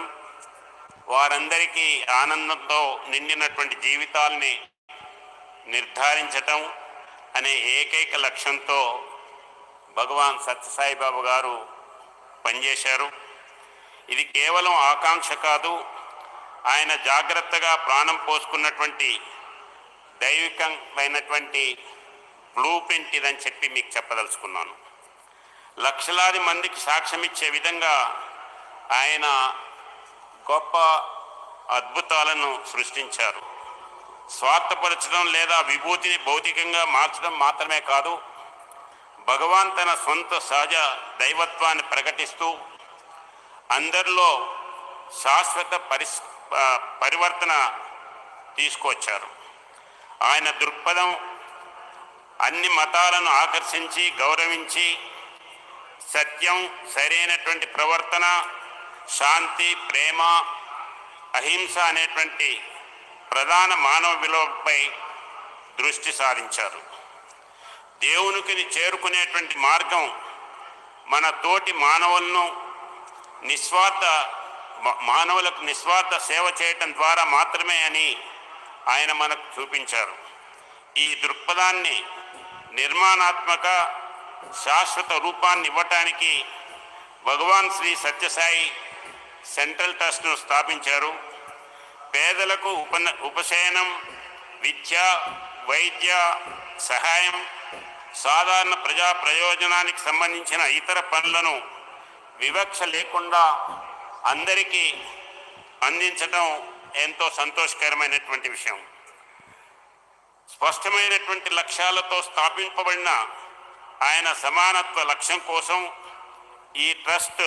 వారందరికీ ఆనందంతో నిండినటువంటి జీవితాల్ని నిర్ధారించటం అనే ఏకైక లక్ష్యంతో భగవాన్ సత్యసాయి బాబా గారు పనిచేశారు. ఇది కేవలం ఆకాంక్ష కాదు, ఆయన జాగ్రత్తగా ప్రాణం పోసుకున్నటువంటి దైవికమైనటువంటి బ్లూ ప్రింట్ ఇదని చెప్పి మీకు చెప్పదలుచుకున్నాను. లక్షలాది మందికి సాక్ష్యం ఇచ్చే విధంగా ఆయన గొప్ప అద్భుతాలను సృష్టించారు. స్వార్థపరచడం లేదా విభూతిని భౌతికంగా మార్చడం మాత్రమే కాదు, భగవాన్ తన సొంత సహజ దైవత్వాన్ని ప్రకటిస్తూ అందరిలో శాశ్వత పరివర్తన తీసుకొచ్చారు. ఆయన దృక్పథం అన్ని మతాలను ఆకర్షించి గౌరవించి సత్యం, సరైనటువంటి ప్రవర్తన, శాంతి, ప్రేమ, అహింస అనేటువంటి ప్రధాన మానవ విలువపై దృష్టి సారించారు. దేవునికి చేరుకునేటువంటి మార్గం మన తోటి మానవులకు నిస్వార్థ సేవ చేయటం ద్వారా మాత్రమే అని ఆయన మనకు చూపించారు. ఈ దృక్పథాన్ని నిర్మాణాత్మక శాశ్వత రూపాన్ని ఇవ్వటానికి భగవాన్ శ్రీ సత్యసాయి సెంట్రల్ ట్రస్ట్ను స్థాపించారు. పేదలకు ఉపశయనం, విద్య, వైద్య సహాయం, సాధారణ ప్రజా ప్రయోజనానికి సంబంధించిన ఇతర పనులను వివక్ష లేకుండా అందరికీ అందించడం ఎంతో సంతోషకరమైనటువంటి విషయం. స్పష్టమైనటువంటి లక్ష్యాలతో స్థాపింపబడిన ఆయన సమానత్వ లక్ష్యం కోసం ఈ ట్రస్ట్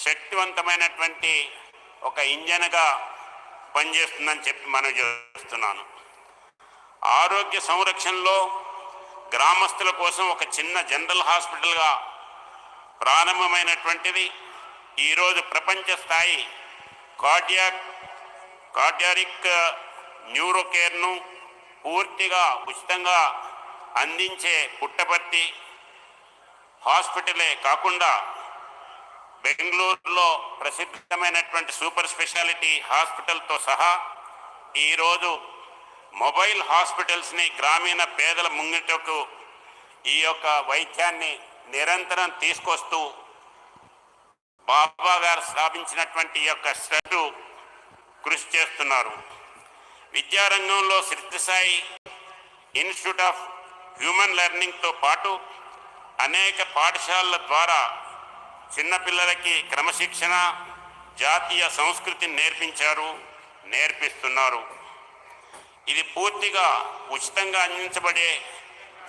శక్తివంతమైనటువంటి ఒక ఇంజన్గా పనిచేస్తుందని చెప్పి మనం చేస్తున్నాను. ఆరోగ్య సంరక్షణలో గ్రామస్తుల కోసం ఒక చిన్న జనరల్ హాస్పిటల్గా ప్రారంభమైనటువంటిది ఈరోజు ప్రపంచ స్థాయి కార్డియారిక్ న్యూరో కేర్ను పూర్తిగా ఉచితంగా అందించే పుట్టపర్తి హాస్పిటలే కాకుండా బెంగళూరులో ప్రసిద్ధమైనటువంటి సూపర్ స్పెషాలిటీ హాస్పిటల్తో సహా ఈరోజు మొబైల్ హాస్పిటల్స్ని గ్రామీణ పేదల ముంగిటకు ఈ యొక్క వైద్యాన్ని నిరంతరం తీసుకొస్తూ బాబా గారు స్థాపించినటువంటి యొక్క శ్రద్ధ కృషి చేస్తున్నారు. విద్యారంగంలో సత్యసాయి ఇన్స్టిట్యూట్ ఆఫ్ హ్యూమన్ లెర్నింగ్తో పాటు అనేక పాఠశాలల ద్వారా చిన్నపిల్లలకి క్రమశిక్షణ, జాతీయ సంస్కృతిని నేర్పిస్తున్నారు. ఇది పూర్తిగా ఉచితంగా అందించబడే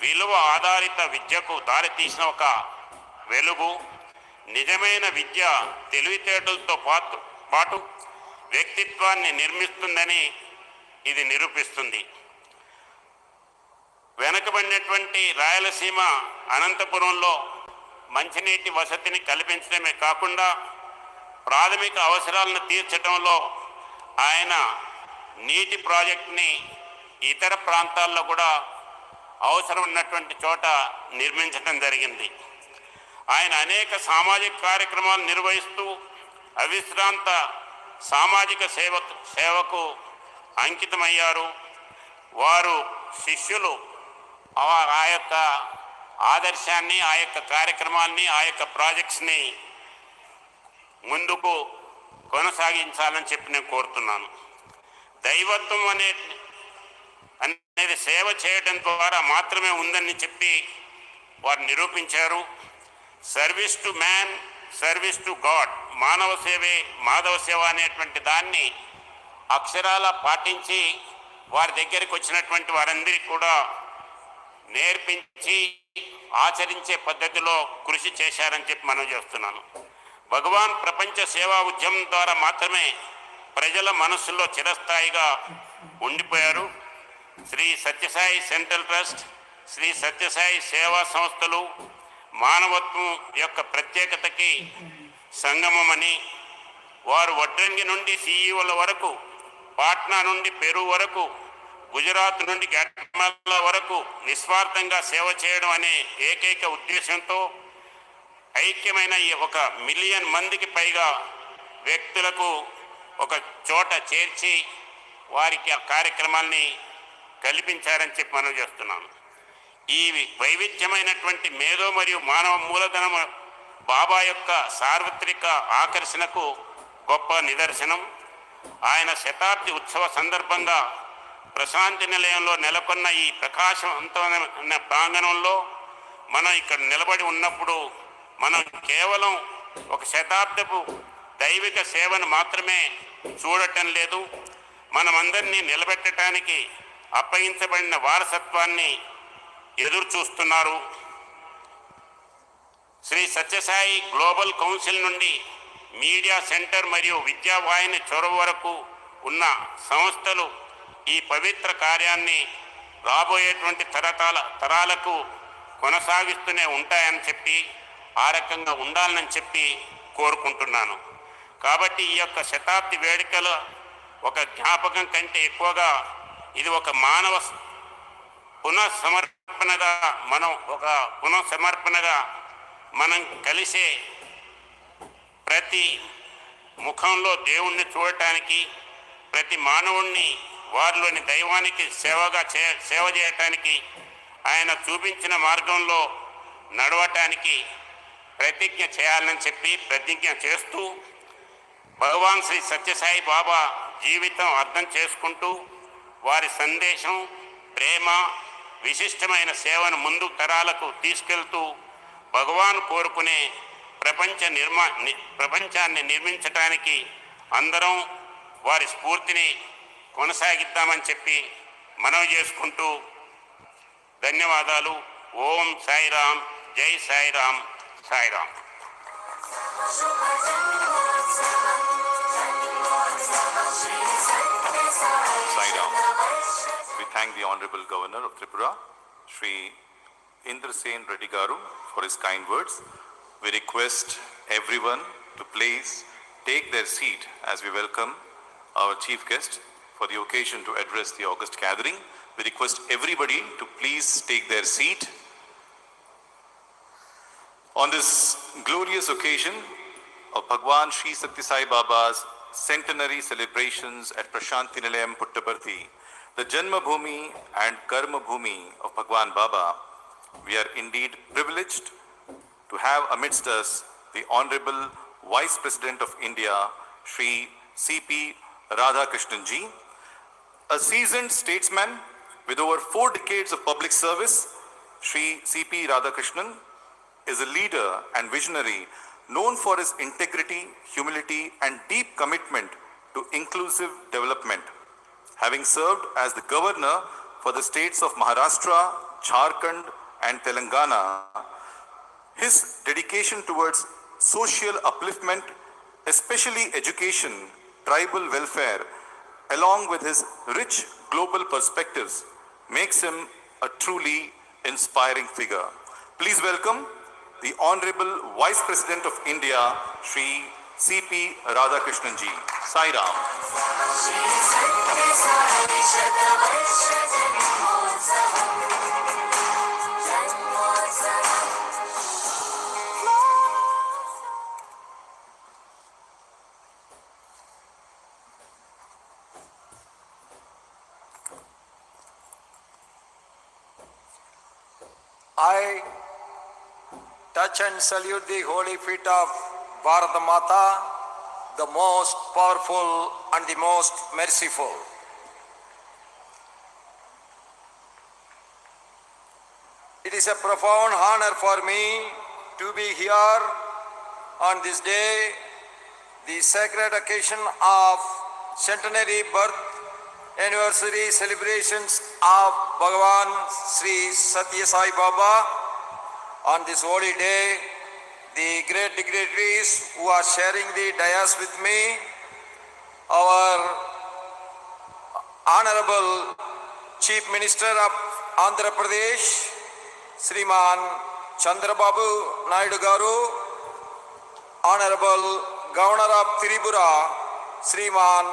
విలువ ఆధారిత విద్యకు దారితీసిన ఒక వెలుగు. నిజమైన విద్య తెలివితేటలతో పాటు వ్యక్తిత్వాన్ని నిర్మిస్తుందని ఇది నిరూపిస్తుంది. వెనుకబడినటువంటి రాయలసీమ అనంతపురంలో మంచినీటి వసతిని కల్పించడమే కాకుండా ప్రాథమిక అవసరాలను తీర్చడంలో ఆయన నీటి ప్రాజెక్టుని ఇతర ప్రాంతాల్లో కూడా అవసరం ఉన్నటువంటి చోట నిర్మించడం జరిగింది. ఆయన అనేక సామాజిక కార్యక్రమాలు నిర్వహిస్తూ అవిశ్రాంత సామాజిక సేవకు అంకితమయ్యారు. వారు శిష్యులు ఆ యొక్క ఆదర్శాన్ని, ఆ యొక్క కార్యక్రమాన్ని, ఆ యొక్క ప్రాజెక్ట్స్ని ముందుకు కొనసాగించాలని చెప్పి నేను కోరుతున్నాను. దైవత్వం అనేది సేవ చేయడం ద్వారా మాత్రమే ఉందని చెప్పి వారు నిరూపించారు. Service to man, service to God, మానవ సేవే మాధవ సేవ అనేటువంటి దాన్ని అక్షరాల పాటించి వారి దగ్గరికి వచ్చినటువంటి వారందరికీ కూడా నేర్పించి ఆచరించే పద్ధతిలో కృషి చేశారని చెప్పి మనం చేస్తున్నాను. భగవాన్ ప్రపంచ సేవా ఉద్యమం ద్వారా మాత్రమే ప్రజల మనస్సులో చిరస్థాయిగా ఉండిపోయారు. శ్రీ సత్యసాయి సెంట్రల్ ట్రస్ట్ శ్రీ సత్యసాయి సేవా సంస్థలు మానవత్వం యొక్క ప్రత్యేకతకి సంగమమని, వారు వడ్రంగి నుండి సీఈఓల వరకు, పాట్నా నుండి పెరు వరకు, గుజరాత్ నుండి గట్మాల వరకు నిస్వార్థంగా సేవ చేయడం అనే ఏకైక ఉద్దేశంతో ఐక్యమైన ఈ 1 మిలియన్ మందికి పైగా వ్యక్తులకు ఒక చోట చేర్చి వారికి ఆ కార్యక్రమాల్ని కల్పించారని చెప్పి మనం చేస్తున్నాను. ఈ వైవిధ్యమైనటువంటి మేధో మరియు మానవ మూలధనం బాబా యొక్క సార్వత్రిక ఆకర్షణకు గొప్ప నిదర్శనం. ఆయన శతాబ్ది ఉత్సవ సందర్భంగా ప్రశాంతి నిలయంలో నెలకొన్న ఈ ప్రకాశవంతమైన ప్రాంగణంలో మనం ఇక్కడ నిలబడి ఉన్నప్పుడు మనం కేవలం ఒక శతాబ్దపు దైవిక సేవను మాత్రమే చూడటం లేదు, మనమందరినీ నిలబెట్టడానికి అప్పగించబడిన వారసత్వాన్ని ఎదురు చూస్తున్నారు. శ్రీ సత్యసాయి గ్లోబల్ కౌన్సిల్ నుండి మీడియా సెంటర్ మరియు విద్యావాహిని చొరవ వరకు ఉన్న సంస్థలు ఈ పవిత్ర కార్యాన్ని రాబోయేటువంటి తరాలకు కొనసాగిస్తూనే ఉంటాయని చెప్పి, ఆ రకంగా ఉండాలని చెప్పి కోరుకుంటున్నాను. కాబట్టి ఈ యొక్క శతాబ్ది వేడుకలు ఒక జ్ఞాపకం కంటే ఎక్కువగా ఇది ఒక మానవ పునఃసమర్పణగా మనం కలిసే ప్రతి ముఖంలో దేవుణ్ణి చూడటానికి, ప్రతి మానవుణ్ణి వారిలోని దైవానికి సేవ చేయటానికి, ఆయన చూపించిన మార్గంలో నడవటానికి ప్రతిజ్ఞ చేయాలని చెప్పి ప్రతిజ్ఞ చేస్తూ, భగవాన్ శ్రీ సత్యసాయి బాబా జీవితం అర్థం చేసుకుంటూ వారి సందేశం, ప్రేమ, విశిష్టమైన సేవను ముందు తరాలకు తీసుకెళ్తూ భగవాన్ కోరుకునే ప్రపంచాన్ని నిర్మించటానికి అందరం వారి స్ఫూర్తిని కొనసాగిద్దామని చెప్పి మనవి చేసుకుంటూ ధన్యవాదాలు. ఓం సాయిరామ్, జై Sairam, Sairam. Sairam. We thank the Honorable Governor of Tripura, Sri Indrasen Reddy Garu, for his kind words. We request everyone to please take their seat as we welcome our chief guest for the occasion to address the August gathering. We request everybody to please take their seat. On this glorious occasion of Bhagwan Sri Sathya Sai Baba's centenary celebrations at Prashanti Nilayam, Puttaparthi, the Janma Bhumi and Karma Bhumi of Bhagwan Baba, we are indeed privileged to have amidst us the Honorable Vice President of India, Sri C.P. Radhakrishnan Ji, a seasoned statesman with over 4 decades of public service. Sri C.P. Radhakrishnan is a leader and visionary known for his integrity, humility, and deep commitment to inclusive development. Having served as the governor for the states of Maharashtra, Jharkhand, and Telangana, his dedication towards social upliftment, especially education, tribal welfare, along with his rich global perspectives, makes him a truly inspiring figure. Please welcome the Honorable Vice President of India, Sri C.P. Radhakrishnan Ji. Sai Ram. I touch and salute the holy feet of Bharata Mata, the most powerful and the most merciful. It is a profound honor for me to be here on this day, the sacred occasion of centenary birth anniversary celebrations of Bhagavan Sri Sathya Sai Baba. On this holy day, the great dignitaries who are sharing the dais with me, our Honorable Chief Minister of Andhra Pradesh, Sriman Chandrababu Naidu Garu, Honorable Governor of Tripura, Sriman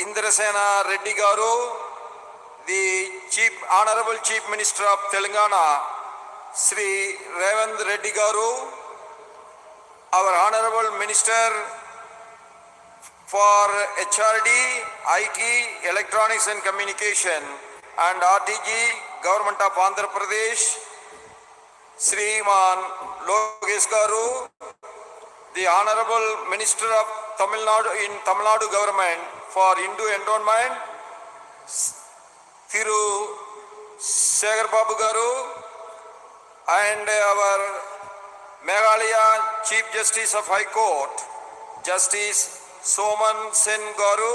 Indrasena Reddy Garu, the Honorable Chief Minister of Telangana, Sri Revanth Reddy Garu, our Honorable Minister for HRD, IT, Electronics and Communication and RTG, Government of Andhra Pradesh, Sriman Lokesh Garu, the Honorable Minister of Tamil Nadu Government for Hindu Endowment, Thiru Segar Babu Garu, and our Meghalaya Chief Justice of High Court, Justice Soman Sen Garu,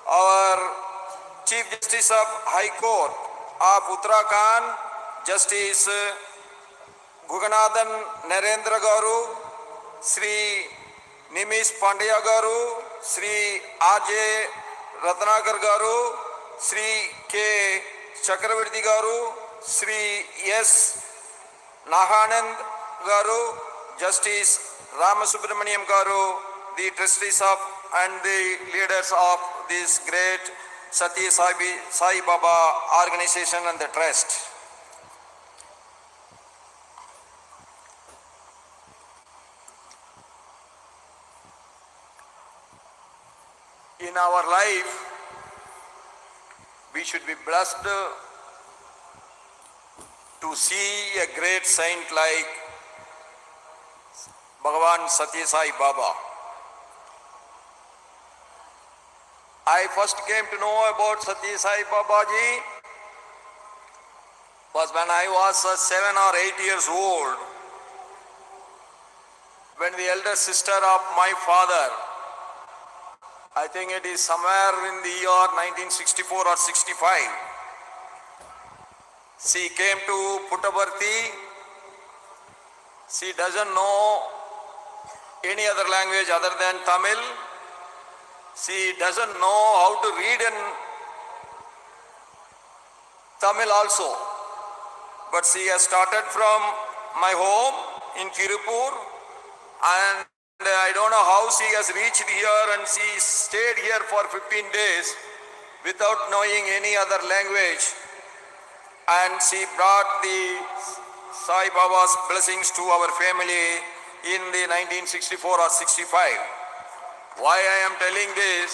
our Chief Justice of High Court of Uttarakhand, Justice Guganathan Narendra Garu, Sri Nimish Pandya Garu, Sri R.J. Ratnakar Garu, Sri K. Chakravarti Garu, Sri S. Nahanand Garu, Justice Ramasubramaniam Garu, the trustees of and the leaders of this great Sathya Sai Baba organization and the trust. In our life, we should be blessed to see a great saint like Bhagavan Sathya Sai Baba. I first came to know about Sathya Sai Babaji was when I was 7 or 8 years old, when the elder sister of my father, I think it is somewhere in the year 1964 or 65, she came to Puttaparthi. She doesn't know any other language other than Tamil. She doesn't know how to read in Tamil also. But she has started from my home in Tirupur, and I don't know how she has reached here, and she stayed here for 15 days without knowing any other language. And she brought the Sai Baba's blessings to our family in the 1964 or 65. Why I am telling this?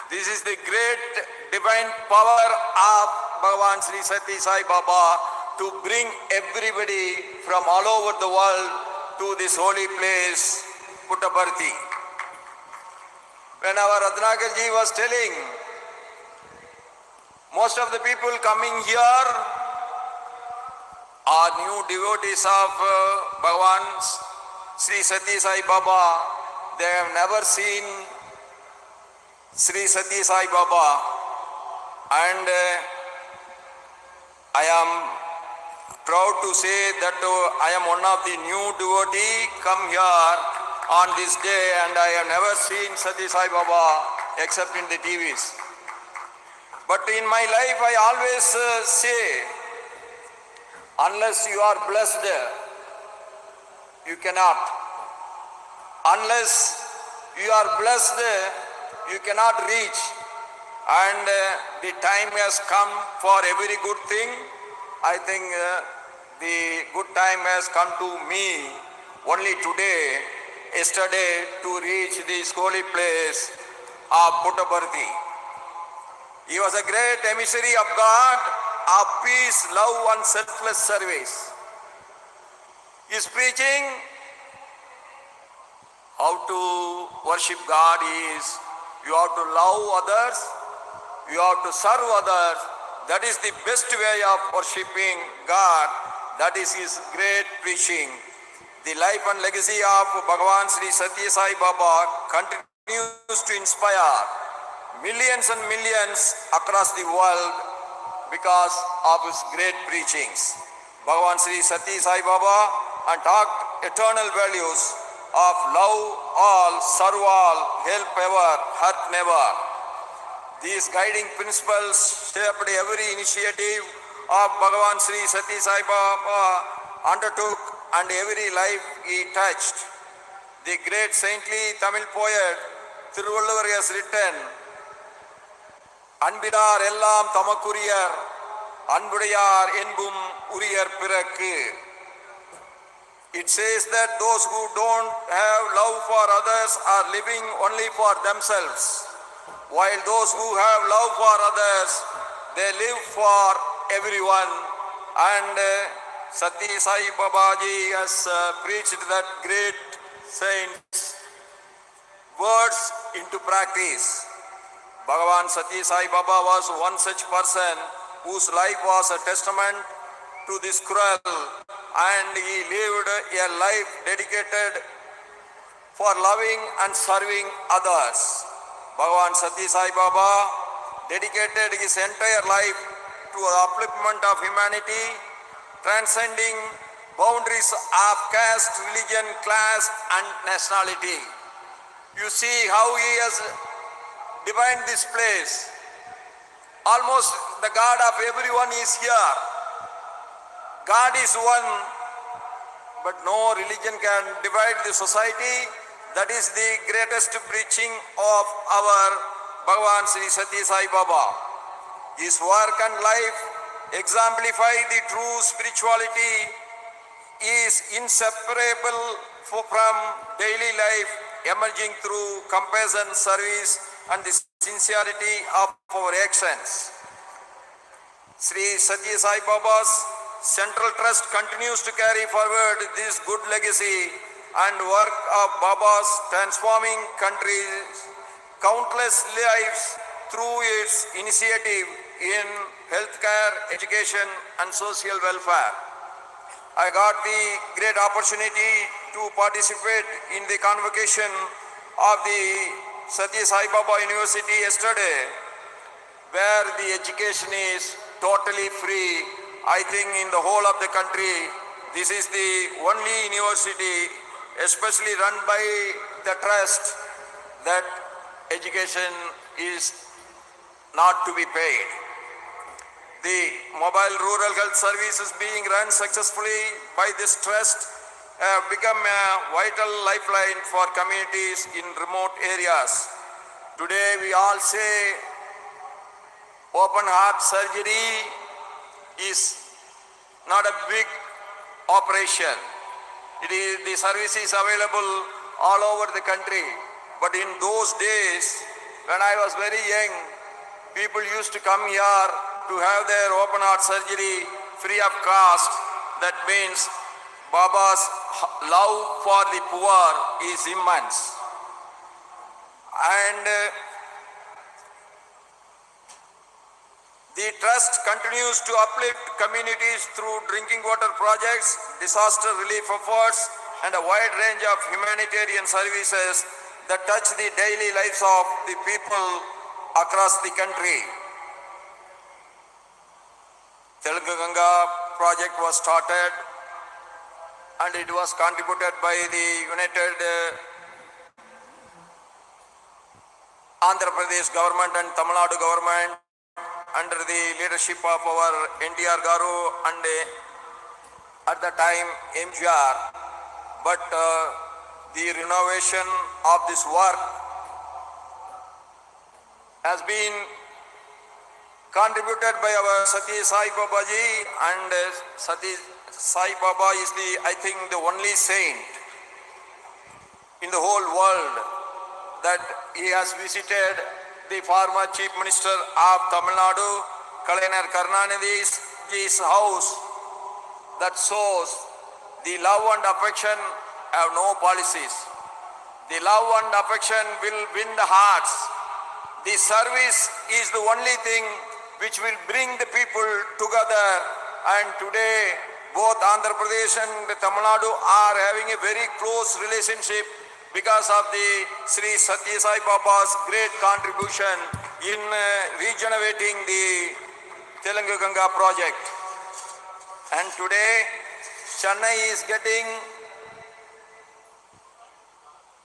This is the great divine power of Bhagavan Sri Sathya Sai Baba to bring everybody from all over the world to this holy place, Puttaparthi. When our Ratnakarji was telling, most of the people coming here are new devotees of Bhagavan Sri Sathya Sai Baba. They have never seen Sri Sathya Sai Baba, and I am proud to say that I am one of the new devotee come here on this day, and I have never seen Sathya Sai Baba except in the TVs. But in my life I always say, unless you are blessed, you cannot. Unless you are blessed, you cannot reach. And the time has come for every good thing. I think the good time has come to me only today, yesterday, to reach this holy place of Puttaparthi. He was a great emissary of God, of peace, love and selfless service. His preaching, how to worship God is, you have to love others, you have to serve others. That is the best way of worshipping God. That is his great preaching. The life and legacy of Bhagavan Sri Sathya Sai Baba continues to inspire millions and millions across the world because of his great preachings. Bhagavan Sri Sathya Sai Baba and taught eternal values of love all, serve all, help ever, hurt never. These guiding principles shaped every initiative of Bhagavan Sri Sathya Sai Baba undertook and every life he touched. The great saintly Tamil poet Thiruvalluvar has written, அன்பினார் எல்லாம் தமக்குரியர் அன்புடையார் என்பும் உரியர் பிறக்கு. It says that those who don't have love for others are living only for themselves, while those who have love for others, they live for everyone. And Sathya Sai Babaji has preached that great saint's words into practice. Bhagavan Sathya Sai Baba was one such person whose life was a testament to this cruel, and he lived a life dedicated for loving and serving others. Bhagavan Sathya Sai Baba dedicated his entire life to the upliftment of humanity, transcending boundaries of caste, religion, class and nationality. You see how he has divined this place. Almost the God of everyone is here. God is one, but no religion can divide the society. That is the greatest preaching of our Bhagavan Sri Sathya Sai Baba. His work and life exemplify the true spirituality is inseparable from daily life, emerging through compassion, service and the sincerity of our actions. Sri Sathya Sai Baba's Central Trust continues to carry forward this good legacy and work of Baba's transforming countries, countless lives through its initiative in healthcare, education and social welfare. I got the great opportunity to participate in the convocation of the Sathya Sai Baba University yesterday, where the education is totally free. I think in the whole of the country, this is the only university, especially run by the trust, that education is not to be paid. The mobile rural health services being run successfully by this trust have become a vital lifeline for communities in remote areas. Today we all say open heart surgery is not a big operation. The service is available all over the country. But in those days, when I was very young, people used to come here to have their open heart surgery free of cost. That means Baba's love for the poor is immense. And the trust continues to uplift communities through drinking water projects, disaster relief efforts, and a wide range of humanitarian services that touch the daily lives of the people across the country. Telugu Ganga project was started and it was contributed by the United Andhra Pradesh government and Tamil Nadu government under the leadership of our NTR Garu and at the time MGR. But the renovation of this work has been contributed by our Sathya Sai Babaji, and Sathya Sai Baba is I think the only saint in the whole world that he has visited the former Chief Minister of Tamil Nadu, Kalaignar Karunanidhi's house. That shows the love and affection have no policies. The love and affection will win the hearts. The service is the only thing which will bring the people together, and today both Andhra Pradesh and Tamil Nadu are having a very close relationship because of the Sri Sathya Sai Baba's great contribution in regenerating the Telugu Ganga project. And today Chennai is getting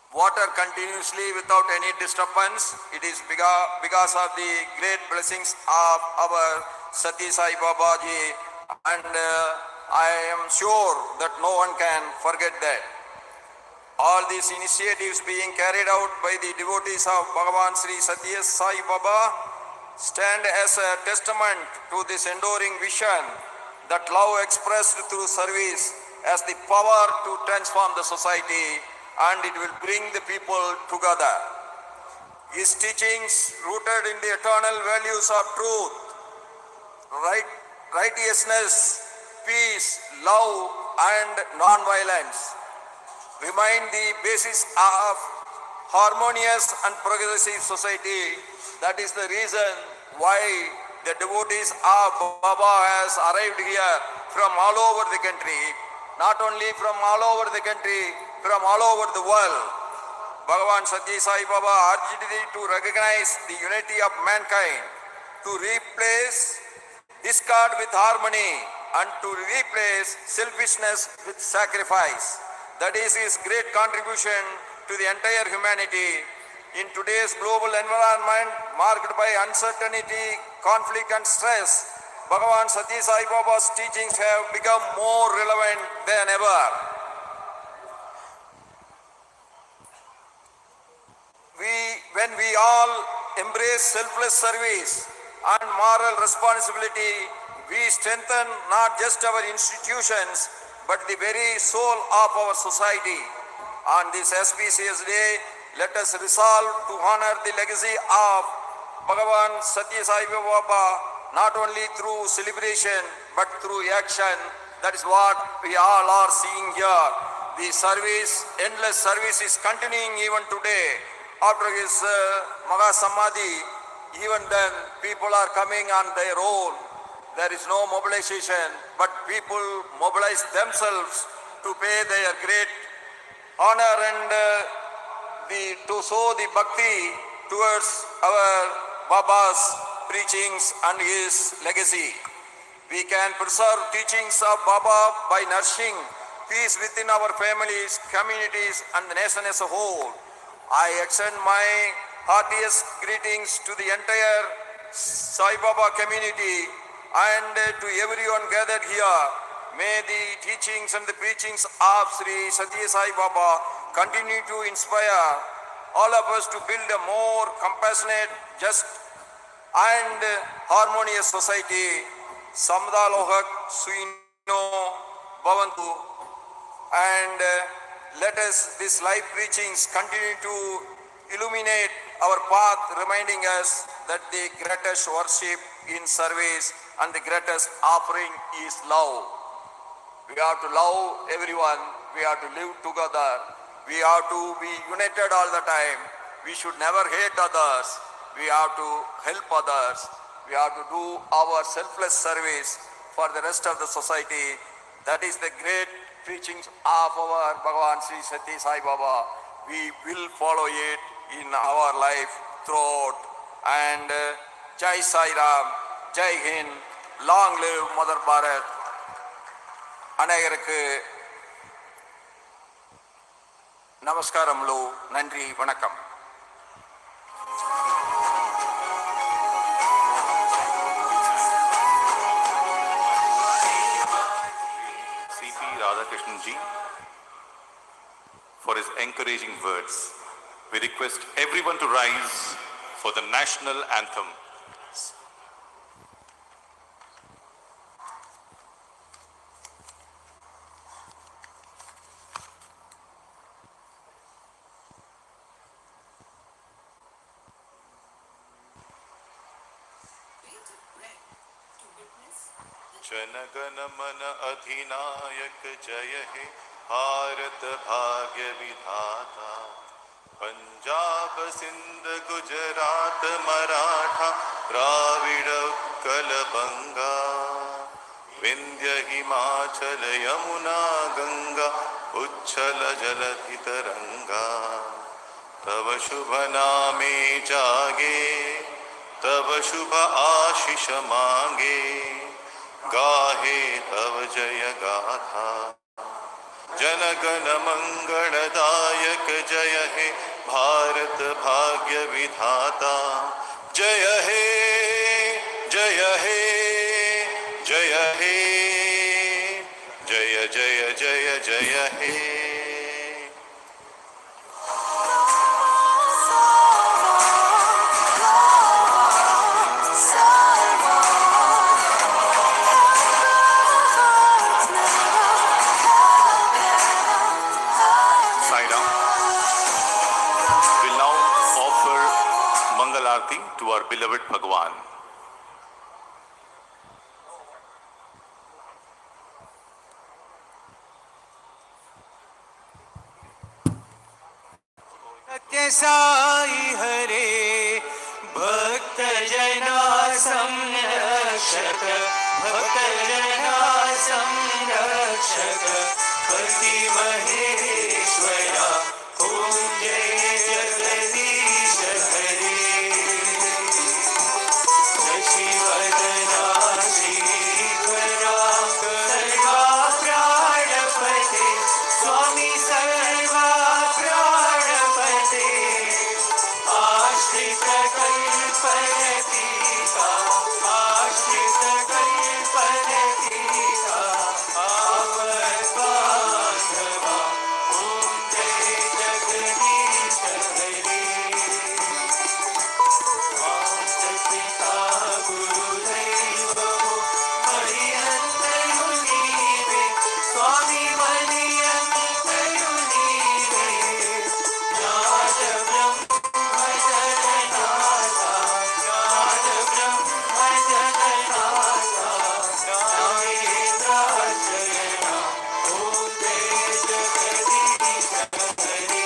water continuously without any disturbance. It is because of the great blessings of our Sathya Sai Baba ji, and I am sure that no one can forget that. All these initiatives being carried out by the devotees of Bhagavan Sri Sathya Sai Baba stand as a testament to this enduring vision that love expressed through service has the power to transform the society, and it will bring the people together. His teachings, rooted in the eternal values of truth, righteousness, peace, love, and non-violence, remain the basis of harmonious and progressive society. That is the reason why the devotees of Baba has arrived here from all over the country, not only from all over the country, from all over the world. Bhagavan Sathya Sai Baba urged thee to recognize the unity of mankind, to replace discord with harmony, and to replace selfishness with sacrifice. That is his great contribution to the entire humanity. In today's global environment marked by uncertainty, conflict and stress, Bhagavan Sathya Sai Baba's teachings have become more relevant than ever. When we all embrace selfless service and moral responsibility, we strengthen not just our institutions, but the very soul of our society. On this auspicious day, let us resolve to honor the legacy of Bhagavan Sathya Sai Baba, not only through celebration, but through action. That is what we all are seeing here. The service, endless service is continuing even today. After his Maha Samadhi, even then people are coming on their own. There is no mobilization, but people mobilize themselves to pay their great honor and to show the bhakti towards our Baba's preachings and his legacy. We can preserve teachings of Baba by nourishing peace within our families, communities, and the nation as a whole. I extend my heartiest greetings to the entire Sai Baba community and to everyone gathered here. May the teachings and the preachings of Sri Sathya Sai Baba continue to inspire all of us to build a more compassionate, just and harmonious society. Samda Lohak Suino Bhavantu. And let us, these live preachings continue to illuminate our path, reminding us that the greatest worship in service and the greatest offering is love. We have to love everyone. We have to live together. We have to be united all the time. We should never hate others. We have to help others. We have to do our selfless service for the rest of the society. That is the great preachings of our Bhagavan Sri Sathya Sai Baba. We will follow it in our life throughout. And Jai Sai Ram, Jai Hind, long live Mother Bharat. அனைவருக்கு நமஸ்காரமுలు, நன்றி, வணக்கம். CP Radhakrishnan ji for his encouraging words. We request everyone to rise for the national anthem. जनगण मन अधिनायक जय हे भारत भाग्य विधाता पंजाब सिंध गुजरात मराठा द्राविड़ उत्कल बंगा विंध्य हिमाचल यमुना गंगा उच्छल जलधि तरंगा तव शुभ नामे जागे तव शुभ आशीष मांगे गाहे तव जय गाथा जनगण मंगलदायक जय हे भारत भाग्य विधाता जय हे जय हे Mangal Aarti to our beloved Bhagwan. सत्य साई हरे भक्त जना संरक्षक भक्त जना संरक्षक पति महेश्वरा ओम जय जगदीश हरे शशिवदना श्रीकरा सर्वा प्राणपते स्वामी सर्वा प्राणपते आश्रित कल्पलतीका आश्रित कल्पलतीका आपद्बान्धवा ओम जय जगदीश हरे पिता गुरुदैवो मरियन्तयुनीवे स्वामी मरियन्तयुनीवे ज्ञान ब्रह्म जगन्नाथा ज्ञान ब्रह्म जगन्नाथा ज्ञानेन्द्राशयना ओम जय जगदीश हरे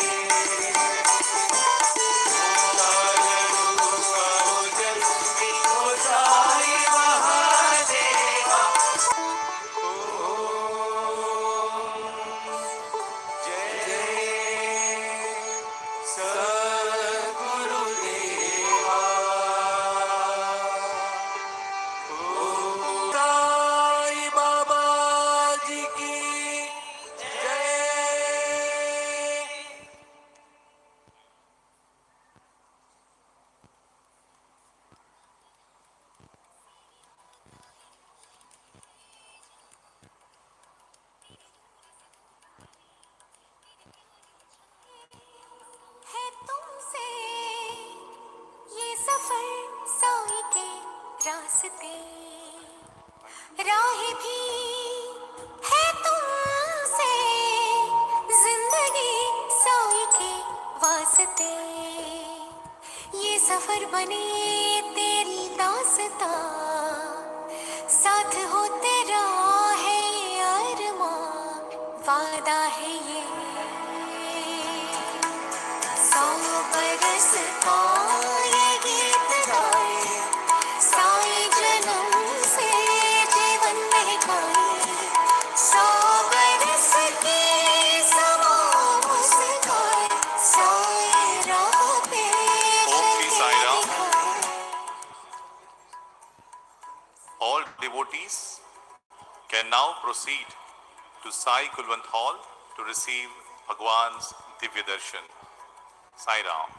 साई महादेवा जय सद्गुरुदेवा साई बाबा जी की जय है तुमसे ये सफर साई के रास्ते राह भी है तुमसे जिंदगी साई के वास्ते ये सफर बने तेरी दास्ता साथ हो तेरा है अरमां वादा है ये 100 बरस का ये गीत गाए साई जन्म से जीवन महकाए 100 बरस के समा मुस्काए साई राह पे Om Shri Sai Ram. दिखाए All devotees can now proceed to Sai Kulwant Hall to receive Bhagwan's Divya Darshan. Sai Ram.